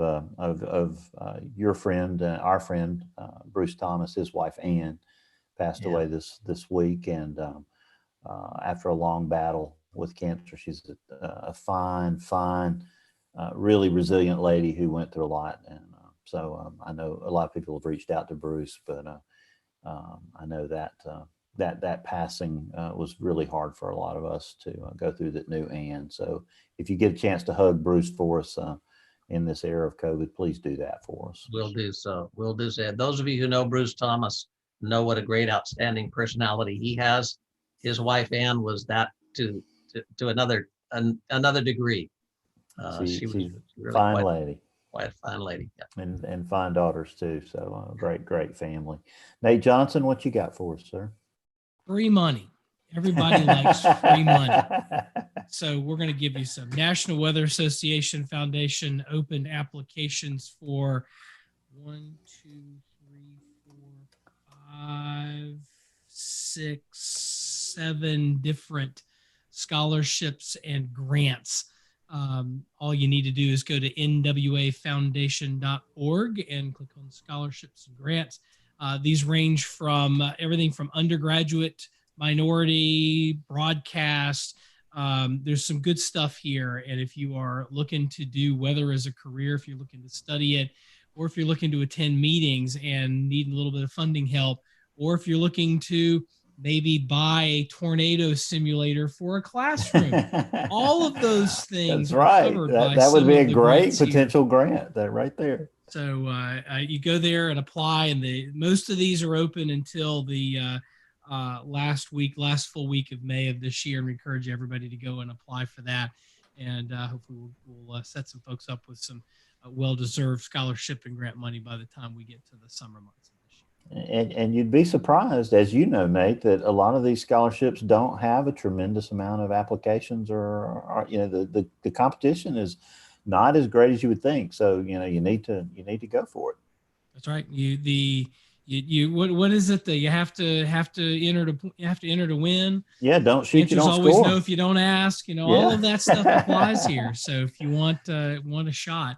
Speaker 2: your friend, our friend, Bruce Thomas. His wife Ann passed away this week, and after a long battle with cancer. She's a fine, really resilient lady who went through a lot, and so I know a lot of people have reached out to Bruce, but I know that that passing was really hard for a lot of us to go through that knew Ann. So if you get a chance to hug Bruce for us in this era of COVID, please do that for us.
Speaker 11: We'll do so. We'll do so. Those of you who know Bruce Thomas know what a great, outstanding personality he has. His wife Ann was that to another degree. She was really
Speaker 2: fine lady.
Speaker 11: Quite a fine lady. Yeah.
Speaker 2: And fine daughters too. So great family. Nate Johnson, what you got for us, sir?
Speaker 3: Free money. Everybody likes free money. So we're going to give you some. National Weather Association Foundation opened applications for 1, 2, 3, 4, 5, 6, 7 different scholarships and grants. All you need to do is go to nwafoundation.org and click on scholarships and grants. These range from everything from undergraduate, minority, broadcast. There's some good stuff here. And if you are looking to do weather as a career, if you're looking to study it, or if you're looking to attend meetings and need a little bit of funding help, or if you're looking to maybe buy a tornado simulator for a classroom, all of those things.
Speaker 2: That's right. That would be a great potential grant. That right there.
Speaker 3: So you go there and apply, and most of these are open until the last full week of May of this year, and we encourage everybody to go and apply for that. And hopefully we'll set some folks up with some well-deserved scholarship and grant money by the time we get to the summer months.
Speaker 2: And you'd be surprised, as you know, Nate, that a lot of these scholarships don't have a tremendous amount of applications, or the competition is not as great as you would think. So you need to go for it. That's right.
Speaker 3: What is it that you have to enter to win?
Speaker 2: Yeah, don't shoot.
Speaker 3: Answers
Speaker 2: you don't
Speaker 3: always
Speaker 2: score.
Speaker 3: No if you don't ask. All of that stuff applies here. So if you want a shot,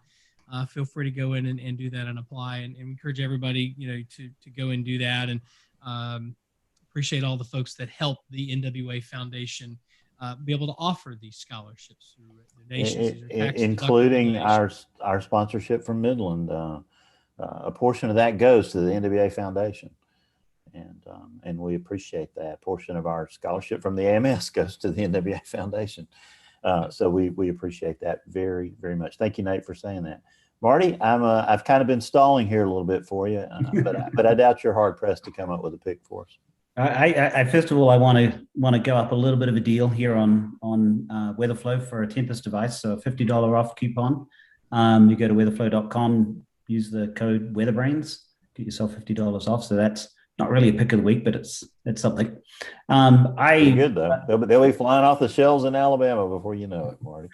Speaker 3: feel free to go in and do that and apply, and encourage everybody, to go and do that. And appreciate all the folks that help the NWA Foundation be able to offer these scholarships through donations,
Speaker 2: including our sponsorship from Midland. A portion of that goes to the NWA Foundation, and we appreciate that. A portion of our scholarship from the AMS goes to the NWA Foundation. So we appreciate that very, very much. Thank you, Nate, for saying that. Marty, I've kind of been stalling here a little bit for you, but I doubt you're hard pressed to come up with a pick for us.
Speaker 4: I first of all, I want to go up a little bit of a deal here on Weatherflow for a Tempest device. So a $50 off coupon. You go to weatherflow.com, use the code WeatherBrains, get yourself $50 off. So that's not really a pick of the week, but it's something.
Speaker 2: Pretty good though. They'll be flying off the shelves in Alabama before you know it, Marty.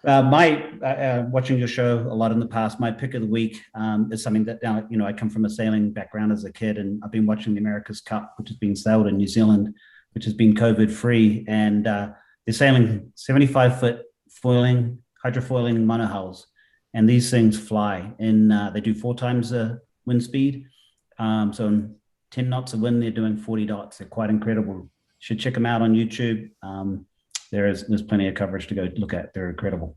Speaker 4: Watching your show a lot in the past, my pick of the week is something that I come from a sailing background as a kid, and I've been watching the America's Cup, which has been sailed in New Zealand, which has been COVID free, and they're sailing 75-foot hydrofoiling monohulls, and these things fly. And they do 4 times the wind speed. So in 10 knots of wind, they're doing 40 knots. They're quite incredible. Should check them out on YouTube. There's plenty of coverage to go look at. They're incredible.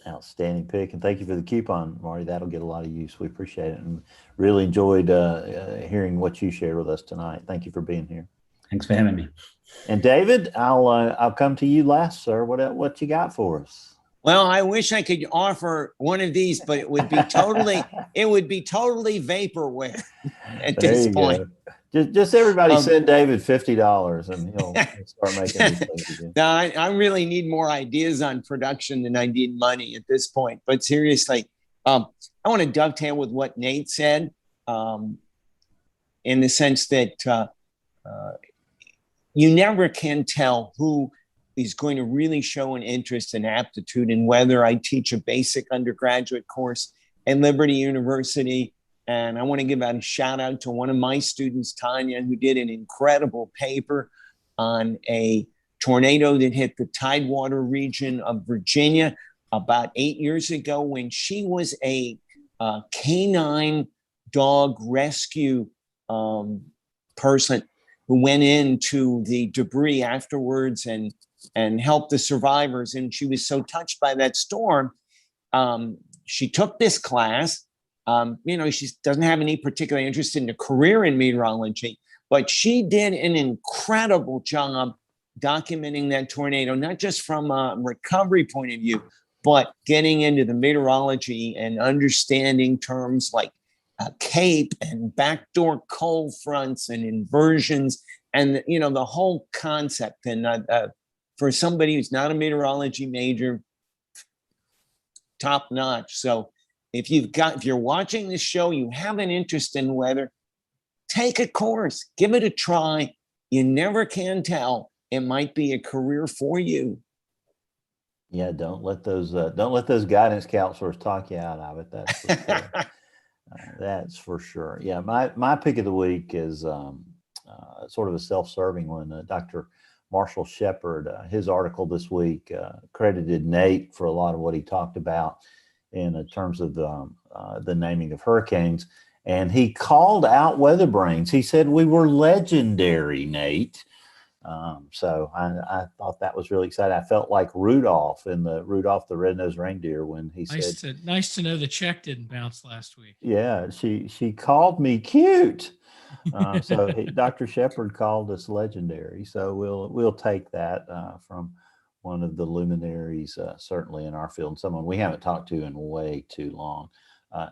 Speaker 2: Outstanding pick, and thank you for the coupon, Marty. That'll get a lot of use. We appreciate it, and really enjoyed hearing what you shared with us tonight. Thank you for being here.
Speaker 4: Thanks for having me.
Speaker 2: And David, I'll come to you last, sir. What you got for us?
Speaker 8: Well, I wish I could offer one of these, but it would be totally vaporware at this point.
Speaker 2: Just everybody send David $50 and he'll start making these things again.
Speaker 8: No, I really need more ideas on production than I need money at this point. But seriously, I want to dovetail with what Nate said, in the sense that you never can tell who is going to really show an interest and aptitude in weather. I teach a basic undergraduate course at Liberty University. And I want to give out a shout out to one of my students, Tanya, who did an incredible paper on a tornado that hit the Tidewater region of Virginia about 8 years ago, when she was a canine dog rescue person who went into the debris afterwards and helped the survivors. And she was so touched by that storm. She took this class. She doesn't have any particular interest in a career in meteorology, but she did an incredible job documenting that tornado, not just from a recovery point of view, but getting into the meteorology and understanding terms like CAPE and backdoor cold fronts and inversions and, the whole concept. And for somebody who's not a meteorology major, top notch. So if you're watching this show, you have an interest in weather, take a course, give it a try. You never can tell. It might be a career for you.
Speaker 2: Yeah, don't let those guidance counselors talk you out of it. That's for sure. That's for sure. Yeah, my pick of the week is sort of a self-serving one. Dr. Marshall Shepard, his article this week credited Nate for a lot of what he talked about in terms of the naming of hurricanes. And he called out WeatherBrains. He said we were legendary, Nate. So I thought that was really exciting. I felt like Rudolph in the Rudolph the Red-Nosed Reindeer when he said,
Speaker 3: nice to know the check didn't bounce last week.
Speaker 2: Yeah, she called me cute. So Dr. Shepard called us legendary. So we'll take that from one of the luminaries, certainly in our field, and someone we haven't talked to in way too long.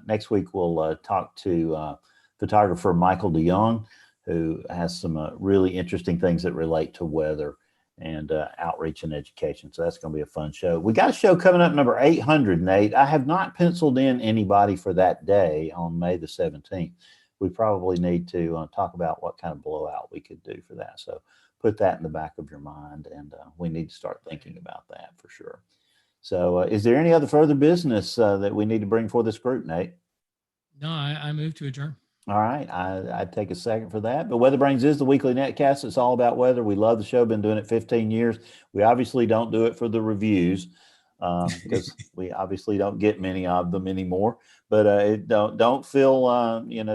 Speaker 2: Next week, we'll talk to photographer Michael DeYoung, who has some really interesting things that relate to weather and outreach and education. So that's going to be a fun show. We got a show coming up, number 800, Nate. I have not penciled in anybody for that day on May the 17th. We probably need to talk about what kind of blowout we could do for that. So put that in the back of your mind, and we need to start thinking about that for sure. So is there any other further business that we need to bring for this group, Nate?
Speaker 3: No, I move to adjourn.
Speaker 2: All right. I'd take a second for that. But WeatherBrains is the weekly netcast. It's all about weather. We love the show. Been doing it 15 years. We obviously don't do it for the reviews because we obviously don't get many of them anymore. But don't feel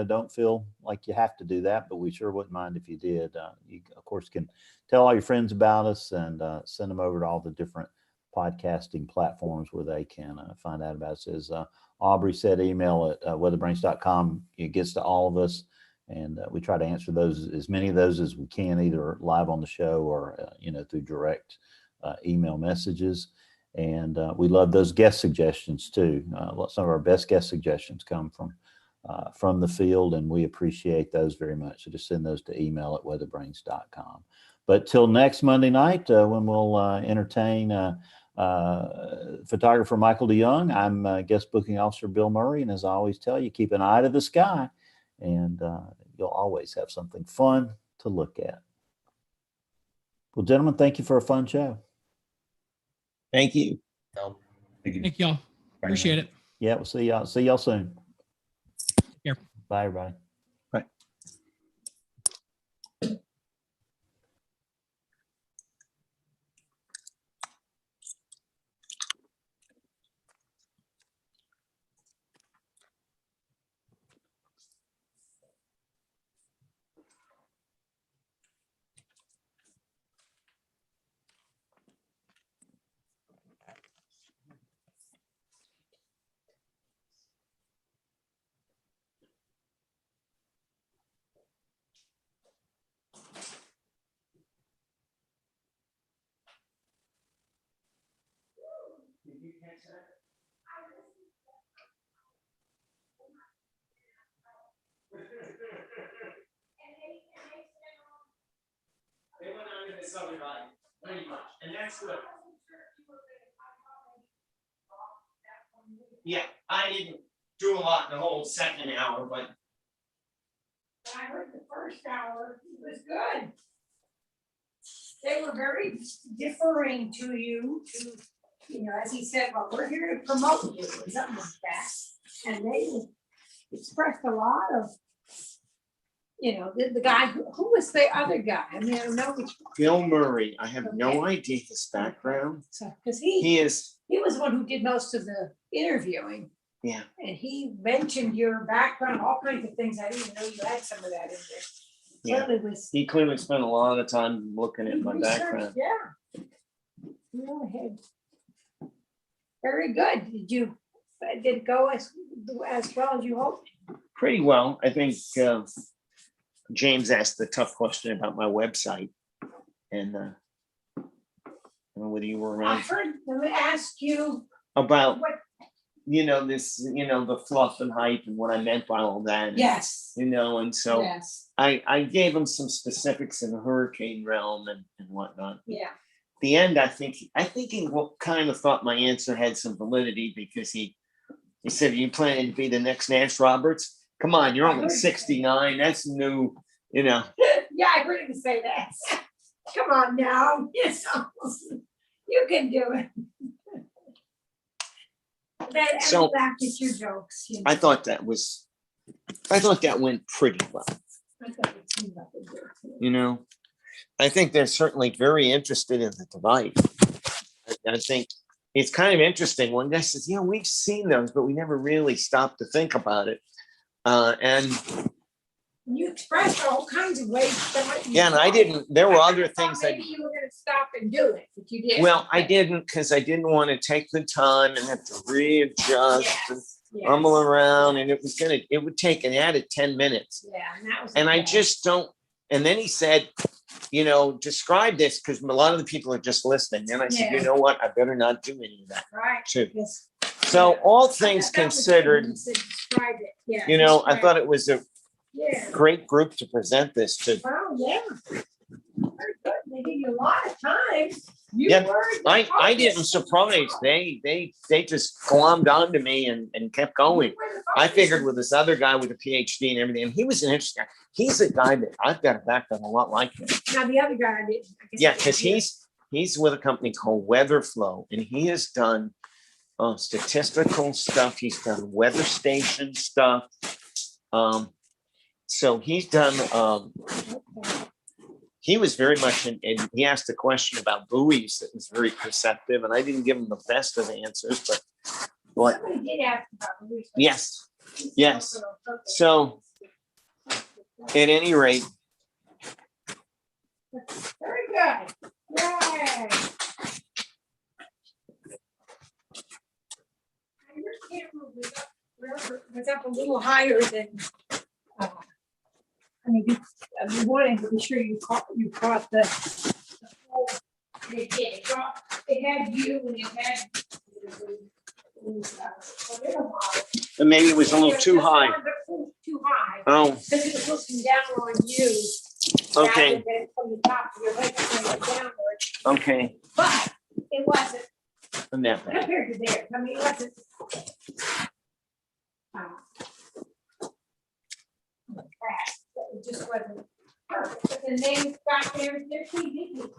Speaker 2: don't feel like you have to do that. But we sure wouldn't mind if you did. You of course can tell all your friends about us and send them over to all the different podcasting platforms where they can find out about us. As Aubrey said, email at weatherbrains.com. It gets to all of us, and we try to answer those, as many of those as we can, either live on the show or through direct email messages. And we love those guest suggestions too. Some of our best guest suggestions come from the field, and we appreciate those very much. So just send those to email at weatherbrains.com. But till next Monday night, when we'll entertain photographer Michael DeYoung, I'm guest booking officer Bill Murray, and as I always tell you, keep an eye to the sky, and you'll always have something fun to look at. Well, gentlemen, thank you for a fun show.
Speaker 8: Thank you.
Speaker 3: Thank y'all. Appreciate it.
Speaker 2: Yeah, we'll see y'all. See y'all soon.
Speaker 3: Take care.
Speaker 2: Bye, everybody.
Speaker 8: Bye. They went on to this other line, pretty much, and that's good. Yeah, I didn't do a lot in the whole second hour, but
Speaker 13: I heard the first hour, it was good. They were very deferring to you, as he said, well, we're here to promote you, or something like that. And they expressed a lot of, the guy, who was the other guy? I mean, I don't know which.
Speaker 8: Bill Murray, I have no idea his background.
Speaker 13: So, because
Speaker 8: He is,
Speaker 13: he was the one who did most of the interviewing.
Speaker 8: yeah.
Speaker 13: And he mentioned your background, all kinds of things. I didn't even know you had some of that in there.
Speaker 8: Yeah.
Speaker 13: Clearly was.
Speaker 8: He clearly spent a lot of time looking at my
Speaker 13: research,
Speaker 8: background.
Speaker 13: Yeah. Go ahead. Very good. Did it go as well as you hoped?
Speaker 8: Pretty well. I think James asked the tough question about my website, and I don't know whether you were
Speaker 13: I
Speaker 8: around
Speaker 13: heard them ask you
Speaker 8: about
Speaker 13: what.
Speaker 8: this, the fluff and hype and what I meant by all that. And,
Speaker 13: Yes.
Speaker 8: and so
Speaker 13: Yes.
Speaker 8: I gave him some specifics in the hurricane realm and whatnot.
Speaker 13: Yeah.
Speaker 8: The end, I think he kind of thought my answer had some validity because he said, "Are you planning to be the next Nance Roberts? Come on, you're only 69. That's new,
Speaker 13: Yeah, I heard him say that. Come on now. Yes, you can do it.
Speaker 8: So
Speaker 13: back at your jokes.
Speaker 8: I thought that went pretty well.
Speaker 13: I thought it seemed like a joke.
Speaker 8: I think they're certainly very interested in the device. I think it's kind of interesting. One guy says, we've seen those, but we never really stopped to think about it. And
Speaker 13: you expressed all kinds of ways.
Speaker 8: and I didn't, there were other things
Speaker 13: maybe you were going to stop and do it, but you didn't.
Speaker 8: Well, I didn't because I didn't want to take the time and have to readjust and rumble around. And it would take an added 10 minutes.
Speaker 13: Yeah, and that was.
Speaker 8: And I just don't. And then he said, describe this because a lot of the people are just listening. And I said, you know what? I better not do any of that.
Speaker 13: Right.
Speaker 8: Too.
Speaker 13: Yes.
Speaker 8: So all things considered,
Speaker 13: describe it. Yeah.
Speaker 8: I thought it was a great group to present this to.
Speaker 13: Oh, yeah. Very good. They give you a lot of time.
Speaker 8: I didn't surprise. They just glommed onto me and kept going. I figured with this other guy with a PhD and everything, and he was an interesting guy. He's a guy that I've got a background a lot like him.
Speaker 13: Now the other guy didn't.
Speaker 8: Yeah, because he's with a company called Weatherflow, and he has done statistical stuff. He's done weather station stuff. So he's done. He was very much and he asked a question about buoys that was very perceptive, and I didn't give him the best of answers, but
Speaker 13: somebody did ask about buoys.
Speaker 8: Yes. So at any rate.
Speaker 13: Very good. Yay. Your camera was up a little higher than. We wanted to be sure you caught the whole. They did. It had you and it had.
Speaker 8: And maybe it was a little too high.
Speaker 13: Too high.
Speaker 8: Oh.
Speaker 13: Because it was looking down on you.
Speaker 8: Okay.
Speaker 13: Rather than from the top of your head going downwards.
Speaker 8: Okay.
Speaker 13: But it wasn't.
Speaker 8: That bad.
Speaker 13: Compared to theirs. I mean, it wasn't. It just wasn't perfect. But then they got their TV.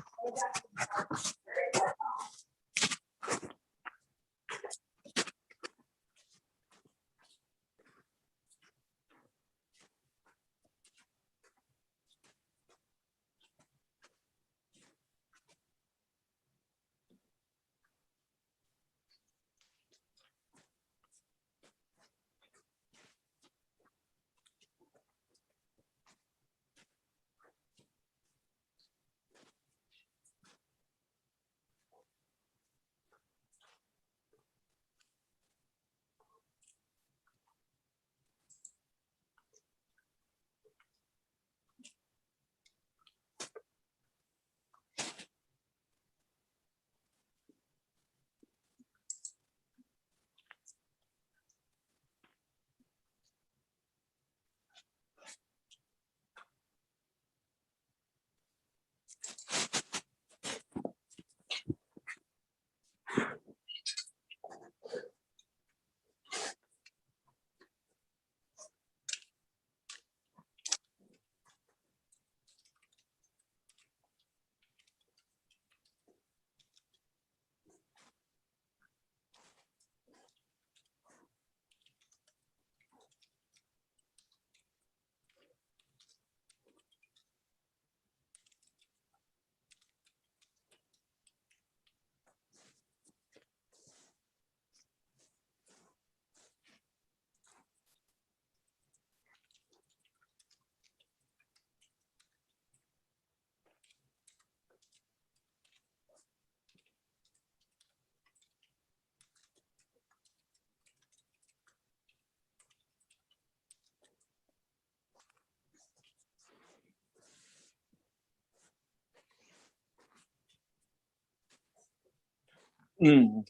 Speaker 8: Mm.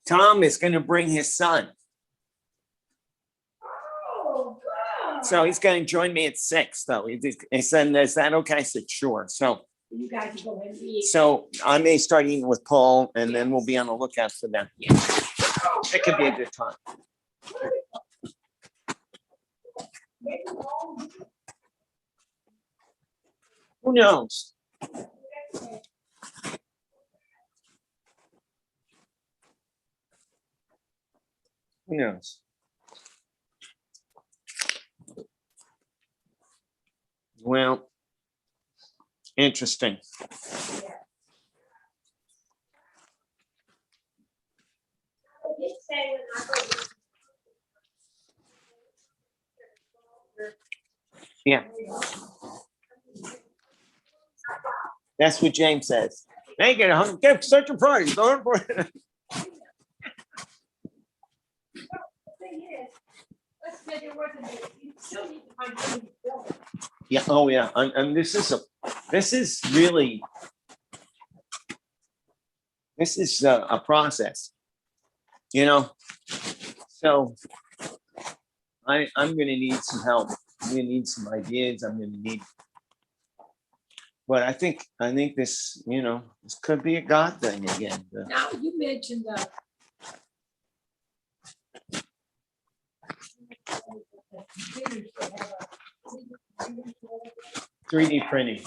Speaker 8: Tom is going to bring his son.
Speaker 13: Oh, God.
Speaker 8: So he's going to join me at 6, though. He said, is that okay? I said, sure. So,
Speaker 13: You guys go ahead and eat.
Speaker 8: so I may start eating with Paul, and then we'll be on the lookout for them. It could be a good time. Who knows? Who knows? Well, interesting. Yeah. That's what James says. Hey, get such a price. Yeah. Oh, yeah. And this is really a process, you know. So I'm going to need some help. I'm going to need some ideas. I'm going to need. But I think this, this could be a God thing again.
Speaker 13: Now, you mentioned
Speaker 8: 3D printing.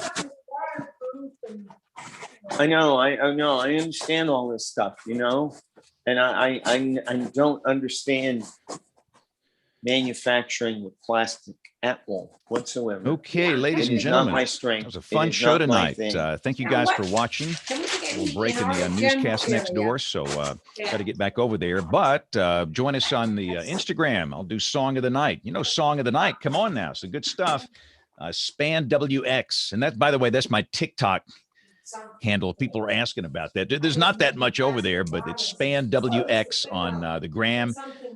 Speaker 8: I know. I understand all this stuff, and I don't understand manufacturing with plastic at all whatsoever.
Speaker 1: Okay, ladies
Speaker 8: It
Speaker 1: and
Speaker 8: is not
Speaker 1: gentlemen,
Speaker 8: my
Speaker 1: it
Speaker 8: strength.
Speaker 1: was a
Speaker 8: It
Speaker 1: fun
Speaker 8: is
Speaker 1: show
Speaker 8: not my
Speaker 1: tonight.
Speaker 8: thing.
Speaker 1: Thank you guys for watching. We'll break in the newscast next door, so got to get back over there. But join us on the Instagram. I'll do Song of the Night. Song of the Night. Come on now. So good stuff. Span WX. And that, by the way, that's my TikTok handle. People are asking about that. There's not that much over there, but it's Span WX on the gram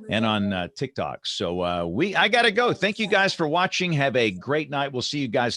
Speaker 1: and on TikTok. So I got to go. Thank you guys for watching. Have a great night. We'll see you guys